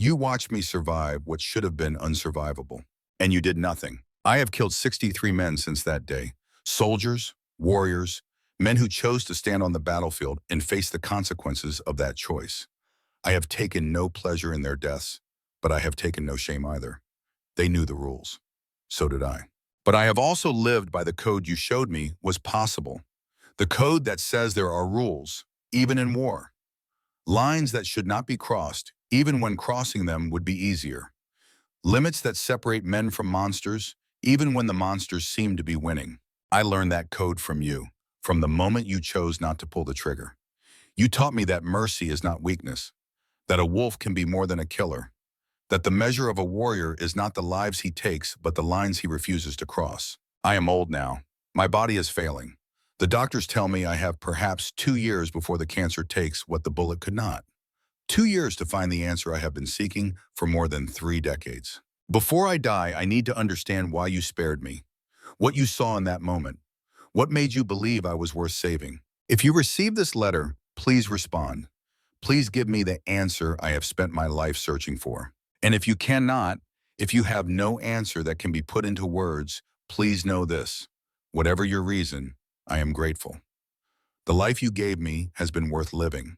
You watched me survive what should have been unsurvivable. And you did nothing. I have killed 63 men since that day. Soldiers, warriors, men who chose to stand on the battlefield and face the consequences of that choice. I have taken no pleasure in their deaths, but I have taken no shame either. They knew the rules. So did I. But I have also lived by the code you showed me was possible. The code that says there are rules, even in war. Lines that should not be crossed, even when crossing them would be easier. Limits that separate men from monsters, even when the monsters seem to be winning. I learned that code from you, from the moment you chose not to pull the trigger. You taught me that mercy is not weakness, that a wolf can be more than a killer, that the measure of a warrior is not the lives he takes, but the lines he refuses to cross. I am old now. My body is failing. The doctors tell me I have perhaps 2 years before the cancer takes what the bullet could not. 2 years to find the answer I have been seeking for more than 3 decades. Before I die, I need to understand why you spared me, what you saw in that moment, what made you believe I was worth saving. If you receive this letter, please respond. Please give me the answer I have spent my life searching for. And if you cannot, if you have no answer that can be put into words, please know this. Whatever your reason, I am grateful. The life you gave me has been worth living.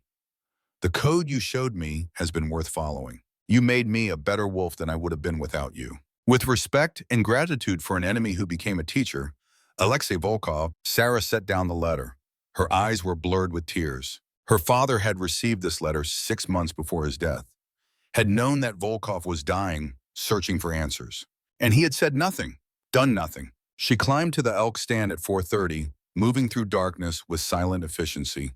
The code you showed me has been worth following. You made me a better wolf than I would have been without you. With respect and gratitude for an enemy who became a teacher, Alexei Volkov, Sarah set down the letter. Her eyes were blurred with tears. Her father had received this letter 6 months before his death, had known that Volkov was dying, searching for answers. And he had said nothing, done nothing. She climbed to the elk stand at 4:30, moving through darkness with silent efficiency.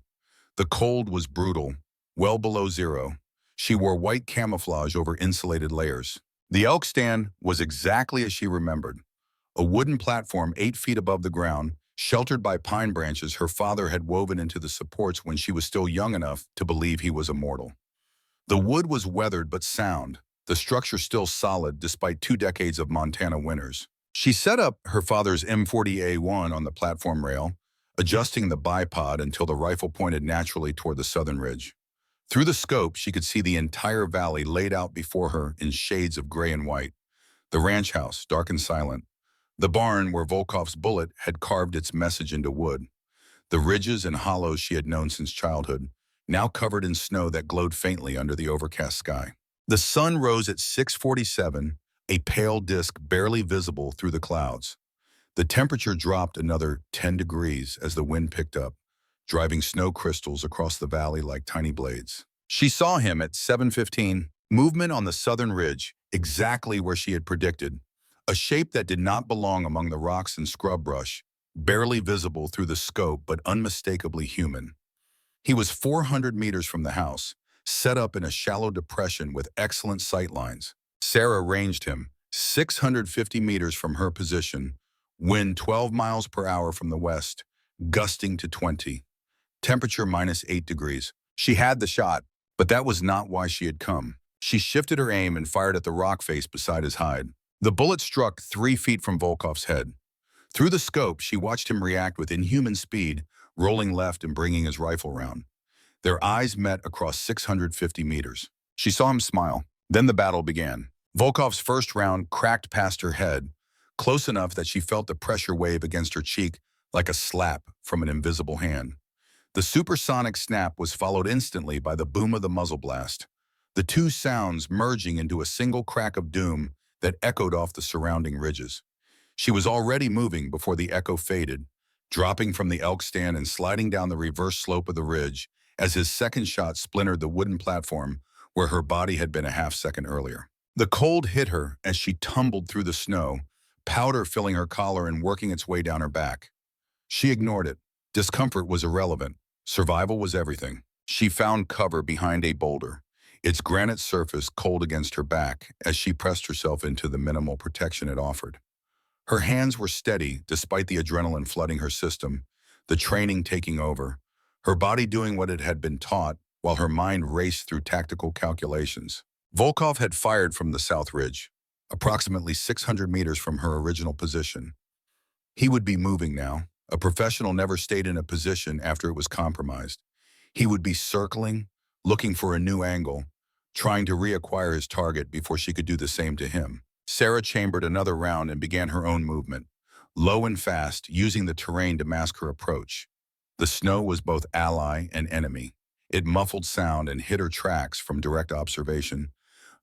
The cold was brutal, well below zero. She wore white camouflage over insulated layers. The elk stand was exactly as she remembered. A wooden platform 8 feet above the ground, sheltered by pine branches her father had woven into the supports when she was still young enough to believe he was immortal. The wood was weathered but sound, the structure still solid despite 2 decades of Montana winters. She set up her father's M40A1 on the platform rail, adjusting the bipod until the rifle pointed naturally toward the southern ridge. Through the scope, she could see the entire valley laid out before her in shades of gray and white. The ranch house, dark and silent. The barn where Volkov's bullet had carved its message into wood. The ridges and hollows she had known since childhood, now covered in snow that glowed faintly under the overcast sky. The sun rose at 6:47, a pale disk barely visible through the clouds. The temperature dropped another 10 degrees as the wind picked up, driving snow crystals across the valley like tiny blades. She saw him at 7:15, movement on the southern ridge, exactly where she had predicted, a shape that did not belong among the rocks and scrub brush, barely visible through the scope but unmistakably human. He was 400 meters from the house, set up in a shallow depression with excellent sight lines. Sarah ranged him, 650 meters from her position, wind 12 miles per hour from the west, gusting to 20. Temperature -8 degrees. She had the shot, but that was not why she had come. She shifted her aim and fired at the rock face beside his hide. The bullet struck 3 feet from Volkov's head. Through the scope, she watched him react with inhuman speed, rolling left and bringing his rifle round. Their eyes met across 650 meters. She saw him smile. Then the battle began. Volkov's first round cracked past her head, close enough that she felt the pressure wave against her cheek like a slap from an invisible hand. The supersonic snap was followed instantly by the boom of the muzzle blast, the two sounds merging into a single crack of doom that echoed off the surrounding ridges. She was already moving before the echo faded, dropping from the elk stand and sliding down the reverse slope of the ridge as his second shot splintered the wooden platform where her body had been a half-second earlier. The cold hit her as she tumbled through the snow, powder filling her collar and working its way down her back. She ignored it. Discomfort was irrelevant. Survival was everything. She found cover behind a boulder, its granite surface cold against her back as she pressed herself into the minimal protection it offered. Her hands were steady despite the adrenaline flooding her system, the training taking over, her body doing what it had been taught while her mind raced through tactical calculations. Volkov had fired from the south ridge, approximately 600 meters from her original position. He would be moving now. A professional never stayed in a position after it was compromised. He would be circling, looking for a new angle, trying to reacquire his target before she could do the same to him. Sarah chambered another round and began her own movement, low and fast, using the terrain to mask her approach. The snow was both ally and enemy. It muffled sound and hid her tracks from direct observation,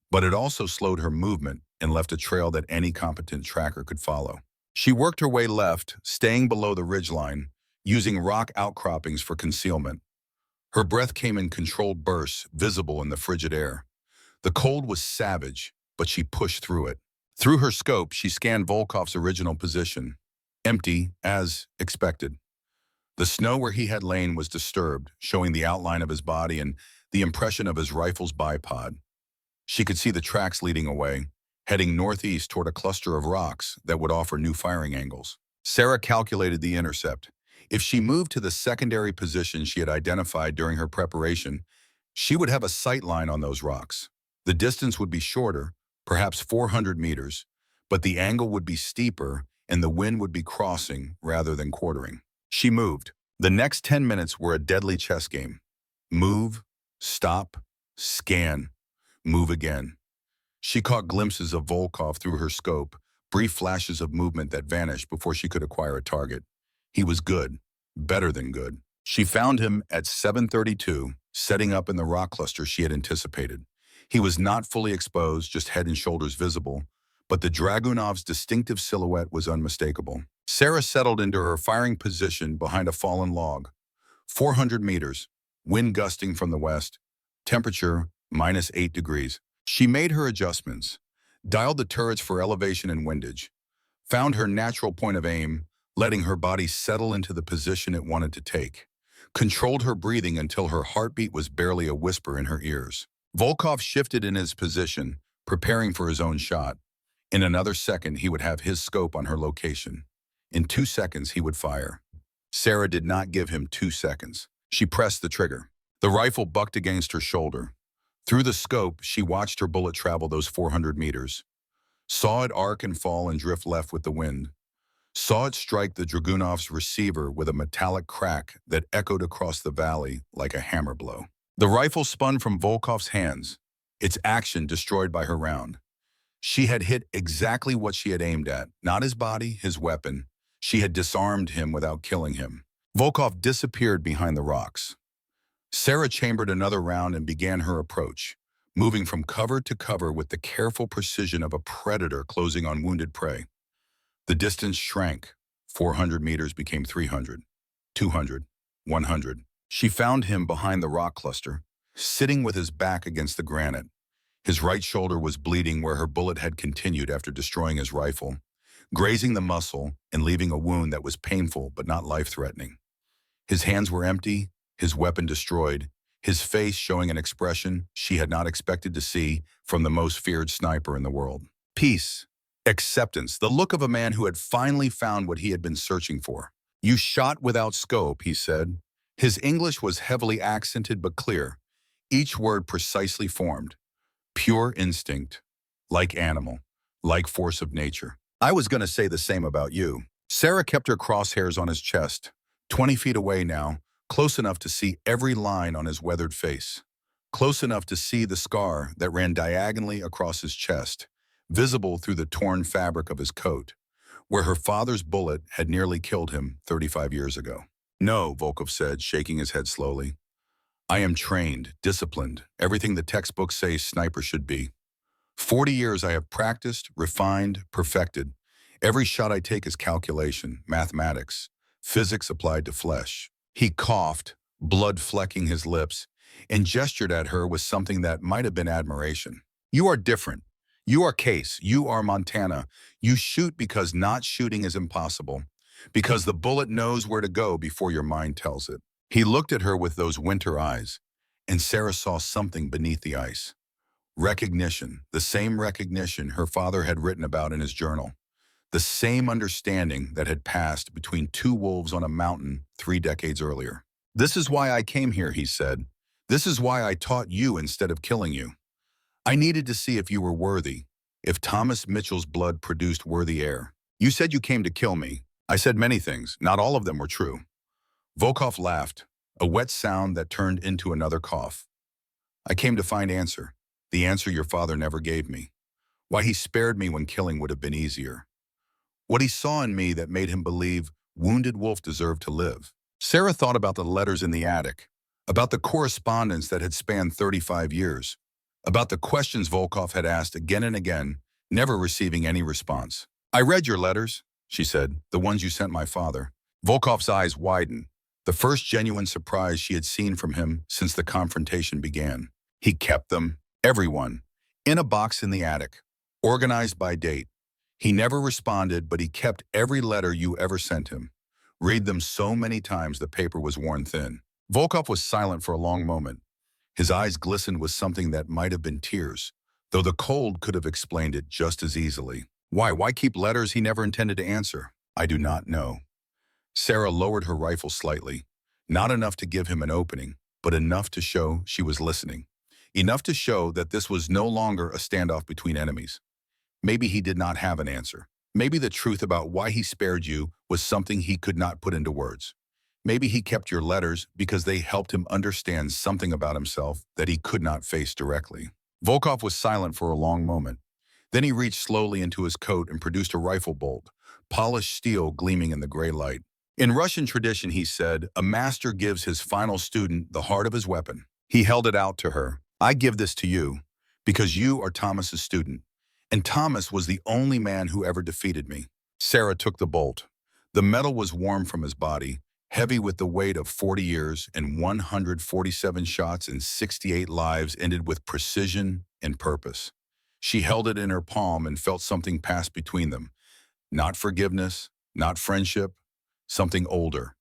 but it also slowed her movement and left a trail that any competent tracker could follow. She worked her way left, staying below the ridgeline, using rock outcroppings for concealment. Her breath came in controlled bursts, visible in the frigid air. The cold was savage, but she pushed through it. Through her scope, she scanned Volkov's original position, empty as expected. The snow where he had lain was disturbed, showing the outline of his body and the impression of his rifle's bipod. She could see the tracks leading away, heading northeast toward a cluster of rocks that would offer new firing angles. Sarah calculated the intercept. If she moved to the secondary position she had identified during her preparation, she would have a sight line on those rocks. The distance would be shorter, perhaps 400 meters, but the angle would be steeper and the wind would be crossing rather than quartering. She moved. The next 10 minutes were a deadly chess game. Move, stop, scan, move again. She caught glimpses of Volkov through her scope, brief flashes of movement that vanished before she could acquire a target. He was good, better than good. She found him at 7:32, setting up in the rock cluster she had anticipated. He was not fully exposed, just head and shoulders visible, but the Dragunov's distinctive silhouette was unmistakable. Sarah settled into her firing position behind a fallen log. 400 meters, wind gusting from the west, temperature -8 degrees. She made her adjustments, dialed the turrets for elevation and windage, found her natural point of aim, letting her body settle into the position it wanted to take, controlled her breathing until her heartbeat was barely a whisper in her ears. Volkov shifted in his position, preparing for his own shot. In another second, he would have his scope on her location. In 2 seconds, he would fire. Sarah did not give him 2 seconds. She pressed the trigger. The rifle bucked against her shoulder. Through the scope, she watched her bullet travel those 400 meters, saw it arc and fall and drift left with the wind, saw it strike the Dragunov's receiver with a metallic crack that echoed across the valley like a hammer blow. The rifle spun from Volkov's hands, its action destroyed by her round. She had hit exactly what she had aimed at, not his body, his weapon. She had disarmed him without killing him. Volkov disappeared behind the rocks. Sarah chambered another round and began her approach, moving from cover to cover with the careful precision of a predator closing on wounded prey. The distance shrank. 400 meters became 300, 200, 100. She found him behind the rock cluster, sitting with his back against the granite. His right shoulder was bleeding where her bullet had continued after destroying his rifle, grazing the muscle and leaving a wound that was painful but not life-threatening. His hands were empty, his weapon destroyed, his face showing an expression she had not expected to see from the most feared sniper in the world. Peace, acceptance, the look of a man who had finally found what he had been searching for. "You shot without scope," he said. His English was heavily accented but clear, each word precisely formed. Pure instinct, like animal, like force of nature. "I was going to say the same about you." Sarah kept her crosshairs on his chest, 20 feet away now, close enough to see every line on his weathered face, close enough to see the scar that ran diagonally across his chest, visible through the torn fabric of his coat, where her father's bullet had nearly killed him 35 years ago. "No," Volkov said, shaking his head slowly. "I am trained, disciplined, everything the textbooks say snipers should be. 40 years I have practiced, refined, perfected. Every shot I take is calculation, mathematics, physics applied to flesh." He coughed, blood flecking his lips, and gestured at her with something that might have been admiration. "You are different. You are Case. You are Montana. You shoot because not shooting is impossible, because the bullet knows where to go before your mind tells it." He looked at her with those winter eyes, and Sarah saw something beneath the ice. Recognition, the same recognition her father had written about in his journal. The same understanding that had passed between two wolves on a mountain 3 decades earlier. "This is why I came here," he said. "This is why I taught you instead of killing you. I needed to see if you were worthy, if Thomas Mitchell's blood produced worthy air. You said you came to kill me. I said many things. Not all of them were true." Volkov laughed, a wet sound that turned into another cough. "I came to find answer. The answer your father never gave me. Why he spared me when killing would have been easier. What he saw in me that made him believe wounded wolf deserved to live. Sarah thought about the letters in the attic, about the correspondence that had spanned 35 years, about the questions Volkov had asked again and again, never receiving any response. I read your letters, she said, the ones you sent my father. Volkov's eyes widened, the first genuine surprise she had seen from him since the confrontation began. He kept them, everyone, in a box in the attic, organized by date. He never responded, but he kept every letter you ever sent him. Read them so many times the paper was worn thin. Volkov was silent for a long moment. His eyes glistened with something that might have been tears, though the cold could have explained it just as easily. Why? Why keep letters he never intended to answer? I do not know. Sarah lowered her rifle slightly, not enough to give him an opening, but enough to show she was listening. Enough to show that this was no longer a standoff between enemies. Maybe he did not have an answer. Maybe the truth about why he spared you was something he could not put into words. Maybe he kept your letters because they helped him understand something about himself that he could not face directly. Volkov was silent for a long moment. Then he reached slowly into his coat and produced a rifle bolt, polished steel gleaming in the gray light. In Russian tradition, he said, a master gives his final student the heart of his weapon. He held it out to her. I give this to you because you are Thomas's student. And Thomas was the only man who ever defeated me. Sarah took the bolt. The metal was warm from his body, heavy with the weight of 40 years and 147 shots and 68 lives ended with precision and purpose. She held it in her palm and felt something pass between them. Not forgiveness, not friendship, something older.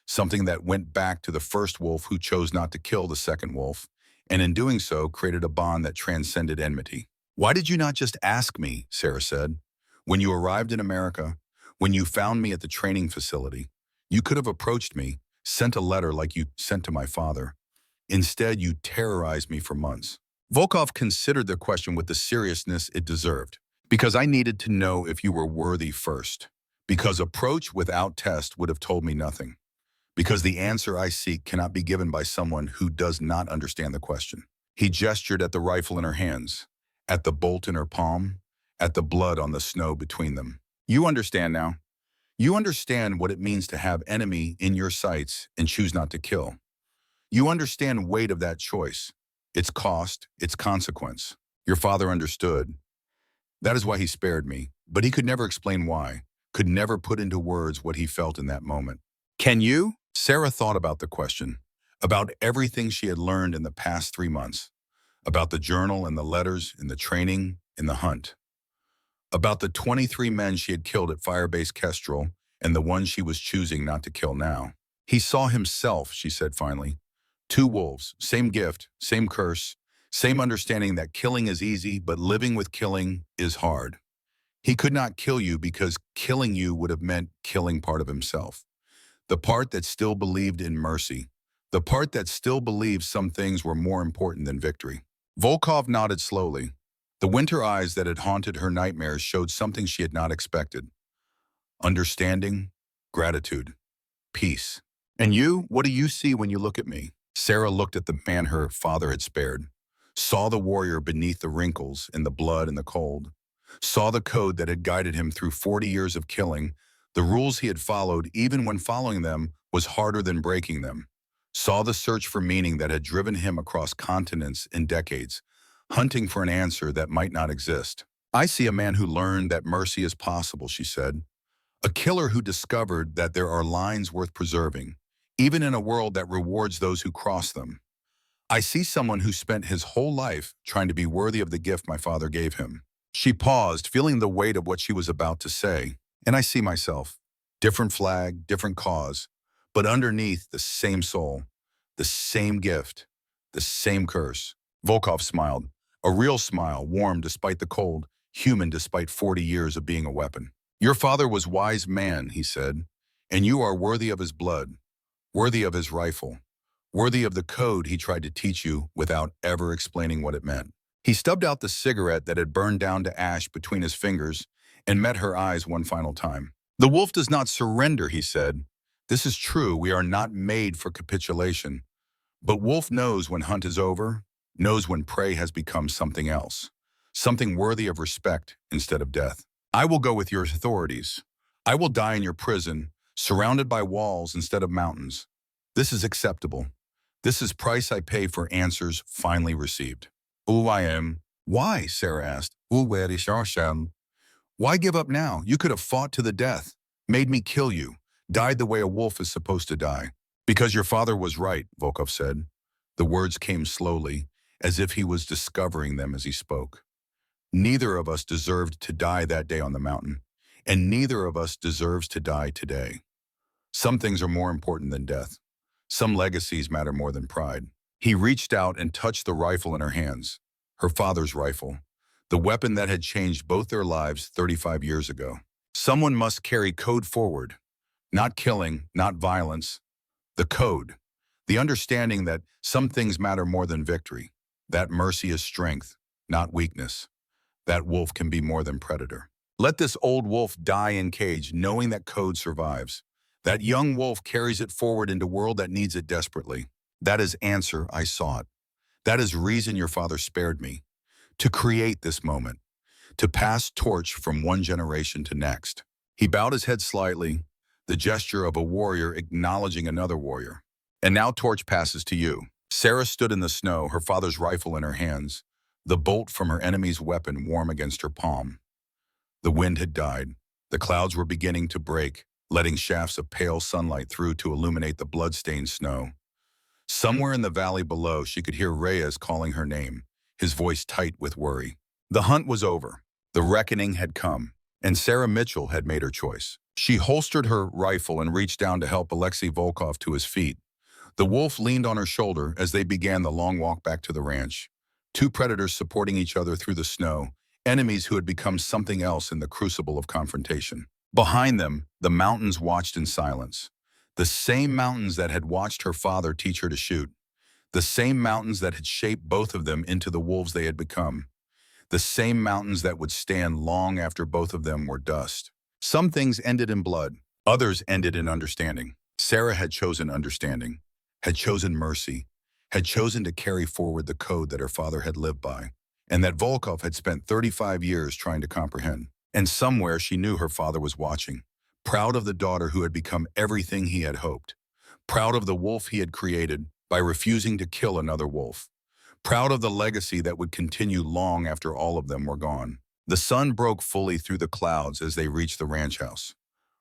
Something that went back to the first wolf who chose not to kill the second wolf, and in doing so created a bond that transcended enmity. Why did you not just ask me, Sarah said. When you arrived in America, when you found me at the training facility, you could have approached me, sent a letter like you sent to my father. Instead, you terrorized me for months. Volkov considered the question with the seriousness it deserved. Because I needed to know if you were worthy first. Because approach without test would have told me nothing. Because the answer I seek cannot be given by someone who does not understand the question. He gestured at the rifle in her hands, at the bolt in her palm, at the blood on the snow between them. You understand now. You understand what it means to have enemy in your sights and choose not to kill. You understand weight of that choice, its cost, its consequence. Your father understood. That is why he spared me, but he could never explain why, could never put into words what he felt in that moment. Can you? Sarah thought about the question, about everything she had learned in the past 3 months, about the journal and the letters and the training and the hunt, about the 23 men she had killed at firebase Kestrel and the one she was choosing not to kill now. He saw himself, she said finally. 2 wolves, same gift, same curse, same understanding that killing is easy, but living with killing is hard. He could not kill you because killing you would have meant killing part of himself. The part that still believed in mercy. The part that still believed some things were more important than victory. Volkov nodded slowly. The winter eyes that had haunted her nightmares showed something she had not expected. Understanding, gratitude, peace. And you, what do you see when you look at me? Sarah looked at the man her father had spared, saw the warrior beneath the wrinkles and the blood and the cold, saw the code that had guided him through 40 years of killing, the rules he had followed even when following them was harder than breaking them, saw the search for meaning that had driven him across continents and decades, hunting for an answer that might not exist. I see a man who learned that mercy is possible, she said. A killer who discovered that there are lines worth preserving, even in a world that rewards those who cross them. I see someone who spent his whole life trying to be worthy of the gift my father gave him. She paused, feeling the weight of what she was about to say. And I see myself. Different flag, different cause, but underneath the same soul, the same gift, the same curse. Volkov smiled, a real smile, warm despite the cold, human despite 40 years of being a weapon. Your father was wise man, he said, and you are worthy of his blood, worthy of his rifle, worthy of the code he tried to teach you without ever explaining what it meant. He stubbed out the cigarette that had burned down to ash between his fingers and met her eyes one final time. The wolf does not surrender, he said. This is true, we are not made for capitulation. But wolf knows when hunt is over, knows when prey has become something else, something worthy of respect instead of death. I will go with your authorities. I will die in your prison, surrounded by walls instead of mountains. This is acceptable. This is price I pay for answers finally received. Who I am. Why? Sarah asked. Where is Showdown? Why give up now? You could have fought to the death, made me kill you, died the way a wolf is supposed to die. Because your father was right, Volkov said. The words came slowly, as if he was discovering them as he spoke. Neither of us deserved to die that day on the mountain, and neither of us deserves to die today. Some things are more important than death. Some legacies matter more than pride. He reached out and touched the rifle in her hands, her father's rifle, the weapon that had changed both their lives 35 years ago. Someone must carry code forward. Not killing, not violence. The code. The understanding that some things matter more than victory. That mercy is strength, not weakness. That wolf can be more than predator. Let this old wolf die in cage knowing that code survives. That young wolf carries it forward into a world that needs it desperately. That is answer I sought. That is reason your father spared me. To create this moment. To pass torch from one generation to next. He bowed his head slightly, the gesture of a warrior acknowledging another warrior. And now torch passes to you. Sarah stood in the snow, her father's rifle in her hands, the bolt from her enemy's weapon warm against her palm. The wind had died. The clouds were beginning to break, letting shafts of pale sunlight through to illuminate the blood-stained snow. Somewhere in the valley below, she could hear Reyes calling her name, his voice tight with worry. The hunt was over. The reckoning had come, and Sarah Mitchell had made her choice. She holstered her rifle and reached down to help Alexei Volkov to his feet. The wolf leaned on her shoulder as they began the long walk back to the ranch. Two predators supporting each other through the snow, enemies who had become something else in the crucible of confrontation. Behind them, the mountains watched in silence. The same mountains that had watched her father teach her to shoot. The same mountains that had shaped both of them into the wolves they had become. The same mountains that would stand long after both of them were dust. Some things ended in blood. Others ended in understanding. Sarah had chosen understanding, had chosen mercy, had chosen to carry forward the code that her father had lived by, and that Volkov had spent 35 years trying to comprehend. And somewhere she knew her father was watching, proud of the daughter who had become everything he had hoped, proud of the wolf he had created by refusing to kill another wolf, proud of the legacy that would continue long after all of them were gone. The sun broke fully through the clouds as they reached the ranch house.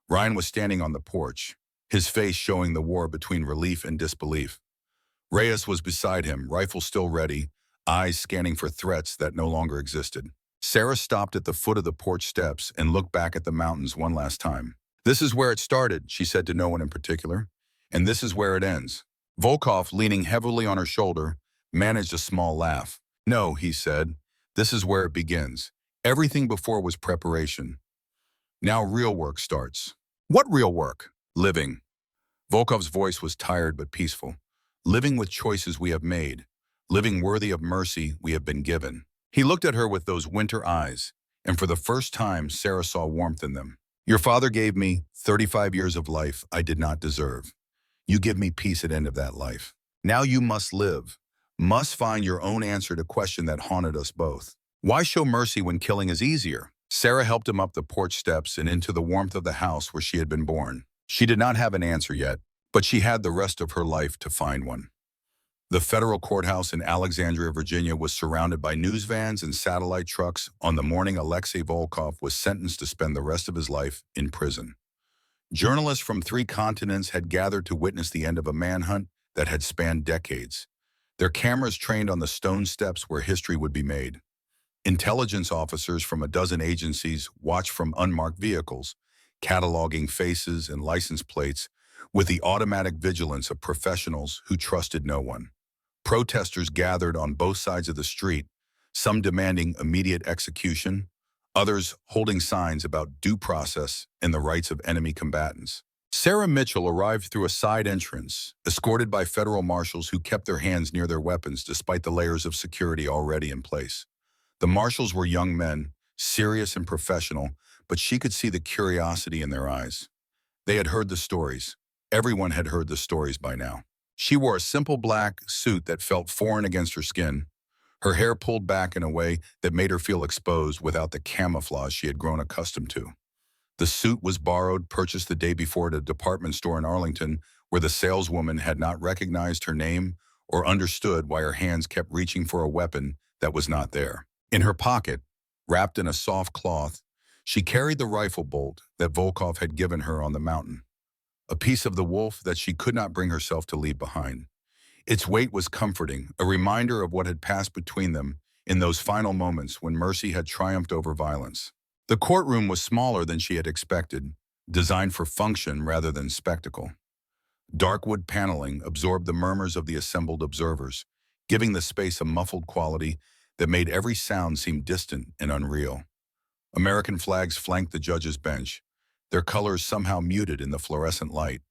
Ryan was standing on the porch, his face showing the war between relief and disbelief. Reyes was beside him, rifle still ready, eyes scanning for threats that no longer existed. Sarah stopped at the foot of the porch steps and looked back at the mountains one last time. This is where it started, she said to no one in particular, and this is where it ends. Volkov, leaning heavily on her shoulder, managed a small laugh. No, he said, this is where it begins. Everything before was preparation. Now real work starts. What real work? Living. Volkov's voice was tired but peaceful. Living with choices we have made. Living worthy of mercy we have been given. He looked at her with those winter eyes, and for the first time, Sarah saw warmth in them. Your father gave me 35 years of life I did not deserve. You give me peace at the end of that life. Now you must live, must find your own answer to question that haunted us both. Why show mercy when killing is easier? Sarah helped him up the porch steps and into the warmth of the house where she had been born. She did not have an answer yet, but she had the rest of her life to find one. The federal courthouse in Alexandria, Virginia was surrounded by news vans and satellite trucks on the morning Alexei Volkov was sentenced to spend the rest of his life in prison. Journalists from 3 continents had gathered to witness the end of a manhunt that had spanned decades. Their cameras trained on the stone steps where history would be made. Intelligence officers from a dozen agencies watched from unmarked vehicles, cataloging faces and license plates with the automatic vigilance of professionals who trusted no one. Protesters gathered on both sides of the street, some demanding immediate execution, others holding signs about due process and the rights of enemy combatants. Sarah Mitchell arrived through a side entrance, escorted by federal marshals who kept their hands near their weapons despite the layers of security already in place. The marshals were young men, serious and professional, but she could see the curiosity in their eyes. They had heard the stories. Everyone had heard the stories by now. She wore a simple black suit that felt foreign against her skin, her hair pulled back in a way that made her feel exposed without the camouflage she had grown accustomed to. The suit was borrowed, purchased the day before at a department store in Arlington, where the saleswoman had not recognized her name or understood why her hands kept reaching for a weapon that was not there. In her pocket, wrapped in a soft cloth, she carried the rifle bolt that Volkov had given her on the mountain, a piece of the wolf that she could not bring herself to leave behind. Its weight was comforting, a reminder of what had passed between them in those final moments when mercy had triumphed over violence. The courtroom was smaller than she had expected, designed for function rather than spectacle. Dark wood paneling absorbed the murmurs of the assembled observers, giving the space a muffled quality that made every sound seem distant and unreal. American flags flanked the judge's bench, their colors somehow muted in the fluorescent light.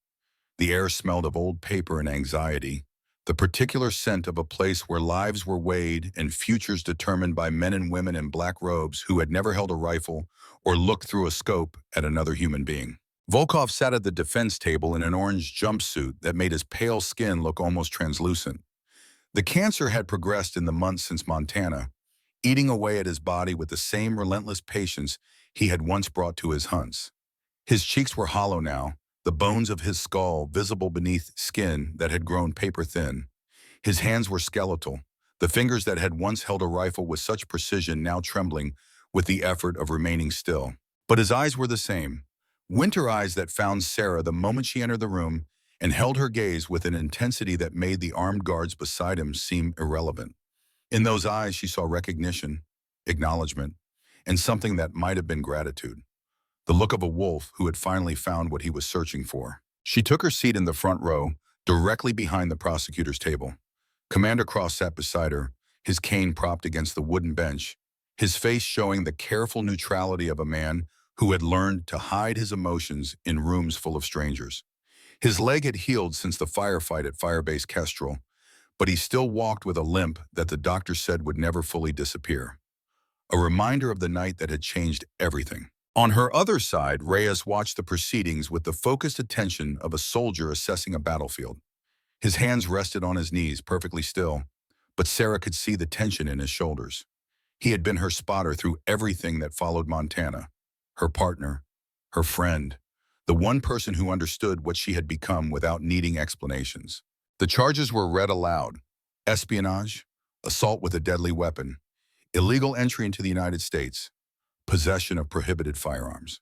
The air smelled of old paper and anxiety, the particular scent of a place where lives were weighed and futures determined by men and women in black robes who had never held a rifle or looked through a scope at another human being. Volkov sat at the defense table in an orange jumpsuit that made his pale skin look almost translucent. The cancer had progressed in the months since Montana, eating away at his body with the same relentless patience he had once brought to his hunts. His cheeks were hollow now, the bones of his skull visible beneath skin that had grown paper-thin. His hands were skeletal, the fingers that had once held a rifle with such precision now trembling with the effort of remaining still. But his eyes were the same, winter eyes that found Sarah the moment she entered the room and held her gaze with an intensity that made the armed guards beside him seem irrelevant. In those eyes she saw recognition, acknowledgement, and something that might have been gratitude. The look of a wolf who had finally found what he was searching for. She took her seat in the front row, directly behind the prosecutor's table. Commander Cross sat beside her, his cane propped against the wooden bench, his face showing the careful neutrality of a man who had learned to hide his emotions in rooms full of strangers. His leg had healed since the firefight at firebase Kestrel, but he still walked with a limp that the doctor said would never fully disappear. A reminder of the night that had changed everything. On her other side, Reyes watched the proceedings with the focused attention of a soldier assessing a battlefield. His hands rested on his knees, perfectly still, but Sarah could see the tension in his shoulders. He had been her spotter through everything that followed Montana, her partner, her friend, the one person who understood what she had become without needing explanations. The charges were read aloud: espionage, assault with a deadly weapon, illegal entry into the United States, possession of prohibited firearms.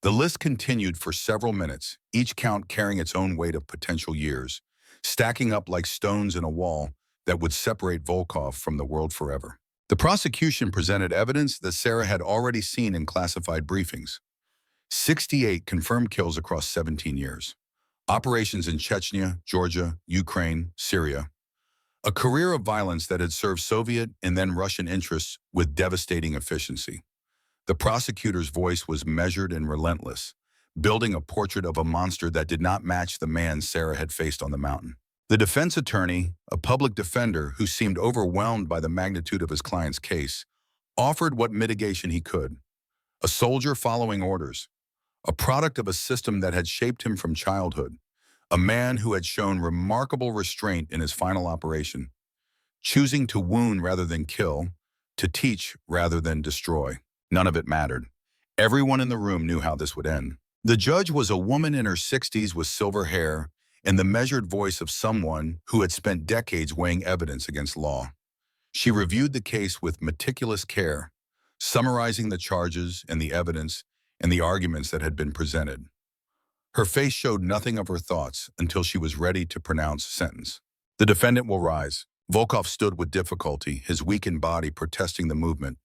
The list continued for several minutes, each count carrying its own weight of potential years, stacking up like stones in a wall that would separate Volkov from the world forever. The prosecution presented evidence that Sarah had already seen in classified briefings. 68 confirmed kills across 17 years. Operations in Chechnya, Georgia, Ukraine, Syria. A career of violence that had served Soviet and then Russian interests with devastating efficiency. The prosecutor's voice was measured and relentless, building a portrait of a monster that did not match the man Sarah had faced on the mountain. The defense attorney, a public defender who seemed overwhelmed by the magnitude of his client's case, offered what mitigation he could. A soldier following orders, a product of a system that had shaped him from childhood, a man who had shown remarkable restraint in his final operation, choosing to wound rather than kill, to teach rather than destroy. None of it mattered. Everyone in the room knew how this would end. The judge was a woman in her 60s with silver hair and the measured voice of someone who had spent decades weighing evidence against law. She reviewed the case with meticulous care, summarizing the charges and the evidence and the arguments that had been presented. Her face showed nothing of her thoughts until she was ready to pronounce sentence. The defendant will rise. Volkov stood with difficulty, his weakened body protesting the movement.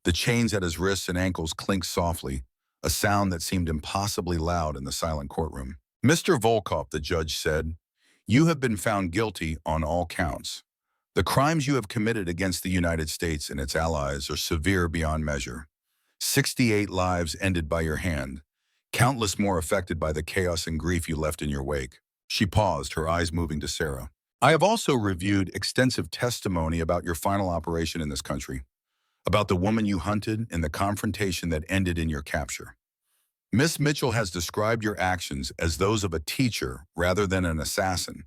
The chains at his wrists and ankles clinked softly, a sound that seemed impossibly loud in the silent courtroom. "Mr. Volkov," the judge said, "you have been found guilty on all counts. The crimes you have committed against the United States and its allies are severe beyond measure. 68 lives ended by your hand, countless more affected by the chaos and grief you left in your wake." She paused, her eyes moving to Sarah. "I have also reviewed extensive testimony about your final operation in this country, about the woman you hunted and the confrontation that ended in your capture. Miss Mitchell has described your actions as those of a teacher rather than an assassin,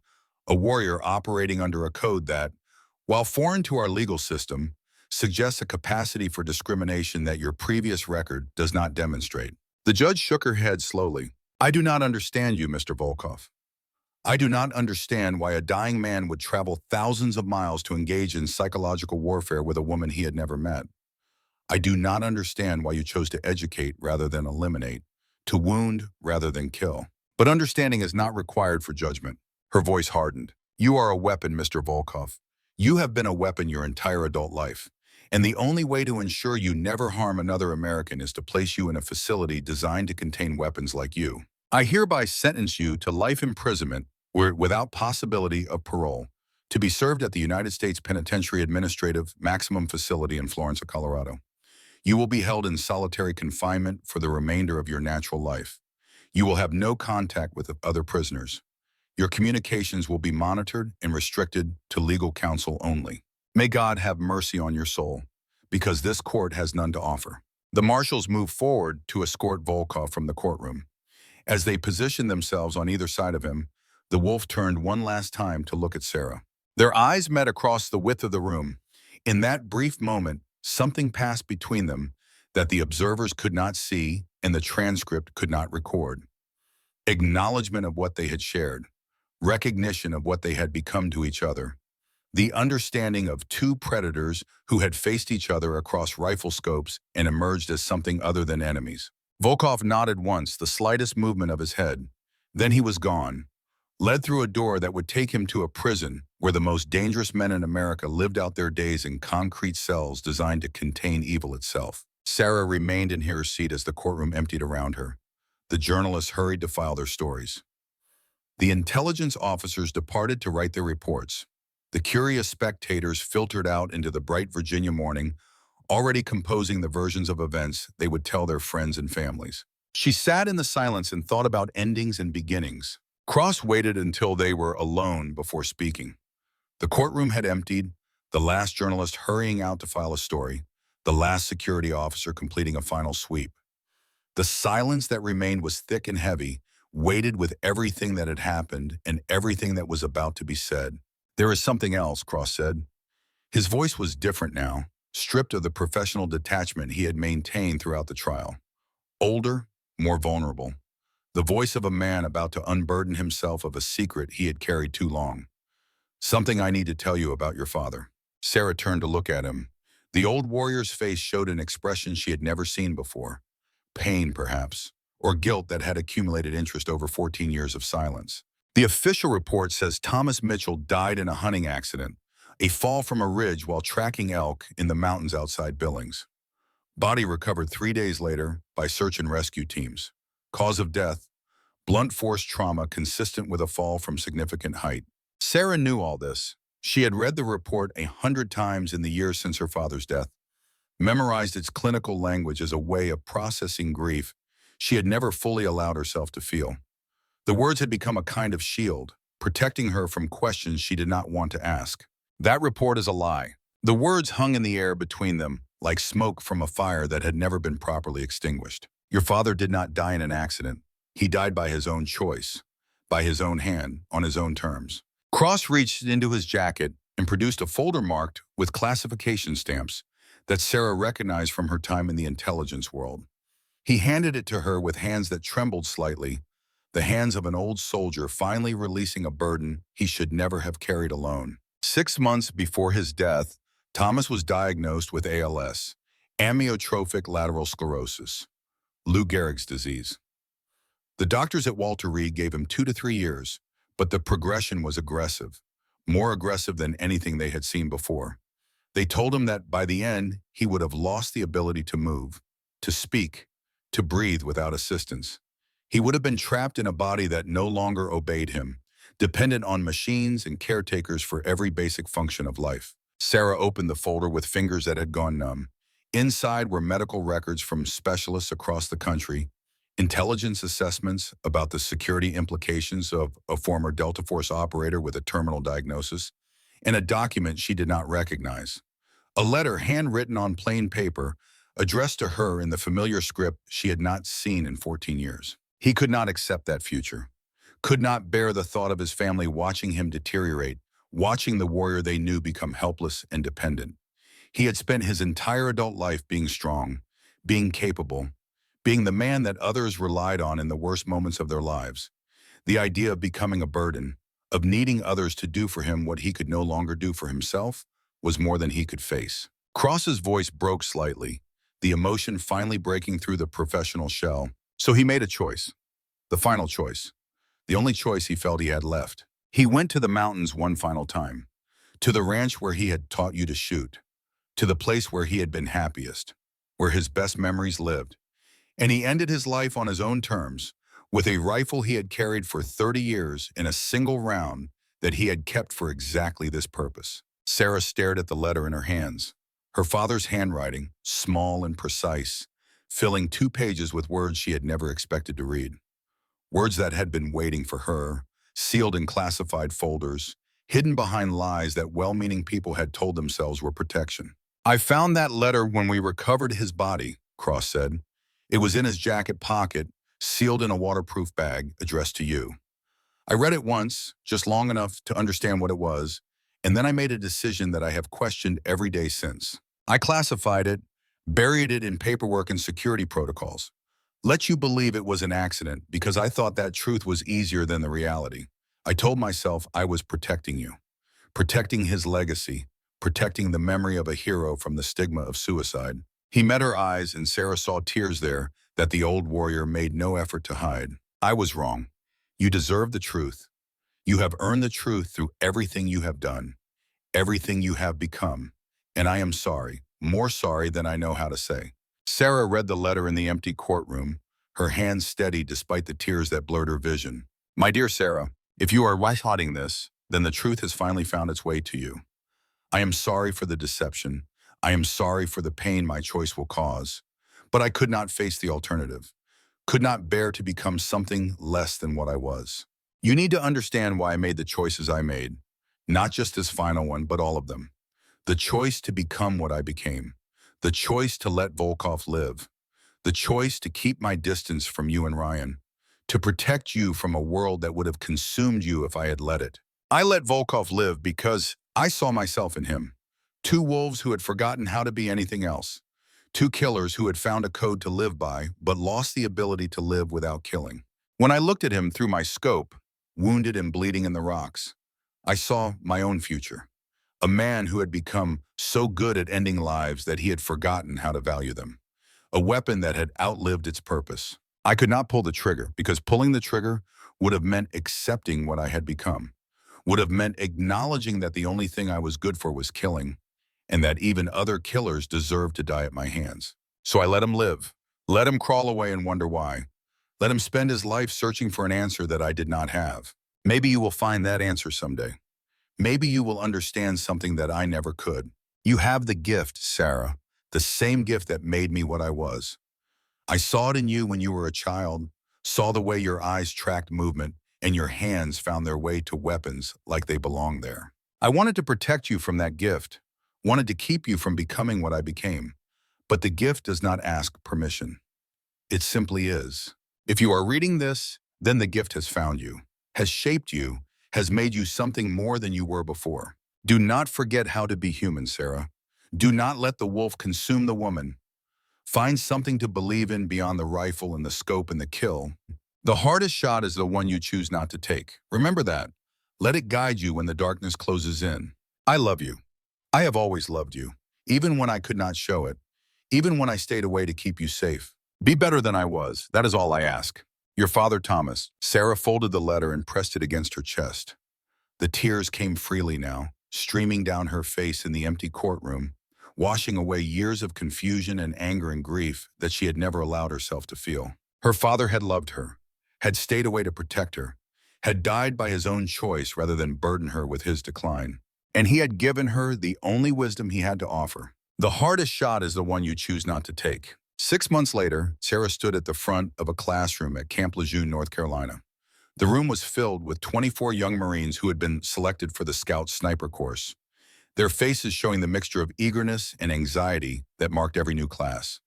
a warrior operating under a code that, while foreign to our legal system, suggests a capacity for discrimination that your previous record does not demonstrate. The judge shook her head slowly. I do not understand you, Mr. Volkov. I do not understand why a dying man would travel thousands of miles to engage in psychological warfare with a woman he had never met. I do not understand why you chose to educate rather than eliminate, to wound rather than kill. But understanding is not required for judgment. Her voice hardened. You are a weapon, Mr. Volkov. You have been a weapon your entire adult life. And the only way to ensure you never harm another American is to place you in a facility designed to contain weapons like you. I hereby sentence you to life imprisonment without possibility of parole, to be served at the United States Penitentiary Administrative Maximum Facility in Florence, Colorado. You will be held in solitary confinement for the remainder of your natural life. You will have no contact with other prisoners. Your communications will be monitored and restricted to legal counsel only. May God have mercy on your soul, because this court has none to offer. The marshals moved forward to escort Volkov from the courtroom. As they positioned themselves on either side of him, the wolf turned one last time to look at Sarah. Their eyes met across the width of the room. In that brief moment, something passed between them that the observers could not see and the transcript could not record. Acknowledgement of what they had shared, recognition of what they had become to each other, the understanding of two predators who had faced each other across rifle scopes and emerged as something other than enemies. Volkov nodded once, the slightest movement of his head. Then he was gone, led through a door that would take him to a prison where the most dangerous men in America lived out their days in concrete cells designed to contain evil itself. Sarah remained in her seat as the courtroom emptied around her. The journalists hurried to file their stories. The intelligence officers departed to write their reports. The curious spectators filtered out into the bright Virginia morning, already composing the versions of events they would tell their friends and families. She sat in the silence and thought about endings and beginnings. Cross waited until they were alone before speaking. The courtroom had emptied, the last journalist hurrying out to file a story, the last security officer completing a final sweep. The silence that remained was thick and heavy, weighted with everything that had happened and everything that was about to be said. There is something else, Cross said. His voice was different now, stripped of the professional detachment he had maintained throughout the trial. Older, more vulnerable. The voice of a man about to unburden himself of a secret he had carried too long. Something I need to tell you about your father. Sarah turned to look at him. The old warrior's face showed an expression she had never seen before. Pain, perhaps, or guilt that had accumulated interest over 14 years of silence. The official report says Thomas Mitchell died in a hunting accident, a fall from a ridge while tracking elk in the mountains outside Billings. Body recovered 3 days later by search and rescue teams. Cause of death, blunt force trauma consistent with a fall from significant height. Sarah knew all this. She had read the report 100 times in the years since her father's death, memorized its clinical language as a way of processing grief she had never fully allowed herself to feel. The words had become a kind of shield, protecting her from questions she did not want to ask. That report is a lie. The words hung in the air between them, like smoke from a fire that had never been properly extinguished. Your father did not die in an accident. He died by his own choice, by his own hand, on his own terms. Cross reached into his jacket and produced a folder marked with classification stamps that Sarah recognized from her time in the intelligence world. He handed it to her with hands that trembled slightly, the hands of an old soldier finally releasing a burden he should never have carried alone. 6 months before his death, Thomas was diagnosed with ALS, amyotrophic lateral sclerosis, Lou Gehrig's disease. The doctors at Walter Reed gave him 2 to 3 years, but the progression was aggressive, more aggressive than anything they had seen before. They told him that by the end, he would have lost the ability to move, to speak, to breathe without assistance. He would have been trapped in a body that no longer obeyed him, dependent on machines and caretakers for every basic function of life. Sarah opened the folder with fingers that had gone numb. Inside were medical records from specialists across the country, intelligence assessments about the security implications of a former Delta Force operator with a terminal diagnosis, and a document she did not recognize. A letter handwritten on plain paper, addressed to her in the familiar script she had not seen in 14 years. He could not accept that future, could not bear the thought of his family watching him deteriorate watching the warrior they knew become helpless and dependent. He had spent his entire adult life being strong, being capable, being the man that others relied on in the worst moments of their lives. The idea of becoming a burden, of needing others to do for him what he could no longer do for himself, was more than he could face. Cross's voice broke slightly, the emotion finally breaking through the professional shell. So he made a choice. The final choice. The only choice he felt he had left. He went to the mountains one final time. To the ranch where he had taught you to shoot. To the place where he had been happiest. Where his best memories lived. And he ended his life on his own terms, with a rifle he had carried for 30 years in a single round that he had kept for exactly this purpose. Sarah stared at the letter in her hands. Her father's handwriting, small and precise, filling 2 pages with words she had never expected to read. Words that had been waiting for her, sealed in classified folders, hidden behind lies that well-meaning people had told themselves were protection. "I found that letter when we recovered his body," Cross said. "It was in his jacket pocket, sealed in a waterproof bag, addressed to you. I read it once, just long enough to understand what it was, and then I made a decision that I have questioned every day since. I classified it, buried it in paperwork and security protocols. Let you believe it was an accident because I thought that truth was easier than the reality. I told myself I was protecting you, protecting his legacy, protecting the memory of a hero from the stigma of suicide." He met her eyes, and Sarah saw tears there that the old warrior made no effort to hide. "I was wrong. You deserve the truth. You have earned the truth through everything you have done, everything you have become. And I am sorry, more sorry than I know how to say." Sarah read the letter in the empty courtroom, her hands steady despite the tears that blurred her vision. "My dear Sarah, if you are hiding this, then the truth has finally found its way to you. I am sorry for the deception. I am sorry for the pain my choice will cause. But I could not face the alternative, could not bear to become something less than what I was. You need to understand why I made the choices I made, not just this final one, but all of them. The choice to become what I became. The choice to let Volkov live. The choice to keep my distance from you and Ryan. To protect you from a world that would have consumed you if I had let it. I let Volkov live because I saw myself in him. 2 wolves who had forgotten how to be anything else. 2 killers who had found a code to live by, but lost the ability to live without killing. When I looked at him through my scope, wounded and bleeding in the rocks, I saw my own future. A man who had become so good at ending lives that he had forgotten how to value them. A weapon that had outlived its purpose. I could not pull the trigger because pulling the trigger would have meant accepting what I had become. Would have meant acknowledging that the only thing I was good for was killing, and that even other killers deserved to die at my hands. So I let him live. Let him crawl away and wonder why. Let him spend his life searching for an answer that I did not have. Maybe you will find that answer someday. Maybe you will understand something that I never could. You have the gift, Sarah, the same gift that made me what I was. I saw it in you when you were a child, saw the way your eyes tracked movement and your hands found their way to weapons like they belonged there. I wanted to protect you from that gift, wanted to keep you from becoming what I became. But the gift does not ask permission. It simply is. If you are reading this, then the gift has found you, has shaped you, has made you something more than you were before. Do not forget how to be human, Sarah. Do not let the wolf consume the woman. Find something to believe in beyond the rifle and the scope and the kill. The hardest shot is the one you choose not to take. Remember that. Let it guide you when the darkness closes in. I love you. I have always loved you, even when I could not show it, even when I stayed away to keep you safe. Be better than I was. That is all I ask. Your father, Thomas. Sarah folded the letter and pressed it against her chest. The tears came freely now, streaming down her face in the empty courtroom, washing away years of confusion and anger and grief that she had never allowed herself to feel. Her father had loved her, had stayed away to protect her, had died by his own choice rather than burden her with his decline. And he had given her the only wisdom he had to offer. The hardest shot is the one you choose not to take. 6 months later, Sarah stood at the front of a classroom at Camp Lejeune, North Carolina. The room was filled with 24 young Marines who had been selected for the Scout Sniper course, their faces showing the mixture of eagerness and anxiety that marked every new class.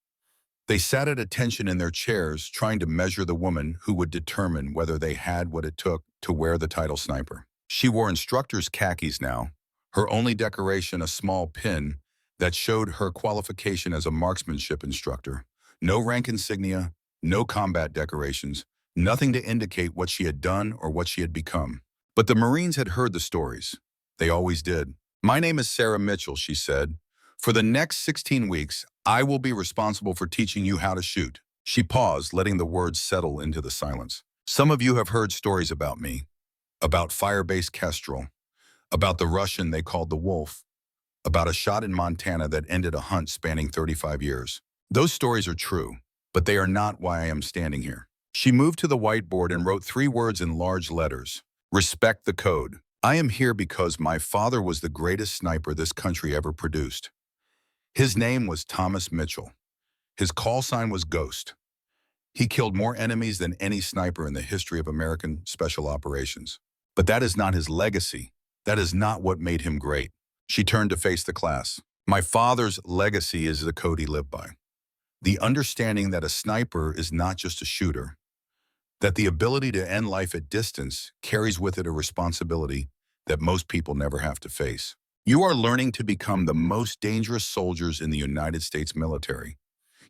They sat at attention in their chairs, trying to measure the woman who would determine whether they had what it took to wear the title sniper. She wore instructor's khakis now, her only decoration a small pin that showed her qualification as a marksmanship instructor. No rank insignia, no combat decorations, nothing to indicate what she had done or what she had become. But the Marines had heard the stories. They always did. "My name is Sarah Mitchell," she said. "For the next 16 weeks, I will be responsible for teaching you how to shoot." She paused, letting the words settle into the silence. "Some of you have heard stories about me, about firebase Kestrel, about the Russian they called the Wolf, about a shot in Montana that ended a hunt spanning 35 years. Those stories are true, but they are not why I am standing here." She moved to the whiteboard and wrote 3 words in large letters. "Respect the code. I am here because my father was the greatest sniper this country ever produced. His name was Thomas Mitchell. His call sign was Ghost. He killed more enemies than any sniper in the history of American special operations. But that is not his legacy. That is not what made him great." She turned to face the class. "My father's legacy is the code he lived by. The understanding that a sniper is not just a shooter, that the ability to end life at distance carries with it a responsibility that most people never have to face. You are learning to become the most dangerous soldiers in the United States military.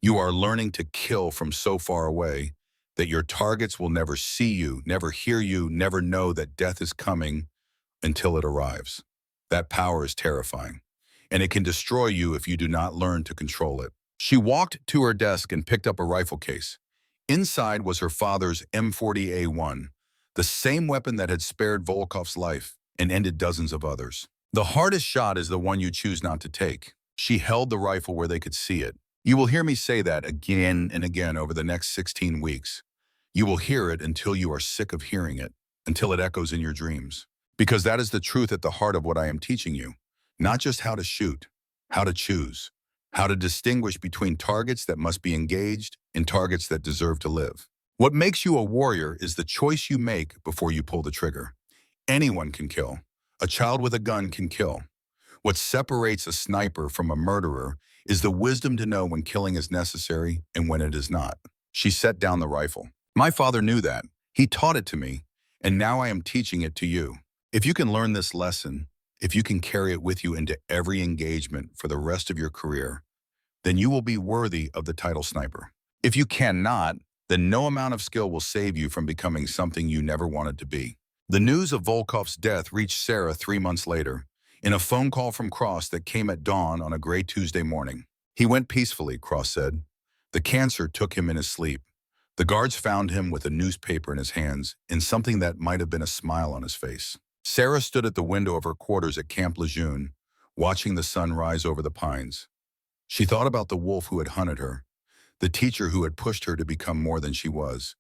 You are learning to kill from so far away that your targets will never see you, never hear you, never know that death is coming until it arrives. That power is terrifying, and it can destroy you if you do not learn to control it." She walked to her desk and picked up a rifle case. Inside was her father's M40A1, the same weapon that had spared Volkov's life and ended dozens of others. "The hardest shot is the one you choose not to take." She held the rifle where they could see it. "You will hear me say that again and again over the next 16 weeks. You will hear it until you are sick of hearing it, until it echoes in your dreams. Because that is the truth at the heart of what I am teaching you. Not just how to shoot, how to choose, how to distinguish between targets that must be engaged and targets that deserve to live. What makes you a warrior is the choice you make before you pull the trigger. Anyone can kill. A child with a gun can kill. What separates a sniper from a murderer is the wisdom to know when killing is necessary and when it is not." She set down the rifle. "My father knew that. He taught it to me, and now I am teaching it to you. If you can learn this lesson, if you can carry it with you into every engagement for the rest of your career, then you will be worthy of the title sniper. If you cannot, then no amount of skill will save you from becoming something you never wanted to be." The news of Volkov's death reached Sarah 3 months later, in a phone call from Cross that came at dawn on a gray Tuesday morning. "He went peacefully," Cross said. "The cancer took him in his sleep. The guards found him with a newspaper in his hands and something that might have been a smile on his face." Sarah stood at the window of her quarters at Camp Lejeune, watching the sun rise over the pines. She thought about the wolf who had hunted her, the teacher who had pushed her to become more than she was,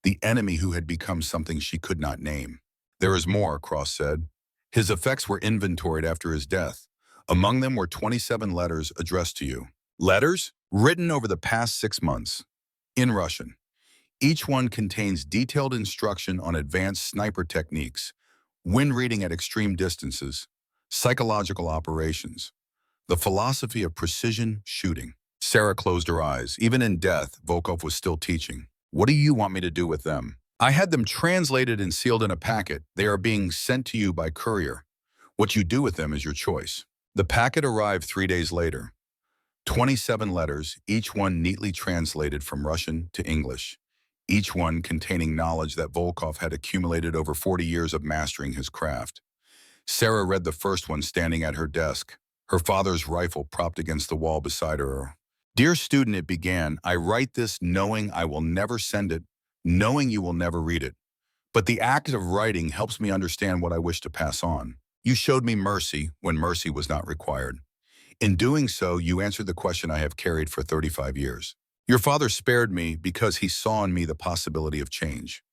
the enemy who had become something she could not name. "There is more," Cross said. "His effects were inventoried after his death. Among them were 27 letters addressed to you. Letters written over the past 6 months, in Russian. Each one contains detailed instruction on advanced sniper techniques, wind reading at extreme distances, psychological operations, the philosophy of precision shooting." Sarah closed her eyes. Even in death, Volkov was still teaching. "What do you want me to do with them?" "I had them translated and sealed in a packet. They are being sent to you by courier. What you do with them is your choice." The packet arrived 3 days later. 27 letters, each one neatly translated from Russian to English, each one containing knowledge that Volkov had accumulated over 40 years of mastering his craft. Sarah read the first one standing at her desk, her father's rifle propped against the wall beside her. "Dear student," it began, "I write this knowing I will never send it, knowing you will never read it. But the act of writing helps me understand what I wish to pass on. You showed me mercy when mercy was not required. In doing so, you answered the question I have carried for 35 years. Your father spared me because he saw in me the possibility of change,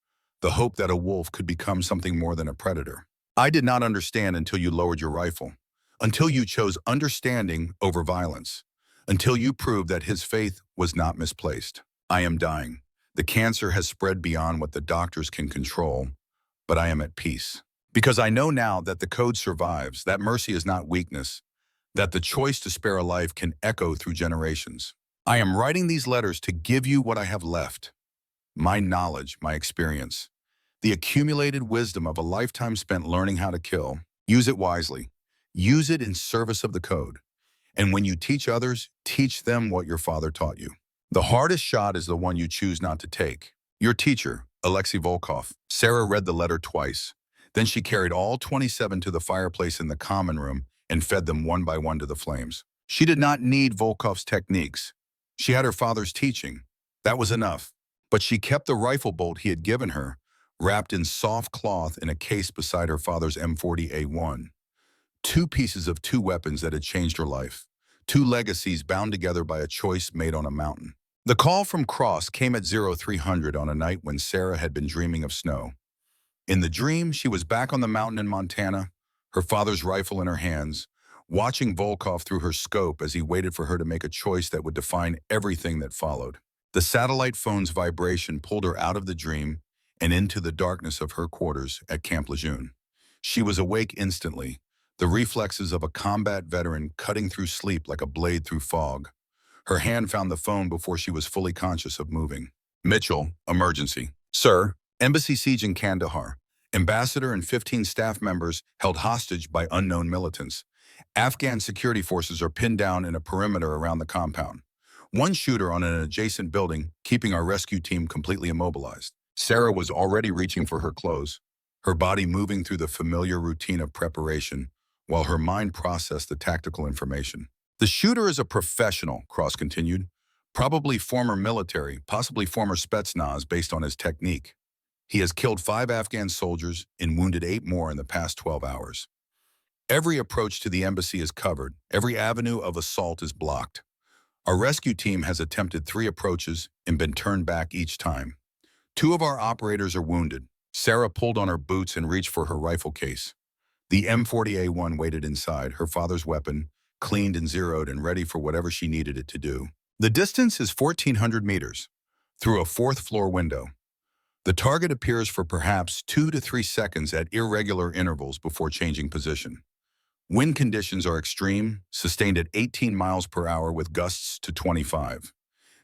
the hope that a wolf could become something more than a predator. I did not understand until you lowered your rifle, until you chose understanding over violence, until you proved that his faith was not misplaced. I am dying. The cancer has spread beyond what the doctors can control, but I am at peace. Because I know now that the code survives, that mercy is not weakness, that the choice to spare a life can echo through generations. I am writing these letters to give you what I have left, my knowledge, my experience. The accumulated wisdom of a lifetime spent learning how to kill. Use it wisely. Use it in service of the code. And when you teach others, teach them what your father taught you. The hardest shot is the one you choose not to take. Your teacher, Alexei Volkov. Sarah read the letter twice. Then she carried all 27 to the fireplace in the common room and fed them one by one to the flames. She did not need Volkov's techniques. She had her father's teaching. That was enough. But she kept the rifle bolt he had given her, wrapped in soft cloth in a case beside her father's M40A1. Two pieces of two weapons that had changed her life. Two legacies bound together by a choice made on a mountain. The call from Cross came at 0300 on a night when Sarah had been dreaming of snow. In the dream, she was back on the mountain in Montana, her father's rifle in her hands, watching Volkov through her scope as he waited for her to make a choice that would define everything that followed. The satellite phone's vibration pulled her out of the dream and into the darkness of her quarters at Camp Lejeune. She was awake instantly, the reflexes of a combat veteran cutting through sleep like a blade through fog. Her hand found the phone before she was fully conscious of moving. Mitchell, emergency. Sir, embassy siege in Kandahar. Ambassador and 15 staff members held hostage by unknown militants. Afghan security forces are pinned down in a perimeter around the compound. One shooter on an adjacent building, keeping our rescue team completely immobilized. Sarah was already reaching for her clothes, her body moving through the familiar routine of preparation, while her mind processed the tactical information. The shooter is a professional, Cross continued, probably former military, possibly former Spetsnaz based on his technique. He has killed 5 Afghan soldiers and wounded 8 more in the past 12 hours. Every approach to the embassy is covered. Every avenue of assault is blocked. Our rescue team has attempted 3 approaches and been turned back each time. 2 of our operators are wounded. Sarah pulled on her boots and reached for her rifle case. The M40A1 waited inside, her father's weapon, cleaned and zeroed and ready for whatever she needed it to do. The distance is 1,400 meters, through a 4th-floor window. The target appears for perhaps 2 to 3 seconds at irregular intervals before changing position. Wind conditions are extreme, sustained at 18 miles per hour with gusts to 25.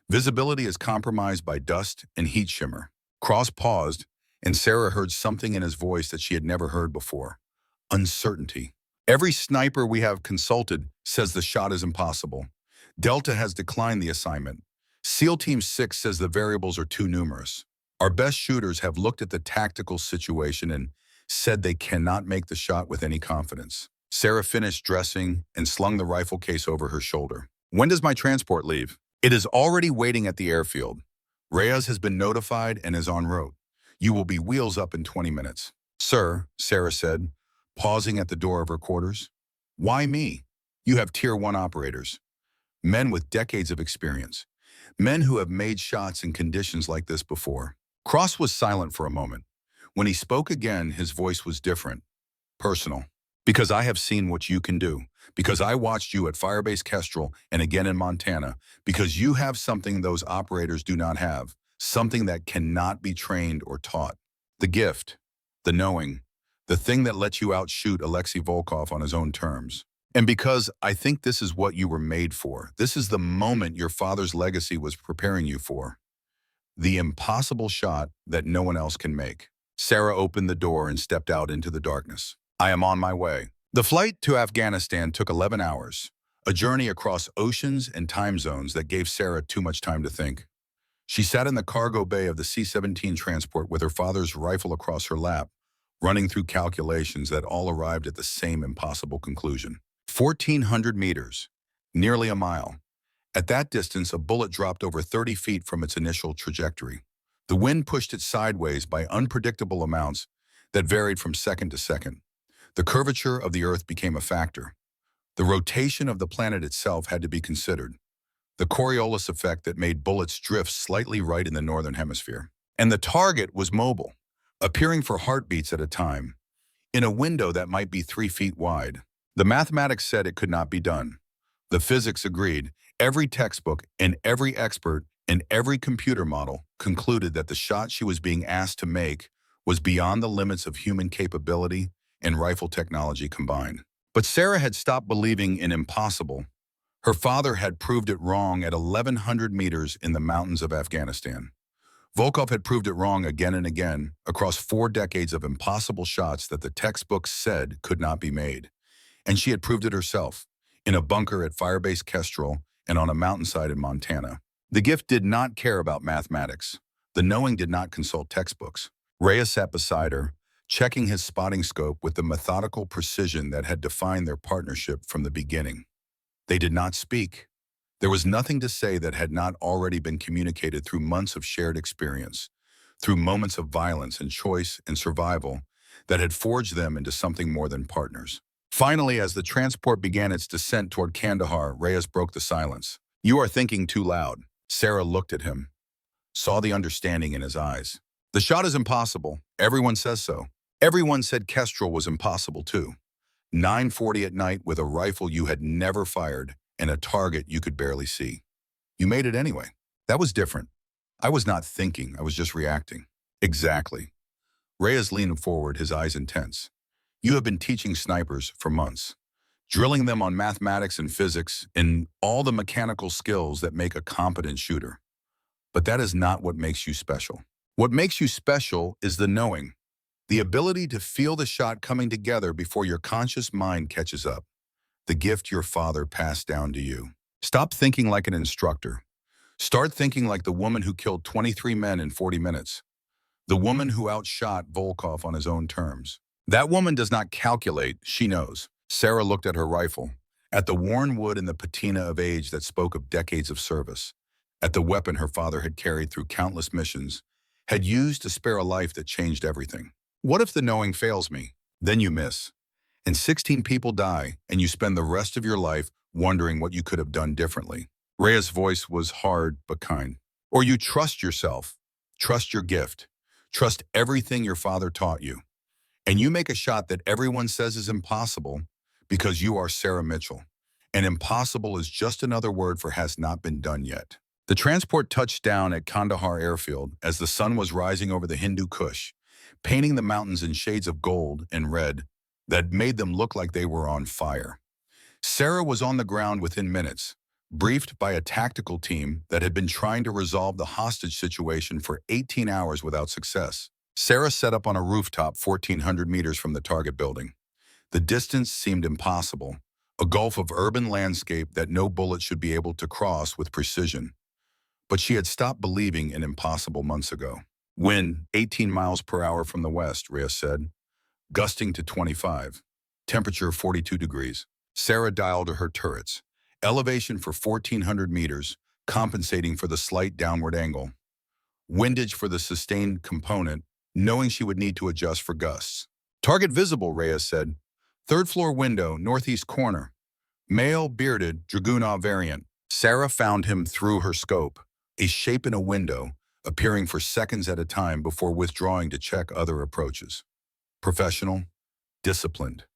Visibility is compromised by dust and heat shimmer. Cross paused, and Sarah heard something in his voice that she had never heard before. Uncertainty. Every sniper we have consulted says the shot is impossible. Delta has declined the assignment. SEAL Team 6 says the variables are too numerous. Our best shooters have looked at the tactical situation and said they cannot make the shot with any confidence. Sarah finished dressing and slung the rifle case over her shoulder. When does my transport leave? It is already waiting at the airfield. Reyes has been notified and is en route. You will be wheels up in 20 minutes. Sir, Sarah said, pausing at the door of her quarters. Why me? You have Tier 1 operators. Men with decades of experience. Men who have made shots in conditions like this before. Cross was silent for a moment. When he spoke again, his voice was different. Personal. Because I have seen what you can do. Because I watched you at Firebase Kestrel and again in Montana. Because you have something those operators do not have. Something that cannot be trained or taught. The gift. The knowing. The thing that lets you outshoot Alexei Volkov on his own terms. And because I think this is what you were made for. This is the moment your father's legacy was preparing you for. The impossible shot that no one else can make. Sarah opened the door and stepped out into the darkness. I am on my way. The flight to Afghanistan took 11 hours, a journey across oceans and time zones that gave Sarah too much time to think. She sat in the cargo bay of the C-17 transport with her father's rifle across her lap, running through calculations that all arrived at the same impossible conclusion. 1,400 meters, nearly a mile. At that distance, a bullet dropped over 30 feet from its initial trajectory. The wind pushed it sideways by unpredictable amounts that varied from second to second. The curvature of the Earth became a factor. The rotation of the planet itself had to be considered. The Coriolis effect that made bullets drift slightly right in the northern hemisphere. And the target was mobile, appearing for heartbeats at a time, in a window that might be 3 feet wide. The mathematics said it could not be done. The physics agreed. Every textbook and every expert and every computer model concluded that the shot she was being asked to make was beyond the limits of human capability and rifle technology combined. But Sarah had stopped believing in impossible. Her father had proved it wrong at 1,100 meters in the mountains of Afghanistan. Volkov had proved it wrong again and again across 4 decades of impossible shots that the textbooks said could not be made. And she had proved it herself, in a bunker at Firebase Kestrel and on a mountainside in Montana. The gift did not care about mathematics. The knowing did not consult textbooks. Reyes sat beside her, checking his spotting scope with the methodical precision that had defined their partnership from the beginning. They did not speak. There was nothing to say that had not already been communicated through months of shared experience, through moments of violence and choice and survival that had forged them into something more than partners. Finally, as the transport began its descent toward Kandahar, Reyes broke the silence. "You are thinking too loud." Sarah looked at him, saw the understanding in his eyes. "The shot is impossible. Everyone says so. Everyone said Kestrel was impossible too. 9:40 at night with a rifle you had never fired and a target you could barely see. You made it anyway. That was different. I was not thinking, I was just reacting." "Exactly." Reyes leaned forward, his eyes intense. "You have been teaching snipers for months, drilling them on mathematics and physics and all the mechanical skills that make a competent shooter. But that is not what makes you special. What makes you special is the knowing, the ability to feel the shot coming together before your conscious mind catches up. The gift your father passed down to you. Stop thinking like an instructor. Start thinking like the woman who killed 23 men in 40 minutes. The woman who outshot Volkov on his own terms. That woman does not calculate, she knows." Sarah looked at her rifle, at the worn wood and the patina of age that spoke of decades of service, at the weapon her father had carried through countless missions, had used to spare a life that changed everything. "What if the knowing fails me? Then you miss. And 16 people die, and you spend the rest of your life wondering what you could have done differently." Rhea's voice was hard but kind. "Or you trust yourself, trust your gift, trust everything your father taught you, and you make a shot that everyone says is impossible because you are Sarah Mitchell. And impossible is just another word for has not been done yet." The transport touched down at Kandahar airfield as the sun was rising over the Hindu Kush, painting the mountains in shades of gold and red that made them look like they were on fire. Sarah was on the ground within minutes, briefed by a tactical team that had been trying to resolve the hostage situation for 18 hours without success. Sarah set up on a rooftop 1,400 meters from the target building. The distance seemed impossible, a gulf of urban landscape that no bullet should be able to cross with precision. But she had stopped believing in impossible months ago. "Wind, 18 miles per hour from the west," Reyes said, "gusting to 25. Temperature 42 degrees. Sarah dialed to her turrets. Elevation for 1,400 meters, compensating for the slight downward angle. Windage for the sustained component, knowing she would need to adjust for gusts. "Target visible," Reyes said. "Third floor window, northeast corner. Male, bearded, Dragunov variant." Sarah found him through her scope, a shape in a window, appearing for seconds at a time before withdrawing to check other approaches. Professional, disciplined.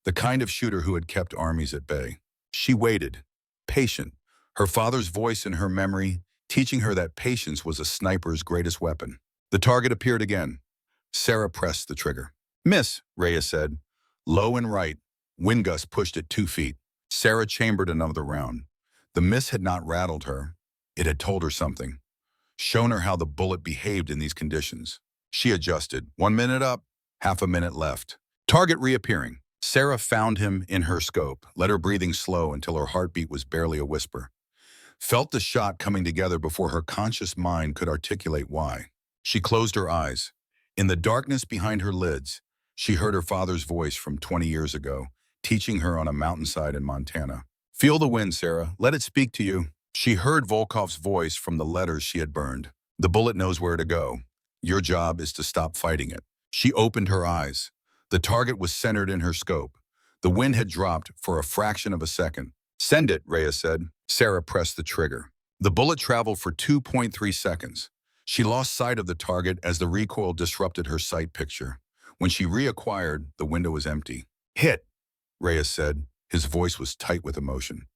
The kind of shooter who had kept armies at bay. She waited, patient, her father's voice in her memory, teaching her that patience was a sniper's greatest weapon. The target appeared again. Sarah pressed the trigger. "Miss," Reyes said. Low and right, wind gust pushed it 2 feet. Sarah chambered another round. The miss had not rattled her. It had told her something, shown her how the bullet behaved in these conditions. She adjusted. 1 minute up, half a minute left. Target reappearing. Sarah found him in her scope, let her breathing slow until her heartbeat was barely a whisper. Felt the shot coming together before her conscious mind could articulate why. She closed her eyes. In the darkness behind her lids, she heard her father's voice from 20 years ago, teaching her on a mountainside in Montana. "Feel the wind, Sarah. Let it speak to you." She heard Volkov's voice from the letters she had burned. "The bullet knows where to go. Your job is to stop fighting it." She opened her eyes. The target was centered in her scope. The wind had dropped for a fraction of a second. "Send it," Reyes said. Sarah pressed the trigger. The bullet traveled for 2.3 seconds. She lost sight of the target as the recoil disrupted her sight picture. When she reacquired, the window was empty. "Hit," Reyes said. His voice was tight with emotion.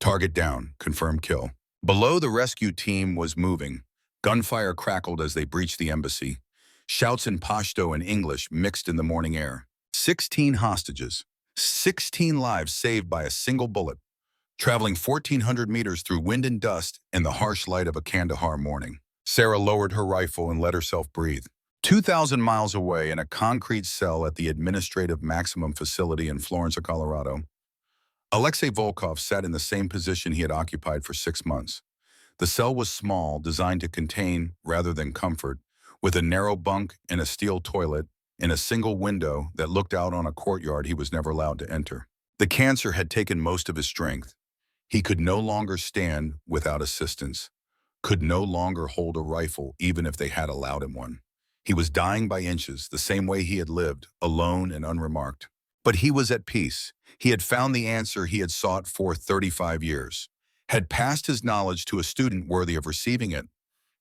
"Target down, confirmed kill." Below, the rescue team was moving. Gunfire crackled as they breached the embassy. Shouts in Pashto and English mixed in the morning air. 16 hostages. 16 lives saved by a single bullet. Traveling 1,400 meters through wind and dust in the harsh light of a Kandahar morning. Sarah lowered her rifle and let herself breathe. 2,000 miles away in a concrete cell at the administrative maximum facility in Florence, Colorado, Alexei Volkov sat in the same position he had occupied for 6 months. The cell was small, designed to contain rather than comfort, with a narrow bunk and a steel toilet and a single window that looked out on a courtyard he was never allowed to enter. The cancer had taken most of his strength. He could no longer stand without assistance, could no longer hold a rifle even if they had allowed him one. He was dying by inches, the same way he had lived, alone and unremarked. But he was at peace. He had found the answer he had sought for 35 years, had passed his knowledge to a student worthy of receiving it,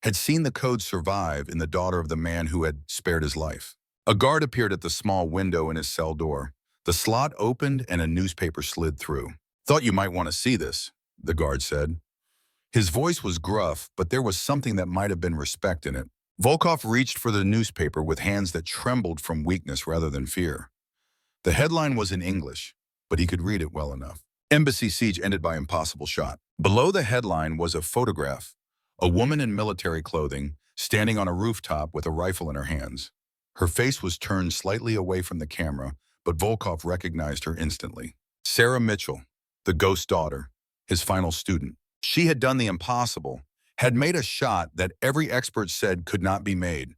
had seen the code survive in the daughter of the man who had spared his life. A guard appeared at the small window in his cell door. The slot opened and a newspaper slid through. "Thought you might want to see this," the guard said. His voice was gruff, but there was something that might have been respect in it. Volkov reached for the newspaper with hands that trembled from weakness rather than fear. The headline was in English, but he could read it well enough. Embassy siege ended by impossible shot. Below the headline was a photograph, a woman in military clothing, standing on a rooftop with a rifle in her hands. Her face was turned slightly away from the camera, but Volkov recognized her instantly. Sarah Mitchell, the ghost daughter, his final student. She had done the impossible, had made a shot that every expert said could not be made,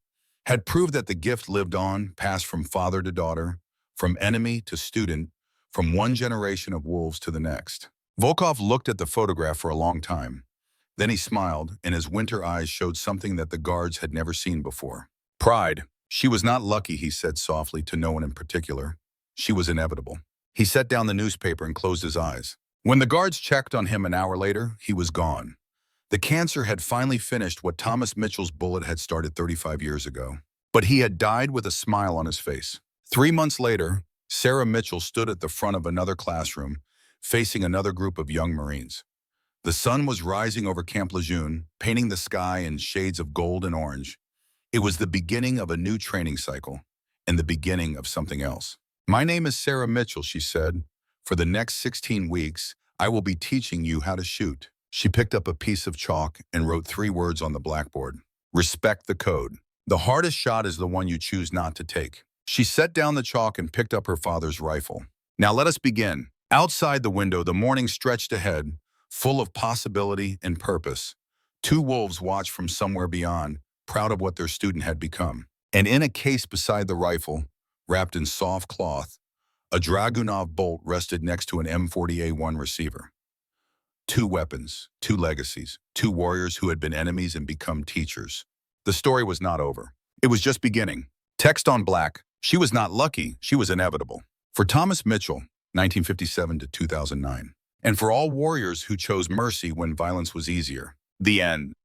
had proved that the gift lived on, passed from father to daughter, from enemy to student, from one generation of wolves to the next. Volkov looked at the photograph for a long time. Then he smiled, and his winter eyes showed something that the guards had never seen before. Pride. She was not lucky, he said softly to no one in particular. She was inevitable. He set down the newspaper and closed his eyes. When the guards checked on him an hour later, he was gone. The cancer had finally finished what Thomas Mitchell's bullet had started 35 years ago. But he had died with a smile on his face. 3 months later, Sarah Mitchell stood at the front of another classroom, facing another group of young Marines. The sun was rising over Camp Lejeune, painting the sky in shades of gold and orange. It was the beginning of a new training cycle, and the beginning of something else. "My name is Sarah Mitchell," she said. "For the next 16 weeks, I will be teaching you how to shoot." She picked up a piece of chalk and wrote 3 words on the blackboard. "Respect the code. The hardest shot is the one you choose not to take." She set down the chalk and picked up her father's rifle. "Now let us begin." Outside the window, the morning stretched ahead, full of possibility and purpose. 2 wolves watched from somewhere beyond, proud of what their student had become. And in a case beside the rifle, wrapped in soft cloth, a Dragunov bolt rested next to an M40A1 receiver. 2 weapons, 2 legacies, 2 warriors who had been enemies and become teachers. The story was not over. It was just beginning. Text on black. She was not lucky, she was inevitable. For Thomas Mitchell, 1957 to 2009. And for all warriors who chose mercy when violence was easier. The end.